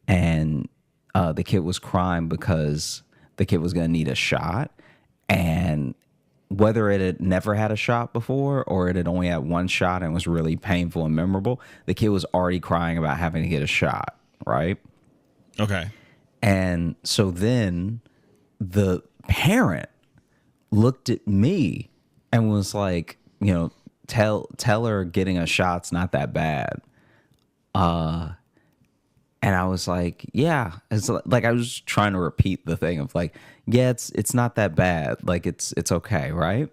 And the kid was crying because the kid was going to need a shot. And whether it had never had a shot before or it had only had one shot and was really painful and memorable, the kid was already crying about having to get a shot, right? Okay. And so then the parent looked at me and was like, you know, tell her getting a shot's not that bad. And I was like, yeah. It's like I was trying to repeat the thing of like, yeah, it's not that bad. Like it's okay, right?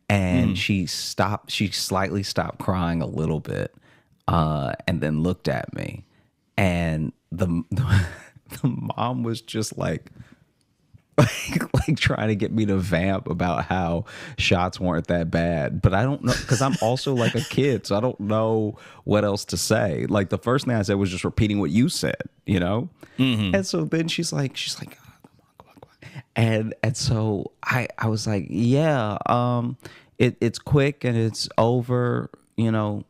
And she slightly stopped crying a little bit, and then looked at me. And the mom was just like trying to get me to vamp about how shots weren't that bad. But I don't know, because I'm also like a kid, so I don't know what else to say. Like the first thing I said was just repeating what you said, you know? And so then she's like, oh, come on. And so I was like, yeah, it's quick and it's over, you know,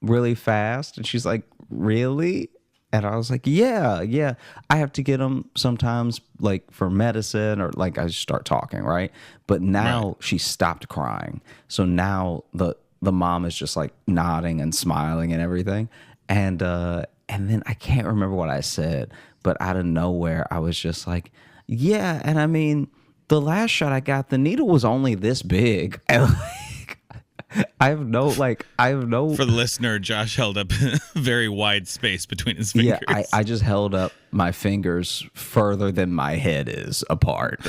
really fast. And she's like, really? And I was like, yeah. I have to get them sometimes like for medicine or like I just start talking, right? But now she stopped crying. So now the mom is just like nodding and smiling and everything. And then I can't remember what I said, but out of nowhere, I was just like, yeah. And I mean, the last shot I got, the needle was only this big. And like, I have no. For the listener, Josh held up a very wide space between his fingers. Yeah, I just held up my fingers further than my head is apart.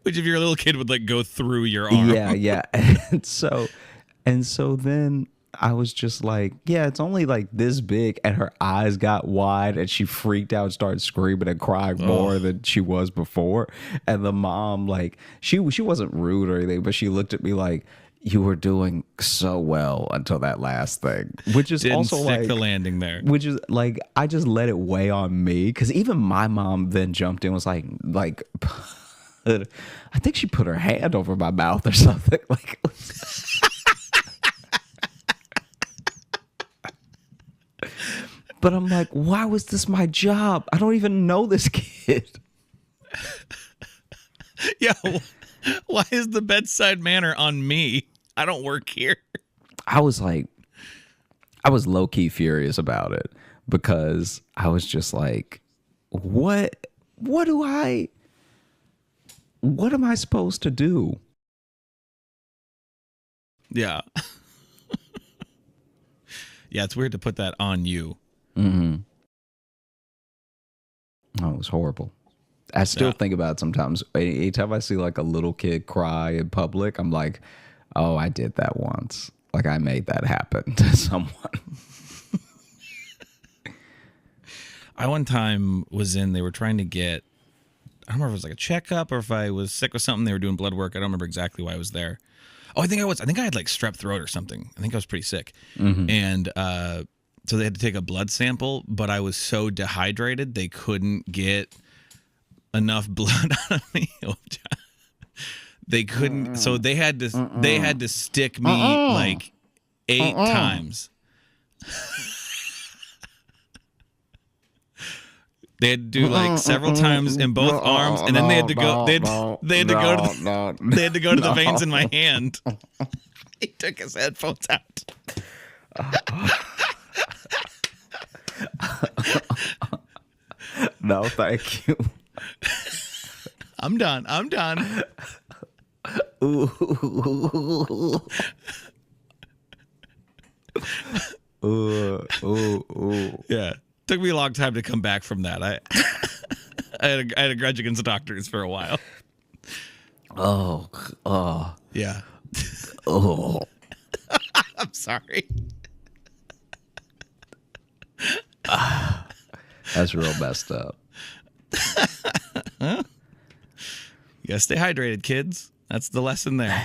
Which if you're a little kid would like go through your arm. Yeah. And so then I was just like, yeah, it's only like this big. And her eyes got wide and she freaked out and started screaming and crying more than she was before. And the mom, like, she wasn't rude or anything, but she looked at me like, you were doing so well until that last thing, which is Didn't also stick like the landing there. which is like, I just let it weigh on me. Cause even my mom then jumped in, was like, I think she put her hand over my mouth or something. Like, but I'm like, why was this my job? I don't even know this kid. Yeah. Why is the bedside manner on me? I don't work here. I was low key furious about it because I was just like, what am I supposed to do? Yeah. Yeah, it's weird to put that on you. Oh, it was horrible. I still think about it sometimes. Anytime I see like a little kid cry in public, I'm like, oh, I did that once. Like I made that happen to someone. I one time was they were trying to get, I don't remember if it was like a checkup or if I was sick with something. They were doing blood work. I don't remember exactly why I was there. Oh, I think I had like strep throat or something. I think I was pretty sick. And so they had to take a blood sample, but I was so dehydrated they couldn't get enough blood out of me. They couldn't, so they had to stick me like 8 times. They had to do like several times in both arms, and then they had to go. They had to go to the veins in my hand. He took his headphones out. No, thank you. I'm done. Ooh. Ooh. Yeah, took me a long time to come back from that. I had a grudge against the doctors for a while. Oh. Yeah. Oh. I'm sorry. That's real messed up. You gotta stay hydrated, kids. That's the lesson there.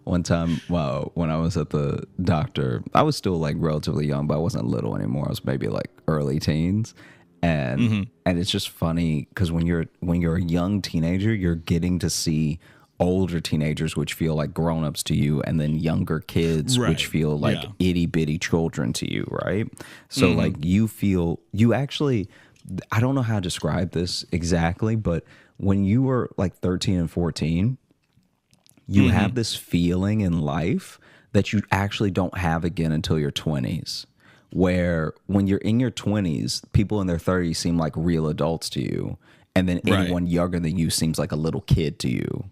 One time, when I was at the doctor, I was still like relatively young, but I wasn't little anymore. I was maybe like early teens, and it's just funny because when you're a young teenager, you're getting to see older teenagers which feel like grown-ups to you, and then younger kids which feel like itty-bitty children to you, right? So like you actually, I don't know how to describe this exactly, but when you were like 13 and 14, you have this feeling in life that you actually don't have again until your 20s, where when you're in your 20s, people in their 30s seem like real adults to you, and then anyone younger than you seems like a little kid to you.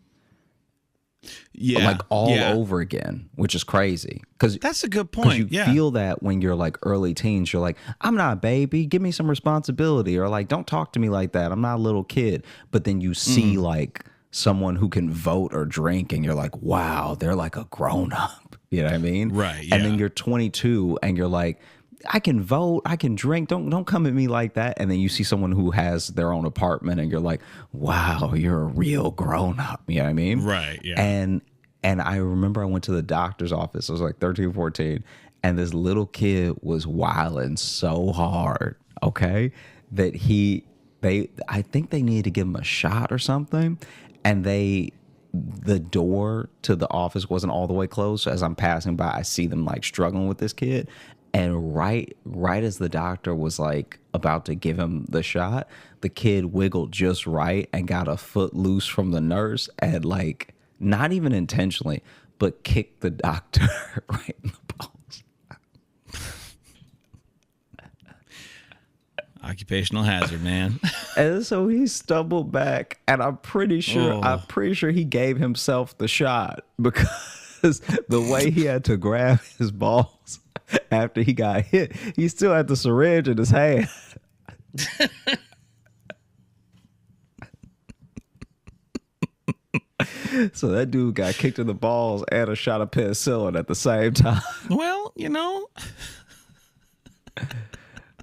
Yeah, like all over again, which is crazy. Because that's a good point. You feel that when you're like early teens, you're like, I'm not a baby, give me some responsibility, or like, don't talk to me like that, I'm not a little kid. But then you see like someone who can vote or drink, and you're like, wow, they're like a grown up. You know what I mean? Right. Yeah. And then you're 22, and you're like, I can vote, I can drink. Don't come at me like that. And then you see someone who has their own apartment, and you're like, wow, you're a real grown up. You know what I mean? Right. Yeah. And I remember I went to the doctor's office. I was like 13, 14, and this little kid was wilding so hard. Okay, that I think they needed to give him a shot or something, and the door to the office wasn't all the way closed. So as I'm passing by, I see them like struggling with this kid. And right as the doctor was like about to give him the shot, the kid wiggled just right and got a foot loose from the nurse, and like not even intentionally, but kicked the doctor right in the balls. Occupational hazard, man. And so he stumbled back, and I'm pretty sure he gave himself the shot, because the way he had to grab his balls after he got hit, he still had the syringe in his hand. So that dude got kicked in the balls and a shot of penicillin at the same time. Well, you know.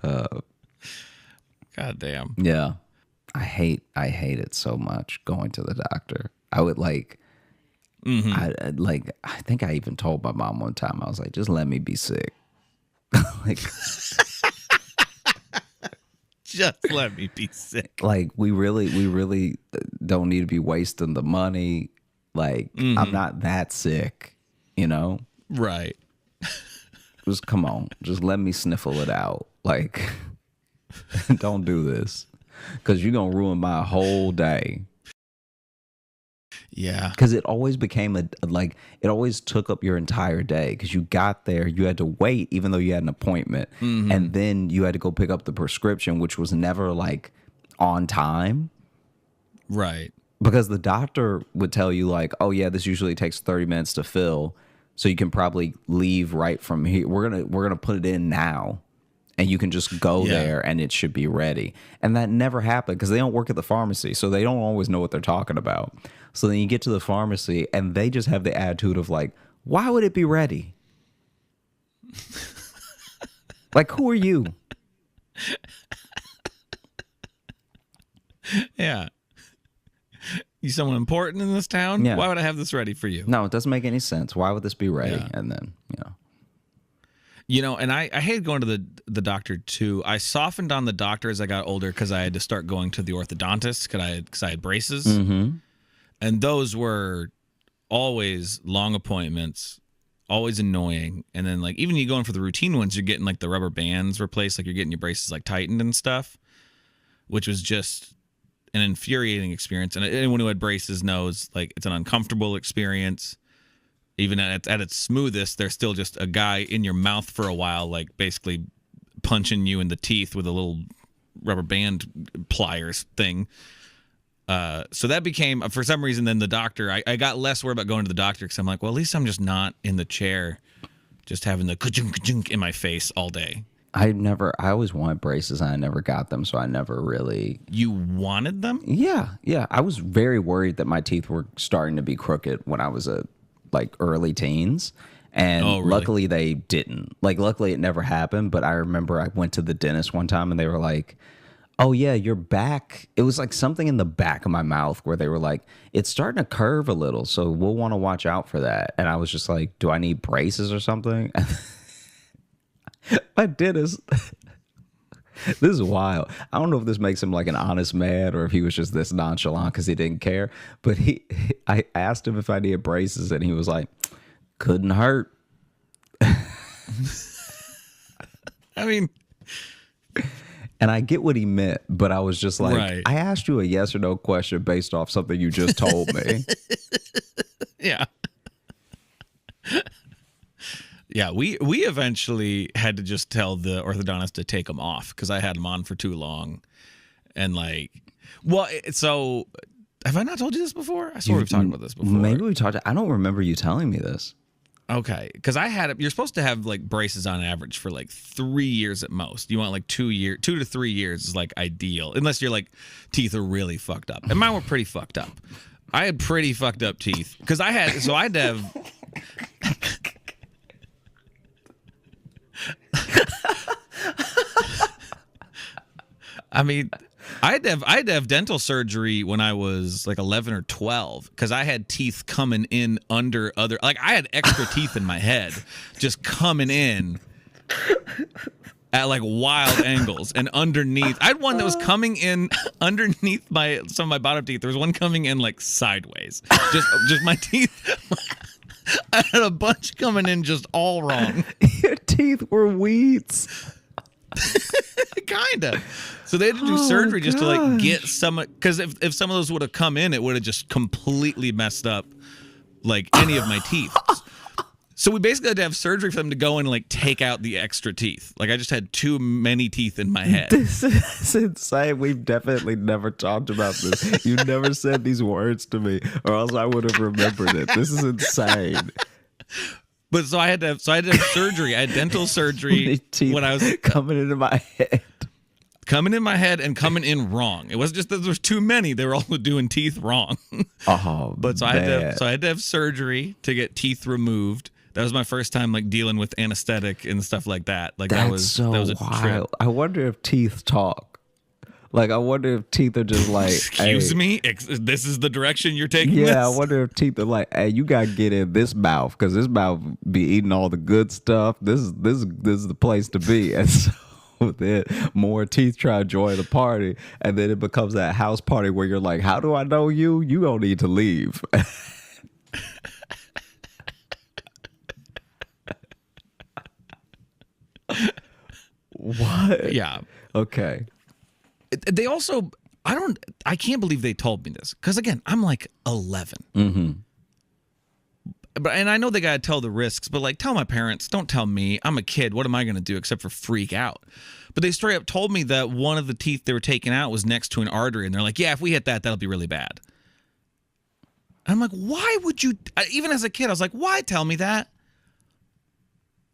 God damn. Yeah. I hate it so much going to the doctor. I would like, I think I even told my mom one time, I was like, just let me be sick. Like, just let me be sick. Like we really don't need to be wasting the money. Like I'm not that sick, you know? Right. Just come on, just let me sniffle it out. Like, don't do this, because you're gonna ruin my whole day. Yeah, because it always became it always took up your entire day, because you got there, you had to wait even though you had an appointment, and then you had to go pick up the prescription, which was never like on time. Right. Because the doctor would tell you like, oh yeah, this usually takes 30 minutes to fill. So you can probably leave right from here. We're gonna put it in now, and you can just go there, and it should be ready. And that never happened because they don't work at the pharmacy, so they don't always know what they're talking about. So then you get to the pharmacy, and they just have the attitude of like, "Why would it be ready? Like, who are you?" Yeah. You someone important in this town? Yeah. Why would I have this ready for you? No, it doesn't make any sense. Why would this be ready? Yeah. And then, And I hated going to the doctor too. I softened on the doctor as I got older because I had to start going to the orthodontist because I had braces. Mm-hmm. And those were always long appointments, always annoying. And then like even you going for the routine ones, you're getting like the rubber bands replaced, like you're getting your braces like tightened and stuff, which was just an infuriating experience. And anyone who had braces knows like it's an uncomfortable experience. Even at its smoothest, there's still just a guy in your mouth for a while, like basically punching you in the teeth with a little rubber band pliers thing. So that became, for some reason, then the doctor, I got less worried about going to the doctor because I'm like, well, at least I'm just not in the chair, just having the ka-junk in my face all day. I always wanted braces and I never got them, so I never really. You wanted them? Yeah. I was very worried that my teeth were starting to be crooked when I was like early teens. And Oh, really? luckily they didn't. Like, luckily it never happened. But I remember I went to the dentist one time and they were like, "Oh, yeah, your back." It was like something in the back of my mouth where they were like, "It's starting to curve a little, so we'll want to watch out for that." And I was just like, "Do I need braces or something?" My dentist, this is wild. I don't know if this makes him like an honest man or if he was just this nonchalant because he didn't care. But I asked him if I needed braces, and he was like, "Couldn't hurt." I mean, and I get what he meant, but I was just like, Right. I asked you a yes or no question based off something you just told me. yeah. Yeah, we eventually had to just tell the orthodontist to take them off because I had them on for too long. And like, well, so have I not told you this before? I swear we've talked about this before. Maybe we talked. I don't remember you telling me this. Okay, because you're supposed to have like braces on average for like 3 years at most. You want like 2 to 3 years is like ideal, unless your like teeth are really fucked up. And mine were pretty fucked up. I had pretty fucked up teeth because I had to have. I mean, I had to have dental surgery when I was like 11 or 12 because I had teeth coming in under other, like I had extra teeth in my head just coming in at like wild angles and underneath. I had one that was coming in underneath some of my bottom teeth. There was one coming in like sideways. Just my teeth. I had a bunch coming in just all wrong. Your teeth were weeds. Kinda. So they had to do surgery just to like get some, because if some of those would have come in, it would have just completely messed up like any of my teeth. So we basically had to have surgery for them to go in and like take out the extra teeth. Like I just had too many teeth in my head. This is insane. We've definitely never talked about this. You never said these words to me, or else I would have remembered it. This is insane. But so I had to have surgery. I had dental surgery Teeth when I was coming into my head. coming in my head and coming in wrong. It wasn't just that there was too many; they were all doing teeth wrong. Oh, But so I had to have surgery to get teeth removed. That was my first time like dealing with anesthetic and stuff like that. Like that was a wild. trip. I wonder if teeth talk. Like, I wonder if teeth are just like, Excuse me, this is the direction you're taking. Yeah, this? I wonder if teeth are like, "Hey, you gotta get in this mouth because this mouth be eating all the good stuff. This is the place to be." And so then more teeth try to join the party, and then it becomes that house party where you're like, "How do I know you? You don't need to leave." What? Yeah. Okay. They also, I can't believe they told me this because again, I'm like 11. Mm-hmm. And I know they gotta tell the risks, but like, tell my parents. Don't tell me. I'm a kid. What am I gonna do except for freak out? But they straight up told me that one of the teeth they were taking out was next to an artery, and they're like, "Yeah, if we hit that, that'll be really bad." And I'm like, "Why would you?" Even as a kid, I was like, "Why tell me that?"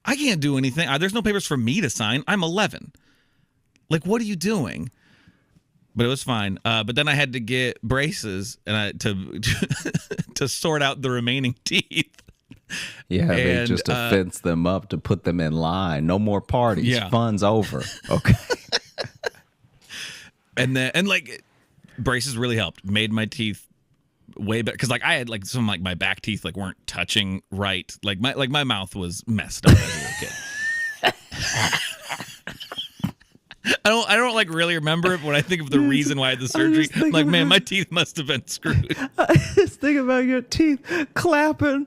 I can't do anything. There's no papers for me to sign. I'm 11. Like, what are you doing? But it was fine. But then I had to get braces to sort out the remaining teeth. Yeah, they And, just to fence them up, to put them in line. No more parties. Yeah. Fun's over. Okay. And like braces really helped. Made my teeth way better, because like I had like some like my back teeth like weren't touching right. Like my mouth was messed up as a little kid. I don't like really remember it, but when I think of the reason why I had the surgery, I'm like, man, my teeth must have been screwed. I just think about your teeth clapping.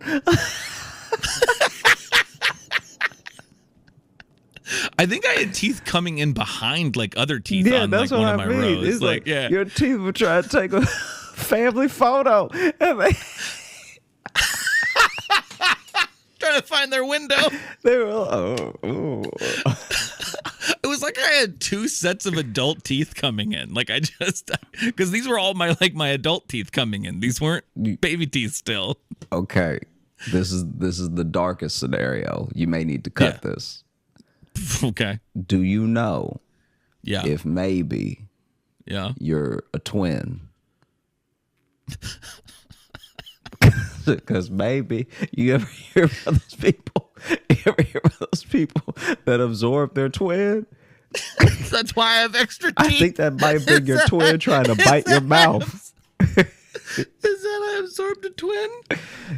I think I had teeth coming in behind like other teeth Yeah, on that's like what one I of my mean. rows. It's like yeah. your teeth were trying to take a family photo. And Trying to find their window. they were oh. It was like I had two sets of adult teeth coming in. Like I just, because these were all my adult teeth coming in. These weren't baby teeth still. Okay. This is the darkest scenario. You may need to cut this. Okay. Do you know Yeah. if maybe Yeah. you're a twin? Because maybe you ever hear about those people? You ever hear about those people that absorb their twin? That's why I have extra teeth. I think that might be your twin trying to bite your mouth. Is that I absorbed a twin?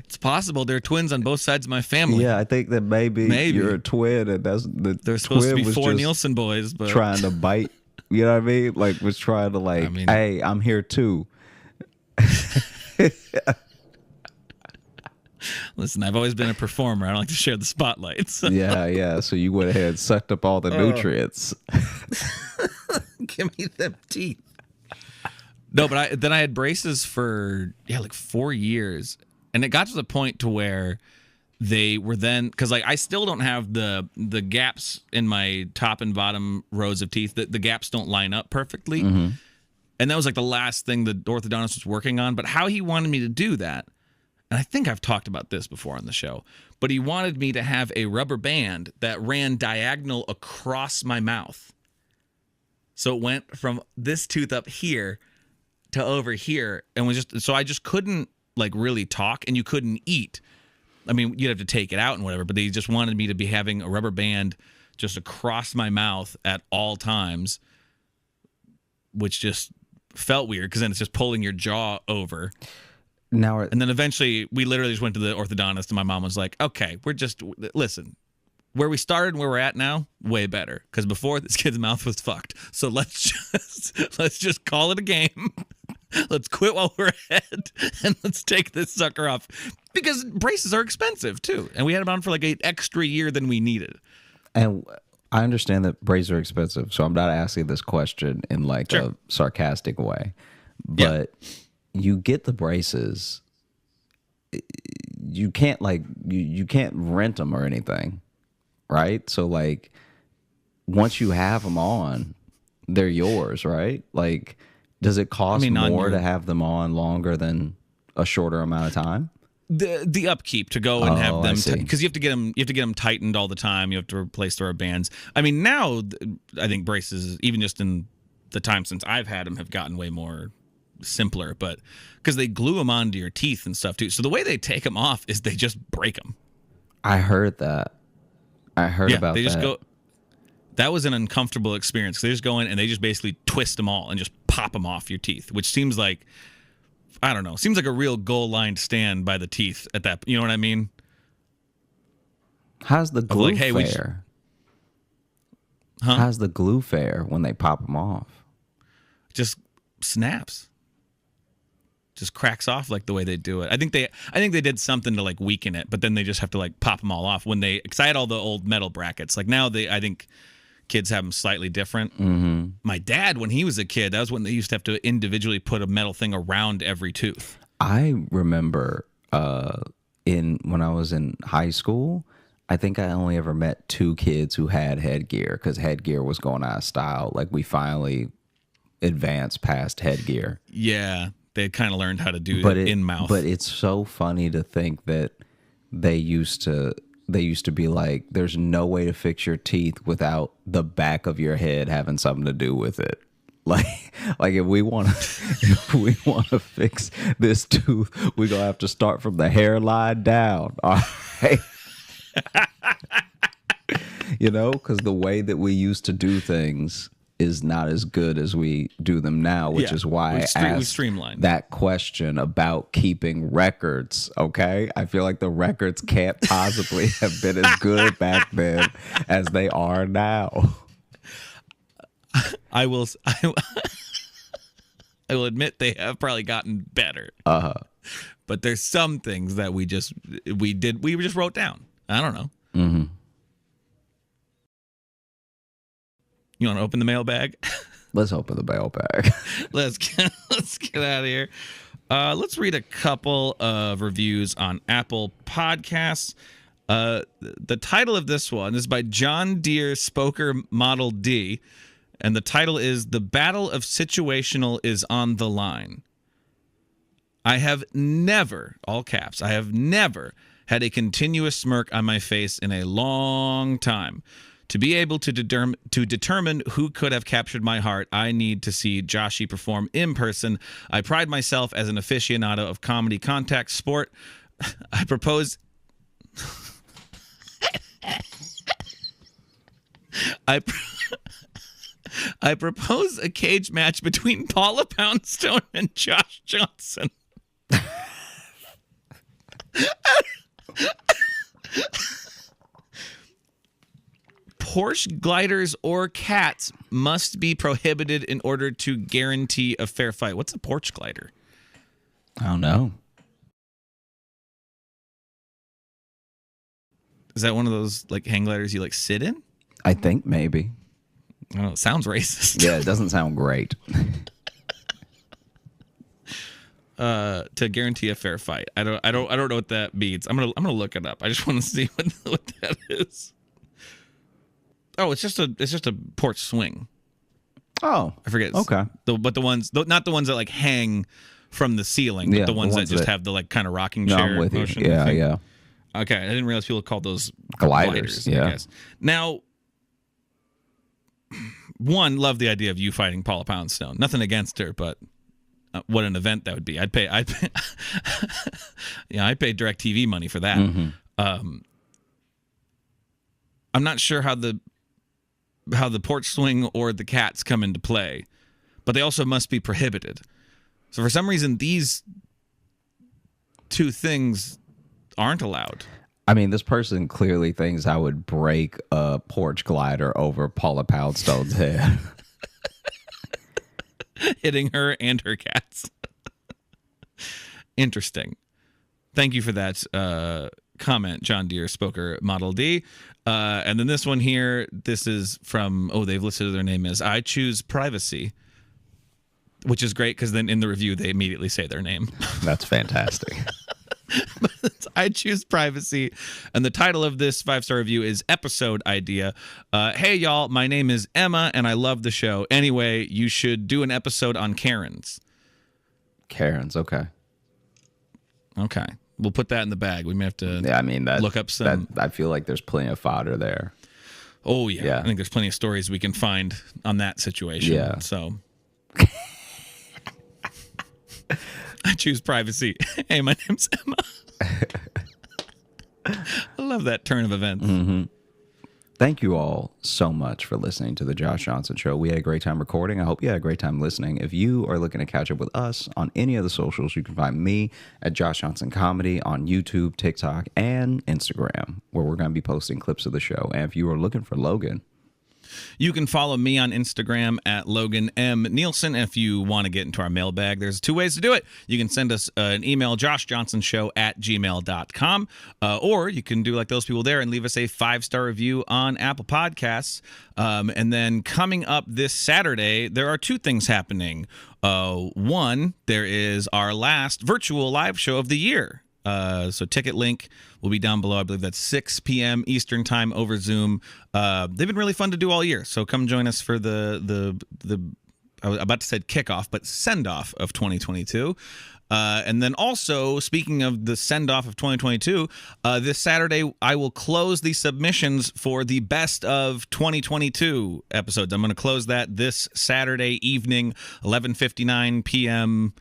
It's possible. There are twins on both sides of my family. Yeah, I think that maybe you're a twin, and that's the There's supposed to twin be was 4 just Nielsen boys, but trying to bite. You know what I mean? Like was trying to like, hey, I'm here too. Listen, I've always been a performer. I don't like to share the spotlight. So. Yeah. So you went ahead and sucked up all the nutrients. Give me them teeth. No, but then I had braces for like 4 years, and it got to the point to where they were then, because like I still don't have the gaps in my top and bottom rows of teeth. The gaps don't line up perfectly, and that was like the last thing the orthodontist was working on. But how he wanted me to do that, and I think I've talked about this before on the show, but he wanted me to have a rubber band that ran diagonal across my mouth, so it went from this tooth up here to over here, and was just so I just couldn't like really talk, and you couldn't eat. I mean, you'd have to take it out and whatever, but they just wanted me to be having a rubber band just across my mouth at all times, which just felt weird because then it's just pulling your jaw over. Now, And then eventually we literally just went to the orthodontist, and my mom was like, okay, listen, where we started and where we're at now, way better. Because before, this kid's mouth was fucked. So let's just call it a game. Let's quit while we're ahead, and let's take this sucker off. Because braces are expensive, too. And we had them on for like an extra year than we needed. and I understand that braces are expensive, so I'm not asking this question in like a sarcastic way. But you get the braces, you can't like you can't rent them or anything, right? So like once you have them on, they're yours, right? Like, does it cost more to have them on longer than a shorter amount of time? The upkeep to go and have them, I see. because you have to get them tightened all the time. You have to replace their bands. I mean, now I think braces, even just in the time since I've had them, have gotten way more simpler. But because they glue them onto your teeth and stuff too. So the way they take them off is they just break them. I heard that. I heard about they just that. go. That was an uncomfortable experience. They just go in and they just basically twist them all and just pop them off your teeth, which seems like, I don't know, seems like a real goal line stand by the teeth at that. You know what I mean? How's the glue like, hey, we fare? How's the glue fare when they pop them off? Just snaps. Just cracks off like the way they do it. I think they did something to like weaken it, but then they just have to like pop them all off because I had all the old metal brackets. Like now I think kids have them slightly different. Mm-hmm. My dad, when he was a kid, that was when they used to have to individually put a metal thing around every tooth. I remember when I was in high school, I think I only ever met 2 kids who had headgear because headgear was going out of style. Like we finally advanced past headgear. Yeah, they kind of learned how to do it in mouth. But it's so funny to think that they used to they used to be like, there's no way to fix your teeth without the back of your head having something to do with it. Like if we want to fix this tooth, we're gonna have to start from the hairline down. All right. Because the way that we used to do things is not as good as we do them now, which is why I asked that question about keeping records. Okay, I feel like the records can't possibly have been as good back then as they are now. I will admit they have probably gotten better. But there's some things that we just wrote down. I don't know. Mm-hmm. You want to open the mailbag? Let's open the mailbag. Let's get out of here. Let's read a couple of reviews on Apple Podcasts. The title of this one is by John Deere Spoker Model D. And the title is "The Battle of Situational is on the Line." I have never, all caps, I have never had a continuous smirk on my face in a long time. To be able to determine who could have captured my heart, I need to see Joshy perform in person. I pride myself as an aficionado of comedy contact sport. I propose... I propose a cage match between Paula Poundstone and Josh Johnson. Porsche gliders or cats must be prohibited in order to guarantee a fair fight. What's a Porsche glider? I don't know. Is that one of those like hang gliders you like sit in? I think maybe. I don't know. It sounds racist. Yeah, it doesn't sound great. To guarantee a fair fight. I don't know what that means. I'm gonna look it up. I just want to see what that is. Oh, it's just a porch swing. Oh, I forget. Okay. But the ones, not the ones that like hang from the ceiling, but the ones that just have the like kind of rocking chair I'm with motion. You. Yeah, yeah. Okay, I didn't realize people called those gliders. Yeah. I guess. Now, one, love the idea of you fighting Paula Poundstone. Nothing against her, but what an event that would be. I'd pay DirecTV money for that. Mm-hmm. I'm not sure how the porch swing or the cats come into play, but they also must be prohibited. So for some reason, these two things aren't allowed. I mean, this person clearly thinks I would break a porch glider over Paula Poundstone's head. Hitting her and her cats. Interesting. Thank you for that comment, John Deere Spoker Model D. And then this one here, this is from, they've listed their name as I Choose Privacy, which is great because then in the review, they immediately say their name. That's fantastic. I Choose Privacy. And the title of this 5-star review is Episode Idea. Hey, y'all, my name is Emma, and I love the show. Anyway, you should do an episode on Karens. Karens, okay. Okay. We'll put that in the bag. We may have to look up some. I feel like there's plenty of fodder there. Oh, yeah. I think there's plenty of stories we can find on that situation. Yeah. So I choose privacy. Hey, my name's Emma. I love that turn of events. Mm-hmm. Thank you all so much for listening to the Josh Johnson Show. We had a great time recording. I hope you had a great time listening. If you are looking to catch up with us on any of the socials, you can find me at Josh Johnson Comedy on YouTube, TikTok, and Instagram, where we're going to be posting clips of the show. And if you are looking for Logan, you can follow me on Instagram at Logan M. Nielsen. If you want to get into our mailbag, there's 2 ways to do it. You can send us an email, joshjohnsonshow@gmail.com, or you can do like those people there and leave us a 5-star review on Apple Podcasts. And then coming up this Saturday, there are 2 things happening. One, there is our last virtual live show of the year. So ticket link will be down below. I believe that's 6 p.m. Eastern time over Zoom. They've been really fun to do all year. So come join us for the I was about to say kickoff, but send off of 2022. And then also, speaking of the send-off of 2022, this Saturday I will close the submissions for the best of 2022 episodes. I'm going to close that this Saturday evening, 11:59 p.m.,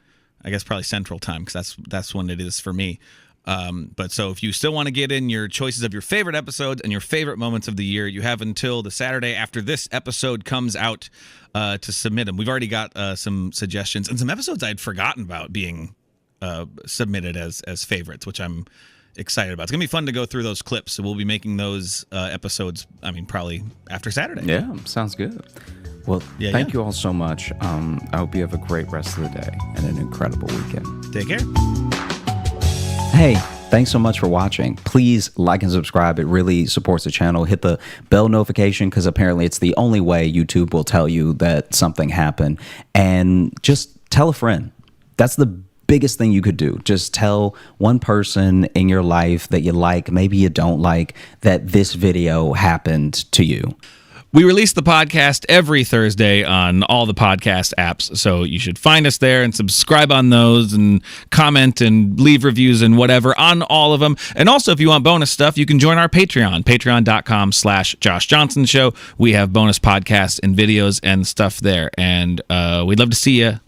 I guess probably Central Time, because that's when it is for me. But so if you still want to get in your choices of your favorite episodes and your favorite moments of the year, you have until the Saturday after this episode comes out to submit them. We've already got some suggestions and some episodes I'd forgotten about being submitted as favorites, which I'm excited about. It's gonna be fun to go through those clips. So we'll be making those episodes, probably after Saturday. Yeah, sounds good. Well, thank you all so much. I hope you have a great rest of the day and an incredible weekend. Take care. Hey, thanks so much for watching. Please like and subscribe. It really supports the channel. Hit the bell notification, because apparently it's the only way YouTube will tell you that something happened. And just tell a friend. That's the biggest thing you could do. Just tell one person in your life that you like, maybe you don't like, that this video happened to you. We release the podcast every Thursday on all the podcast apps, so you should find us there and subscribe on those and comment and leave reviews and whatever on all of them. And also, if you want bonus stuff, you can join our Patreon, patreon.com/Josh Johnson Show. We have bonus podcasts and videos and stuff there, and we'd love to see you